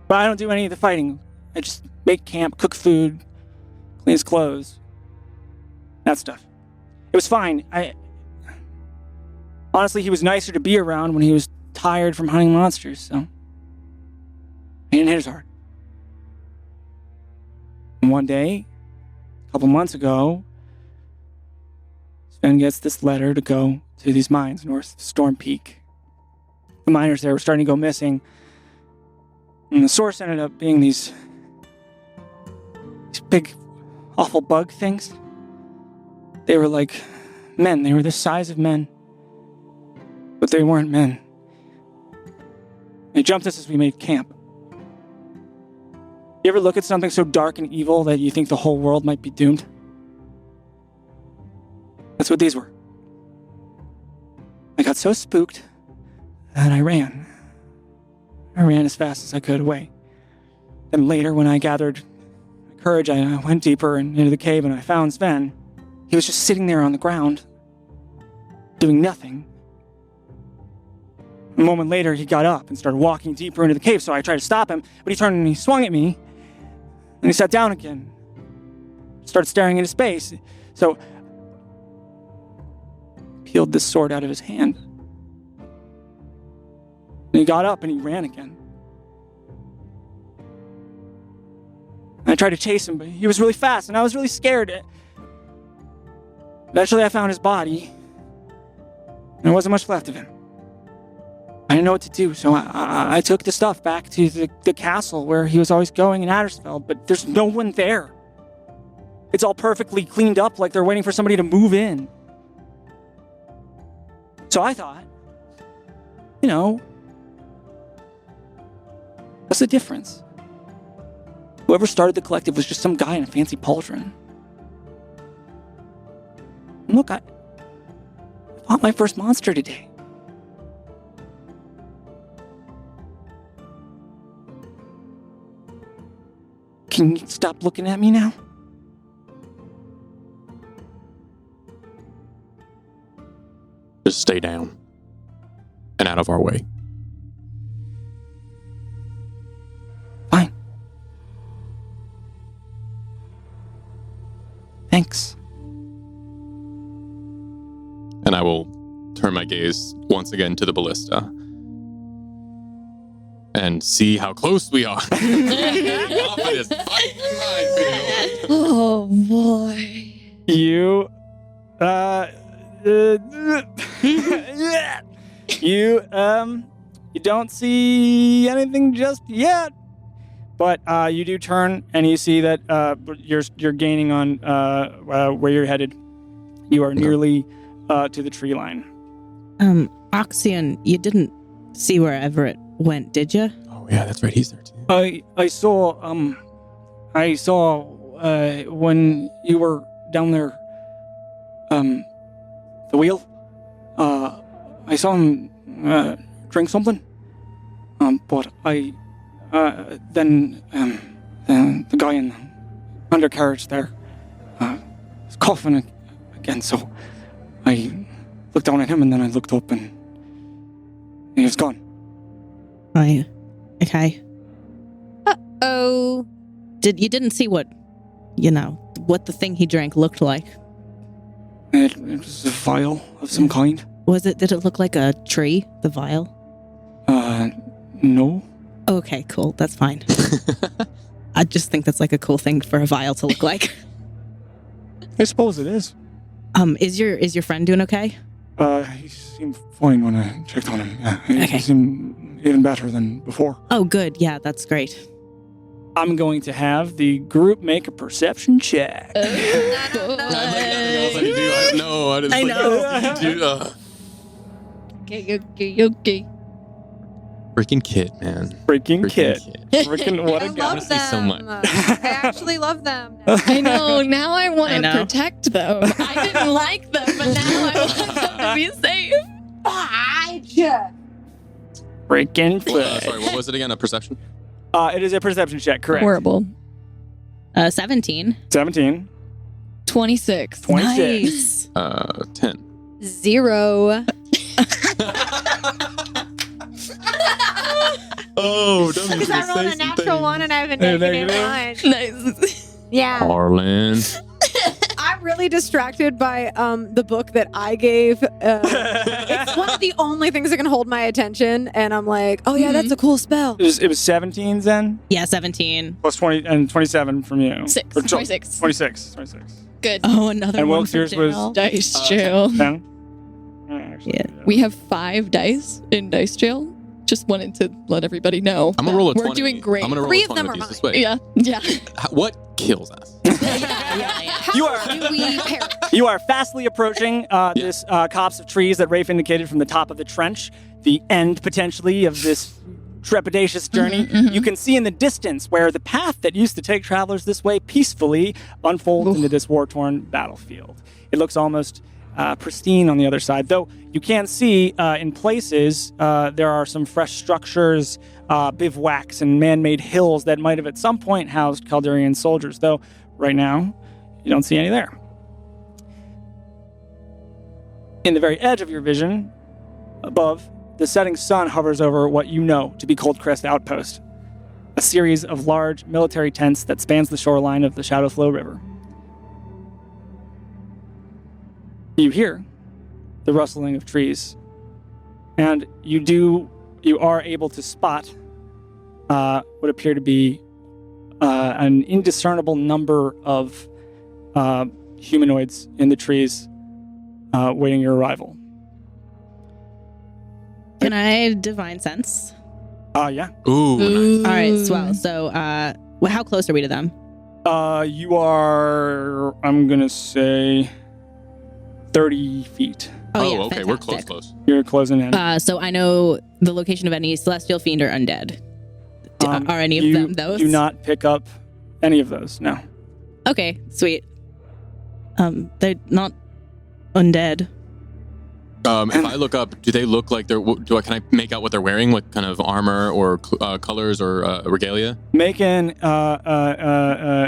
Speaker 5: But I don't do any of the fighting. I just make camp, cook food, clean his clothes. That stuff. It was fine. Honestly, he was nicer to be around when he was tired from hunting monsters, so he didn't hit as hard. And one day, a couple months ago, Sven gets this letter to go to these mines north of Storm Peak. The miners there were starting to go missing, and the source ended up being these big, awful bug things. They were like men. They were the size of men, but they weren't men. They jumped us as we made camp. You ever look at something so dark and evil that you think the whole world might be doomed? That's what these were. I got so spooked that I ran. I ran as fast as I could away. Then later, when I gathered courage, I went deeper into the cave and I found Sven. He was just sitting there on the ground, doing nothing. A moment later, he got up and started walking deeper into the cave, so I tried to stop him, but he turned and he swung at me, and he sat down again. Started staring into space. So I peeled this sword out of his hand. And he got up and he ran again. And I tried to chase him, but he was really fast, and I was really scared. Eventually, I found his body, and there wasn't much left of him. I didn't know what to do, so I took the stuff back to the castle where he was always going in Addersfeld, but there's no one there. It's all perfectly cleaned up like they're waiting for somebody to move in. So I thought, what's the difference? Whoever started the collective was just some guy in a fancy pauldron. And look, I fought my first monster today. Can you stop looking at me now?
Speaker 7: Just stay down and out of our way.
Speaker 5: Fine. Thanks.
Speaker 7: And I will turn my gaze once again to the ballista and see how close we are. Off of this fucking minefield.
Speaker 2: Oh boy.
Speaker 5: You you don't see anything just yet,
Speaker 6: But you do turn, and you see that you're gaining on where you're headed. You are nearly to the tree line.
Speaker 3: Oxian, you didn't see where Everett went, did you?
Speaker 7: Oh yeah, that's right. He's there too.
Speaker 6: I saw when you were down there, the wheel. I saw him drink something. But then the guy in the undercarriage there was coughing again. So I looked down at him, and then I looked up, and he was gone.
Speaker 3: Right. Okay.
Speaker 4: Oh.
Speaker 3: You didn't see what the thing he drank looked like?
Speaker 6: It was a vial of some kind.
Speaker 3: Did it look like a tree, the vial?
Speaker 6: No.
Speaker 3: Okay, cool. That's fine. I just think that's like a cool thing for a vial to look like.
Speaker 6: I suppose it is.
Speaker 3: Is your friend doing okay?
Speaker 6: He seemed fine when I checked on him. Yeah,
Speaker 3: Okay.
Speaker 6: He seemed even better than before.
Speaker 3: Oh, good. Yeah, that's great.
Speaker 6: I'm going to have the group make a perception check.
Speaker 7: I didn't.
Speaker 3: I know.
Speaker 2: Okay.
Speaker 7: Freaking kid, man.
Speaker 6: Freaking kid. Freaking what a
Speaker 4: I
Speaker 6: guy.
Speaker 4: love them.
Speaker 7: so much.
Speaker 4: I actually love them.
Speaker 2: I know. Now I want
Speaker 3: I
Speaker 2: to
Speaker 3: know.
Speaker 2: protect them. I didn't like them, but now I want them to be safe.
Speaker 6: Freaking flip.
Speaker 7: Sorry, what was it again? A perception?
Speaker 6: It is a perception check, correct.
Speaker 2: Horrible.
Speaker 3: 17.
Speaker 6: 17.
Speaker 2: 26.
Speaker 6: 26.
Speaker 3: Nice.
Speaker 7: 10.
Speaker 4: 0.
Speaker 7: Oh, don't
Speaker 4: Because I rolled a natural 1 and I have a negative 1.
Speaker 2: Nice.
Speaker 4: Yeah.
Speaker 7: Arlen.
Speaker 4: I'm really distracted by the book that I gave. It's one of the only things that can hold my attention, and I'm like, oh yeah, that's a cool spell.
Speaker 6: It was 17 then?
Speaker 3: Yeah, 17.
Speaker 6: Plus 20 and 27 from you.
Speaker 2: 26.
Speaker 6: 26.
Speaker 2: Good.
Speaker 3: Oh, another
Speaker 6: And
Speaker 3: one
Speaker 6: Wilkes,
Speaker 3: for
Speaker 6: yours was-
Speaker 3: jail.
Speaker 2: Dice jail.
Speaker 6: 10?
Speaker 3: Yeah.
Speaker 2: We have 5 dice in dice jail. Just wanted to let everybody know.
Speaker 7: I'm gonna roll a 20.
Speaker 2: We're doing great.
Speaker 7: I'm gonna roll
Speaker 4: 3
Speaker 7: a
Speaker 4: of
Speaker 7: 20
Speaker 4: them
Speaker 7: with
Speaker 4: are
Speaker 7: these this
Speaker 4: mine.
Speaker 7: way.
Speaker 2: Yeah.
Speaker 7: What kills us?
Speaker 4: How
Speaker 6: You are-
Speaker 4: do we pair?
Speaker 6: You are fastly approaching this copse of trees that Rafe indicated from the top of the trench, the end potentially of this trepidatious journey. You can see in the distance where the path that used to take travelers this way peacefully unfolds into this war-torn battlefield. It looks almost pristine on the other side, though you can see in places there are some fresh structures, bivouacs, and man-made hills that might have at some point housed Kaldurian soldiers, though right now you don't see any there. In the very edge of your vision, above, the setting sun hovers over what you know to be Cold Crest Outpost, a series of large military tents that spans the shoreline of the Shadowflow River. You hear the rustling of trees, and you are able to spot what appear to be an indiscernible number of humanoids in the trees waiting your arrival.
Speaker 3: Can I divine sense?
Speaker 6: Yeah.
Speaker 7: Ooh, nice.
Speaker 3: All right, swell. So, how close are we to them?
Speaker 6: You are, I'm going to say, 30 feet.
Speaker 3: Oh, yeah,
Speaker 7: okay, we're
Speaker 3: fantastic.
Speaker 7: close.
Speaker 6: You're closing in.
Speaker 3: So I know the location of any celestial fiend or undead. Are any of them those?
Speaker 6: Do not pick up any of those, no.
Speaker 3: Okay, sweet. They're not undead.
Speaker 7: If I look up, do they look like they're? Can I make out what they're wearing? What kind of armor or colors or regalia?
Speaker 6: Make an,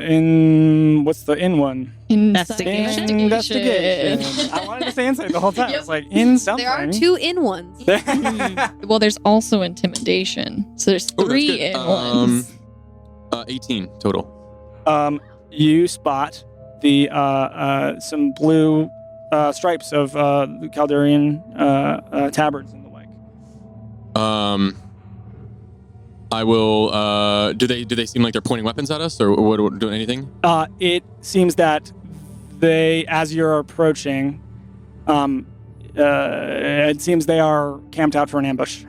Speaker 6: in, what's the in one?
Speaker 3: Investigation.
Speaker 6: Investigation. I wanted to say insight the whole time. It's like, in something.
Speaker 4: There are 2 in ones.
Speaker 2: Well, there's also intimidation. So there's
Speaker 7: Oh, that's
Speaker 2: 3
Speaker 7: good.
Speaker 2: in ones.
Speaker 7: 18 total.
Speaker 6: You spot the some blue stripes of the Kaldurian tabards and the like.
Speaker 7: I will. Do they seem like they're pointing weapons at us, or what? Doing anything?
Speaker 6: It seems that they, as you're approaching, it seems they are camped out for an ambush.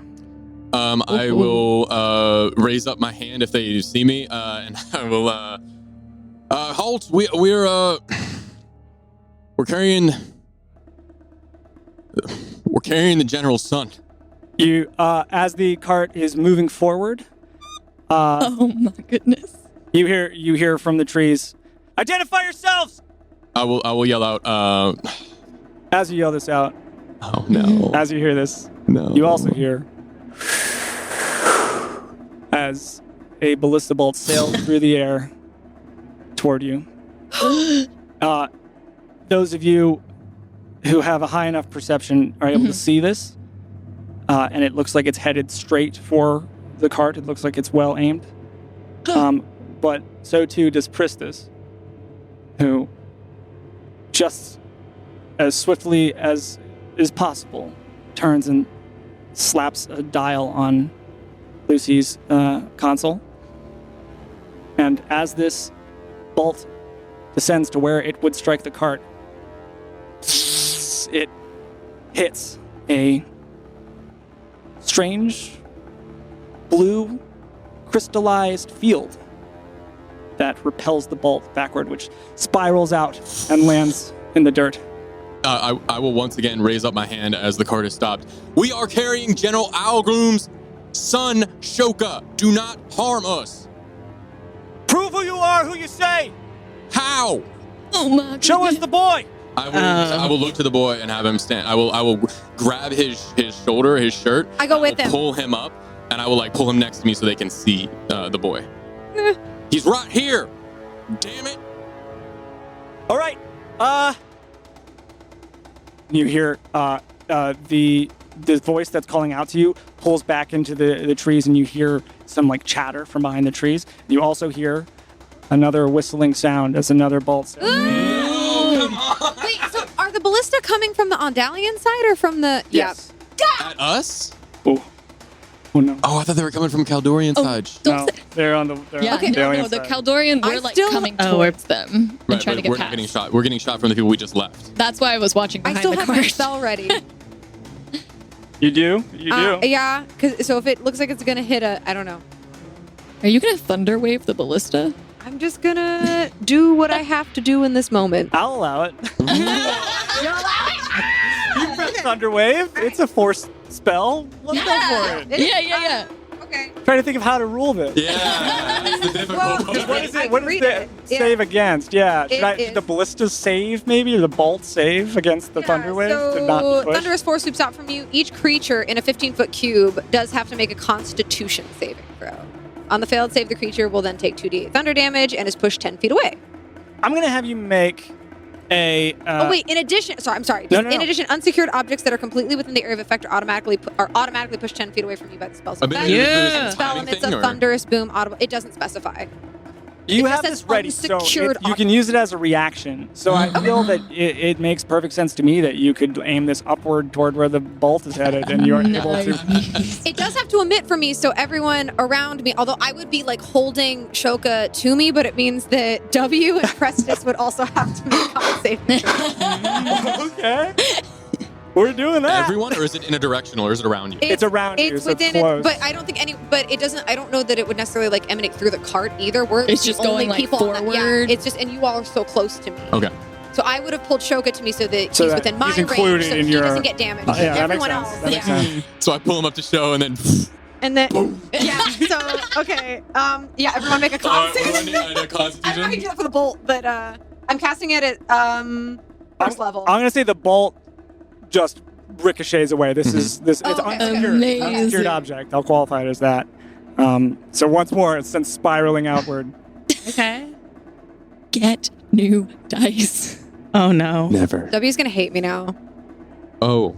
Speaker 7: I will raise up my hand if they see me, and I will halt. We're carrying the general's son.
Speaker 5: You, as the cart is moving forward,
Speaker 2: Oh my goodness.
Speaker 5: you hear from the trees, "Identify yourselves!"
Speaker 7: I will yell out.
Speaker 5: As you yell this out,
Speaker 7: Oh no!
Speaker 5: as you hear this,
Speaker 7: No.
Speaker 5: you also hear as a ballista bolt sails through the air toward you. Those of you who have a high enough perception are able to see this, and it looks like it's headed straight for the cart. It looks like it's well aimed. But so too does Pristis, who just as swiftly as is possible turns and slaps a dial on Lucy's console. And as this bolt descends to where it would strike the cart, it hits a strange blue crystallized field that repels the bolt backward, which spirals out and lands in the dirt.
Speaker 7: I will once again raise up my hand as the cart is stopped. We are carrying General Algloom's son, Shoka. Do not harm us.
Speaker 5: Prove who you are, who you say!
Speaker 7: How?
Speaker 2: Oh my goodness.
Speaker 5: Show us the boy!
Speaker 7: I will look to the boy and have him stand. I will grab his shoulder, his shirt.
Speaker 4: I go with him.
Speaker 7: Pull him up, and I will pull him next to me so they can see the boy. He's right here. Damn it!
Speaker 5: All right. You hear the voice that's calling out to you pulls back into the trees, and you hear some chatter from behind the trees. You also hear another whistling sound as another bolt sound.
Speaker 4: Wait, so are the ballista coming from the Ondalian side or from the...
Speaker 5: Yes.
Speaker 7: At us?
Speaker 5: Oh no.
Speaker 7: Oh, I thought they were coming from Kaldurian side.
Speaker 5: No, they're on the.
Speaker 2: Yeah,
Speaker 5: on the
Speaker 2: no,
Speaker 5: alien
Speaker 2: the
Speaker 5: side.
Speaker 2: Kaldurian, we're coming towards them and
Speaker 7: Right,
Speaker 2: trying to
Speaker 7: but
Speaker 2: get
Speaker 7: we're
Speaker 2: past.
Speaker 7: not getting shot. We're getting shot from the people we just left.
Speaker 2: That's why I was watching
Speaker 4: I
Speaker 2: behind
Speaker 4: still
Speaker 2: the
Speaker 4: have my
Speaker 2: cart.
Speaker 4: spell ready.
Speaker 5: You do? You do?
Speaker 4: Yeah, so if it looks like it's going to hit I don't know.
Speaker 2: Are you gonna thunder wave the ballista?
Speaker 4: I'm just going to do what I have to do in this moment.
Speaker 5: I'll allow it. You press Thunderwave. It's a force spell. Let's go for it.
Speaker 2: Yeah.
Speaker 4: Okay.
Speaker 5: Trying to think of how to rule this.
Speaker 7: Yeah, it's the difficult
Speaker 4: Well,
Speaker 7: part.
Speaker 5: What is
Speaker 4: I
Speaker 5: it? What
Speaker 4: can
Speaker 5: is
Speaker 4: read
Speaker 5: the
Speaker 4: it. Yeah.
Speaker 5: save against? Yeah. Should
Speaker 4: It
Speaker 5: the
Speaker 4: is-
Speaker 5: ballista save maybe, or the bolt save against the thunder wave to not
Speaker 4: So
Speaker 5: be pushed?
Speaker 4: thunderous force sweeps out from you. Each creature in a 15-foot cube does have to make a Constitution saving throw. On the failed save, the creature will then take 2d8 thunder damage and is pushed 10 feet away.
Speaker 5: I'm gonna have you make a.
Speaker 4: In addition, I'm sorry.
Speaker 5: No,
Speaker 4: In addition, unsecured objects that are completely within the area of effect are automatically pushed 10 feet away from you by the spell. So
Speaker 7: I mean,
Speaker 4: that
Speaker 3: Yeah.
Speaker 4: spell
Speaker 7: timing
Speaker 4: emits
Speaker 7: thing,
Speaker 4: a
Speaker 7: or-
Speaker 4: thunderous boom audible. It doesn't specify.
Speaker 5: You
Speaker 4: It
Speaker 5: have
Speaker 4: just
Speaker 5: this
Speaker 4: says
Speaker 5: ready, so
Speaker 4: unsecured
Speaker 5: you can use it as a reaction. So I feel that it makes perfect sense to me that you could aim this upward toward where the bolt is headed, and you're able to.
Speaker 4: It does have to emit from me, so everyone around me, although I would be holding Shoka to me, but it means that W and Prestis would also have to make con saving throws.
Speaker 5: Okay. We're doing that.
Speaker 7: Everyone, or is it in a directional, or is it around you?
Speaker 5: It's around you,
Speaker 4: It's
Speaker 5: so it's
Speaker 4: within
Speaker 5: close.
Speaker 4: it, but I don't think but it doesn't, I don't know that it would necessarily emanate through the cart either.
Speaker 2: It's just
Speaker 4: the only
Speaker 2: going,
Speaker 4: people on that-
Speaker 2: forward.
Speaker 4: yeah, it's just, and you all are so close to me.
Speaker 7: Okay.
Speaker 4: So I would have pulled Shoka to me so that
Speaker 5: So
Speaker 4: he's
Speaker 5: that
Speaker 4: within my
Speaker 5: he's
Speaker 4: range,
Speaker 5: included
Speaker 4: so
Speaker 5: in
Speaker 4: he
Speaker 5: your-
Speaker 4: doesn't get damaged.
Speaker 5: Yeah, that makes
Speaker 4: Everyone
Speaker 5: sense.
Speaker 4: else,
Speaker 5: That makes sense.
Speaker 7: So I pull him up to show, and then.
Speaker 4: And then, yeah, so, okay. Yeah, everyone make a con save.
Speaker 7: I need a
Speaker 4: I don't know how you
Speaker 7: Constitution.
Speaker 4: do that for the bolt, but I'm casting it at first level.
Speaker 5: I'm gonna say the bolt just ricochets away. This is this. It's
Speaker 4: okay.
Speaker 5: unsecured.
Speaker 2: Amazing.
Speaker 5: Unsecured object. I'll qualify it as that. So once more, it sends spiraling outward.
Speaker 3: Okay.
Speaker 2: Get new dice.
Speaker 3: Oh no.
Speaker 7: Never.
Speaker 4: W's gonna hate me now.
Speaker 7: Oh,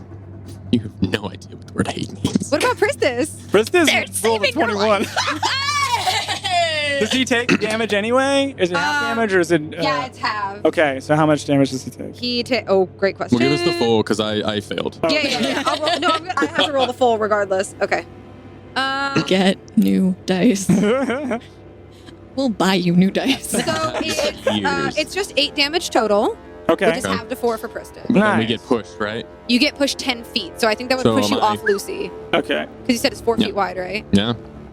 Speaker 7: you have no idea what the word hate means.
Speaker 4: What about Pristis?
Speaker 5: Pristis rolled a
Speaker 2: saving your
Speaker 5: 21. Does he take damage anyway? Is it half damage or is it?
Speaker 4: Yeah, it's half.
Speaker 5: Okay, so how much damage does he take?
Speaker 4: Oh, great question.
Speaker 7: Well, give us the full, because I failed.
Speaker 4: Yeah. I'll roll, no, I have to roll the full regardless. Okay.
Speaker 2: Get new dice. We'll buy you new dice.
Speaker 4: So
Speaker 7: Years.
Speaker 4: it's just 8 damage total.
Speaker 5: Okay.
Speaker 4: which is half to 4 for Pristis.
Speaker 7: But then we
Speaker 5: Nice.
Speaker 7: get pushed, right?
Speaker 4: You get pushed 10 feet, so I think that would
Speaker 7: So
Speaker 4: push you
Speaker 7: am I-
Speaker 4: off Lucy.
Speaker 5: Okay.
Speaker 4: Because you said it's 4
Speaker 7: Yeah.
Speaker 4: feet wide, right?
Speaker 7: Yeah.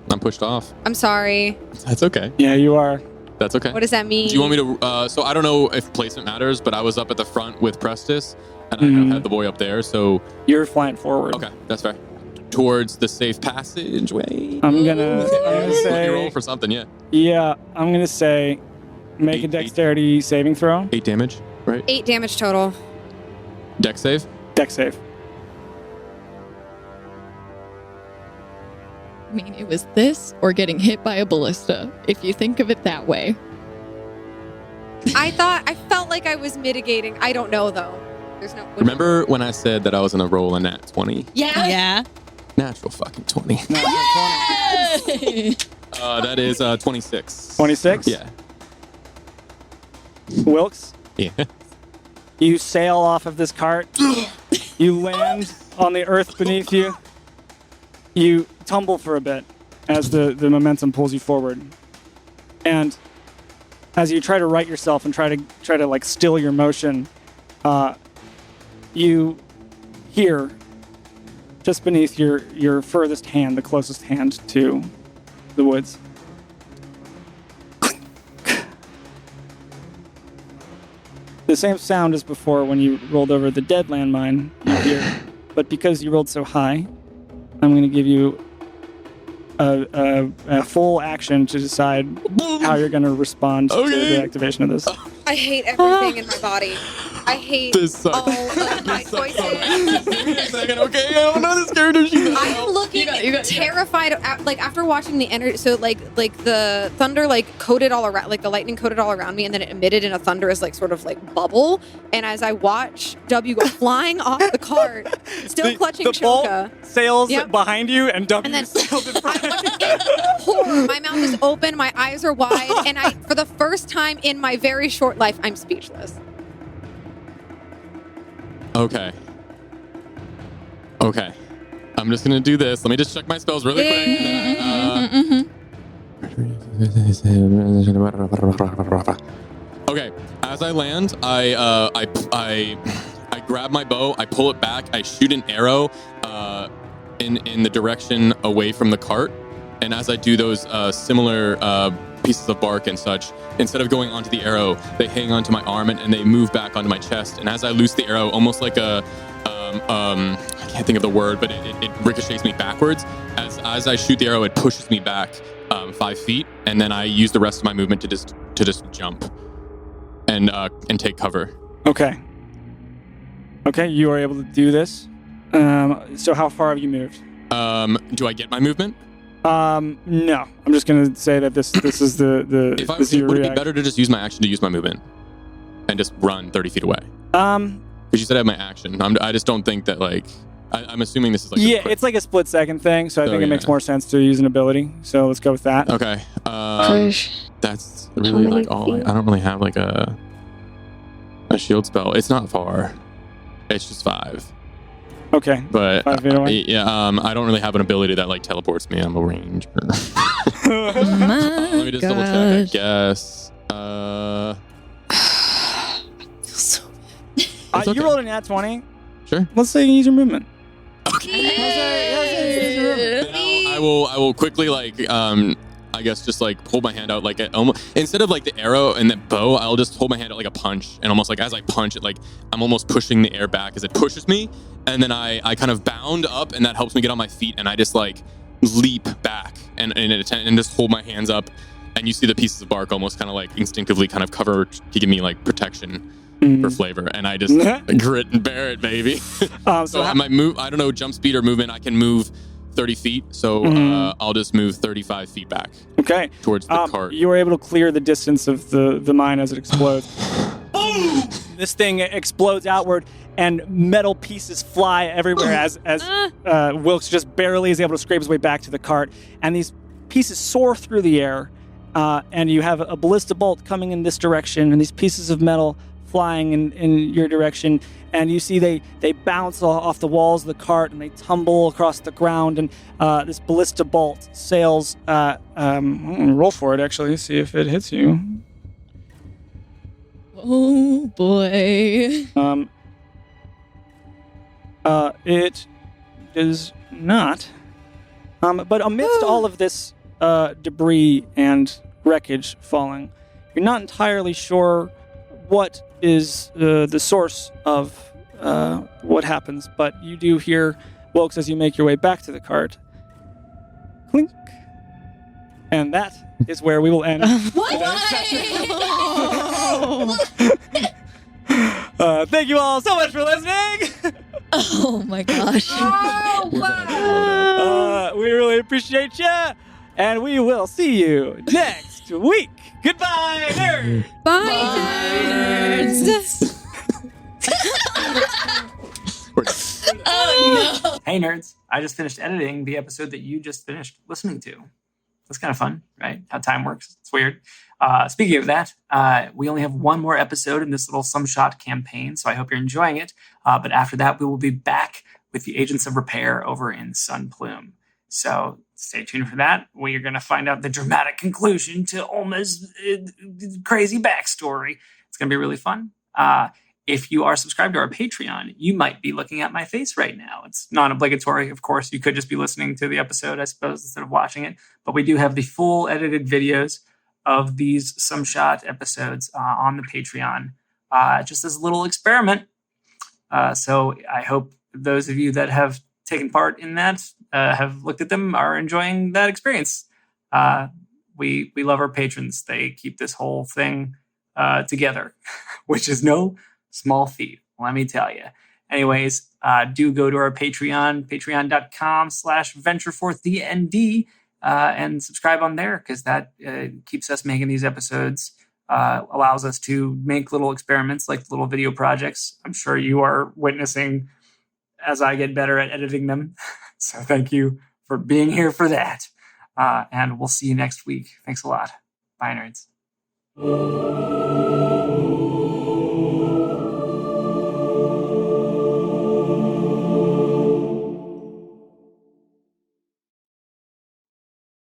Speaker 7: I'm pushed off.
Speaker 4: I'm sorry.
Speaker 7: That's okay.
Speaker 5: Yeah, you are.
Speaker 7: That's okay.
Speaker 4: What does that mean?
Speaker 7: Do you want me to? So I don't know if placement matters, but I was up at the front with Prestis, and I had the boy up there. So
Speaker 5: You're flying forward.
Speaker 7: okay, that's fair. Towards the safe passageway.
Speaker 5: I'm gonna
Speaker 7: Let me
Speaker 5: say.
Speaker 7: roll for something. Yeah.
Speaker 5: Yeah, I'm gonna say, make a dexterity saving throw.
Speaker 7: 8 damage, right?
Speaker 4: 8 damage total.
Speaker 7: Dex save.
Speaker 5: Dex save.
Speaker 2: I mean, it was this or getting hit by a ballista, if you think of it that way.
Speaker 4: I felt like I was mitigating. I don't know though. There's no.
Speaker 7: Remember when I said that I was gonna roll a nat 20?
Speaker 3: Yeah.
Speaker 7: Natural fucking 20. That is 26.
Speaker 5: 26?
Speaker 7: Yeah.
Speaker 5: Wilkes,
Speaker 7: Yeah.
Speaker 5: you sail off of this cart. You land on the earth beneath you. You tumble for a bit as the momentum pulls you forward. And as you try to right yourself and try to like still your motion, you hear just beneath your furthest hand, the closest hand to the woods. The same sound as before when you rolled over the dead landmine you hear, but because you rolled so high, I'm going to give you a full action to decide how you're going to respond to
Speaker 7: Okay.
Speaker 5: the activation of this.
Speaker 4: I hate everything in my body. I hate
Speaker 7: This sucks.
Speaker 4: all of my choices.
Speaker 7: Give me a second, okay? I don't know this character.
Speaker 4: I'm looking terrified. Like after watching the energy, so like the thunder like coated all around, like the lightning coated all around me, and then it emitted in a thunderous like sort of like bubble. And as I watch W go flying off the cart, still clutching
Speaker 5: the bolt
Speaker 4: Choka,
Speaker 5: sails
Speaker 4: Yep.
Speaker 5: behind you, and W
Speaker 4: and then
Speaker 5: sails in front.
Speaker 4: I'm in horror. My mouth is open, my eyes are wide, and I, for the first time in my very short life, I'm speechless.
Speaker 7: Okay. Okay. I'm just gonna do this. Let me just check my spells really quick. Okay. As I land, I grab my bow. I pull it back. I shoot an arrow in the direction away from the cart. And as I do those similar pieces of bark and such, instead of going onto the arrow, they hang onto my arm and they move back onto my chest. And as I loose the arrow, almost like a I can't think of the word, but it ricochets me backwards. As I shoot the arrow, it pushes me back 5 feet, and then I use the rest of my movement to just jump and take cover.
Speaker 5: Okay. Okay, you are able to do this. So how far have you moved?
Speaker 7: Do I get my movement?
Speaker 5: No. I'm just gonna say that this is the
Speaker 7: If I
Speaker 5: this is your
Speaker 7: would it be
Speaker 5: reaction.
Speaker 7: better to just use my action to use my movement and just run 30 feet away? Because you said I have my action. I just don't think that like I'm assuming this is like a
Speaker 5: yeah,
Speaker 7: quick-
Speaker 5: it's like a split second thing, so I think it
Speaker 7: yeah.
Speaker 5: makes more sense to use an ability. So let's go with that.
Speaker 7: Okay.
Speaker 2: Push.
Speaker 7: That's really like all. I don't really have like a shield spell. It's not far. It's just 5.
Speaker 5: Okay.
Speaker 7: But
Speaker 5: 5 feet away?
Speaker 7: I don't really have an ability that like teleports me. I'm a ranger.
Speaker 2: My
Speaker 7: Let me just double check. I
Speaker 2: gosh.
Speaker 7: guess. It's okay.
Speaker 5: You rolled a nat 20.
Speaker 7: Sure.
Speaker 5: Let's say you use your movement.
Speaker 7: Then I will quickly like I guess just like hold my hand out like almost instead of like the arrow and the bow, I'll just hold my hand out like a punch, and almost like as I punch it, like I'm almost pushing the air back as it pushes me, and then I kind of bound up, and that helps me get on my feet, and I just like leap back and just hold my hands up, and you see the pieces of bark almost kind of like instinctively kind of cover to give me like protection for flavor, and I just grit and bear it, baby. So I might move. I don't know, jump speed or movement. I can move 30 feet, so I'll just move 35 feet back.
Speaker 5: Okay.
Speaker 7: Towards the cart.
Speaker 5: You were able to clear the distance of the mine as it explodes. Boom! This thing explodes outward, and metal pieces fly everywhere as Wilkes just barely is able to scrape his way back to the cart. And these pieces soar through the air, and you have a ballista bolt coming in this direction, and these pieces of metal flying in your direction, and you see they bounce off the walls of the cart and they tumble across the ground, and this ballista bolt sails. I'm gonna roll for it actually, see if it hits you.
Speaker 2: Oh boy.
Speaker 6: It does not. But amidst all of this debris and wreckage falling, you're not entirely sure what is the source of what happens, but you do hear, Wilkes, as you make your way back to the cart, clink. And that is where we will end. Thank you all so much for listening.
Speaker 2: Oh my gosh.
Speaker 6: We really appreciate you, and we will see you next week. Goodbye, nerds.
Speaker 4: Bye, nerds.
Speaker 2: Oh no.
Speaker 8: Hey, nerds. I just finished editing the episode that you just finished listening to. That's kind of fun, right? How time works. It's weird. Speaking of that, we only have one more episode in this little Some Shot campaign, so I hope you're enjoying it. But after that, we will be back with the Agents of Repair over in Sun Plume. So stay tuned for that. We are going to find out the dramatic conclusion to Ulma's crazy backstory. It's going to be really fun. If you are subscribed to our Patreon, you might be looking at my face right now. It's non-obligatory, of course. You could just be listening to the episode, I suppose, instead of watching it. But we do have the full edited videos of these Some Shot episodes on the Patreon, just as a little experiment. So I hope those of you that have taken part in that, have looked at them, are enjoying that experience. We love our patrons. They keep this whole thing together, which is no small feat, let me tell you. Anyways, do go to our Patreon, patreon.com/ventureforthdnd, and subscribe on there, because that keeps us making these episodes, allows us to make little experiments like little video projects. I'm sure you are witnessing as I get better at editing them. So thank you for being here for that. And we'll see you next week. Thanks a lot. Bye, nerds.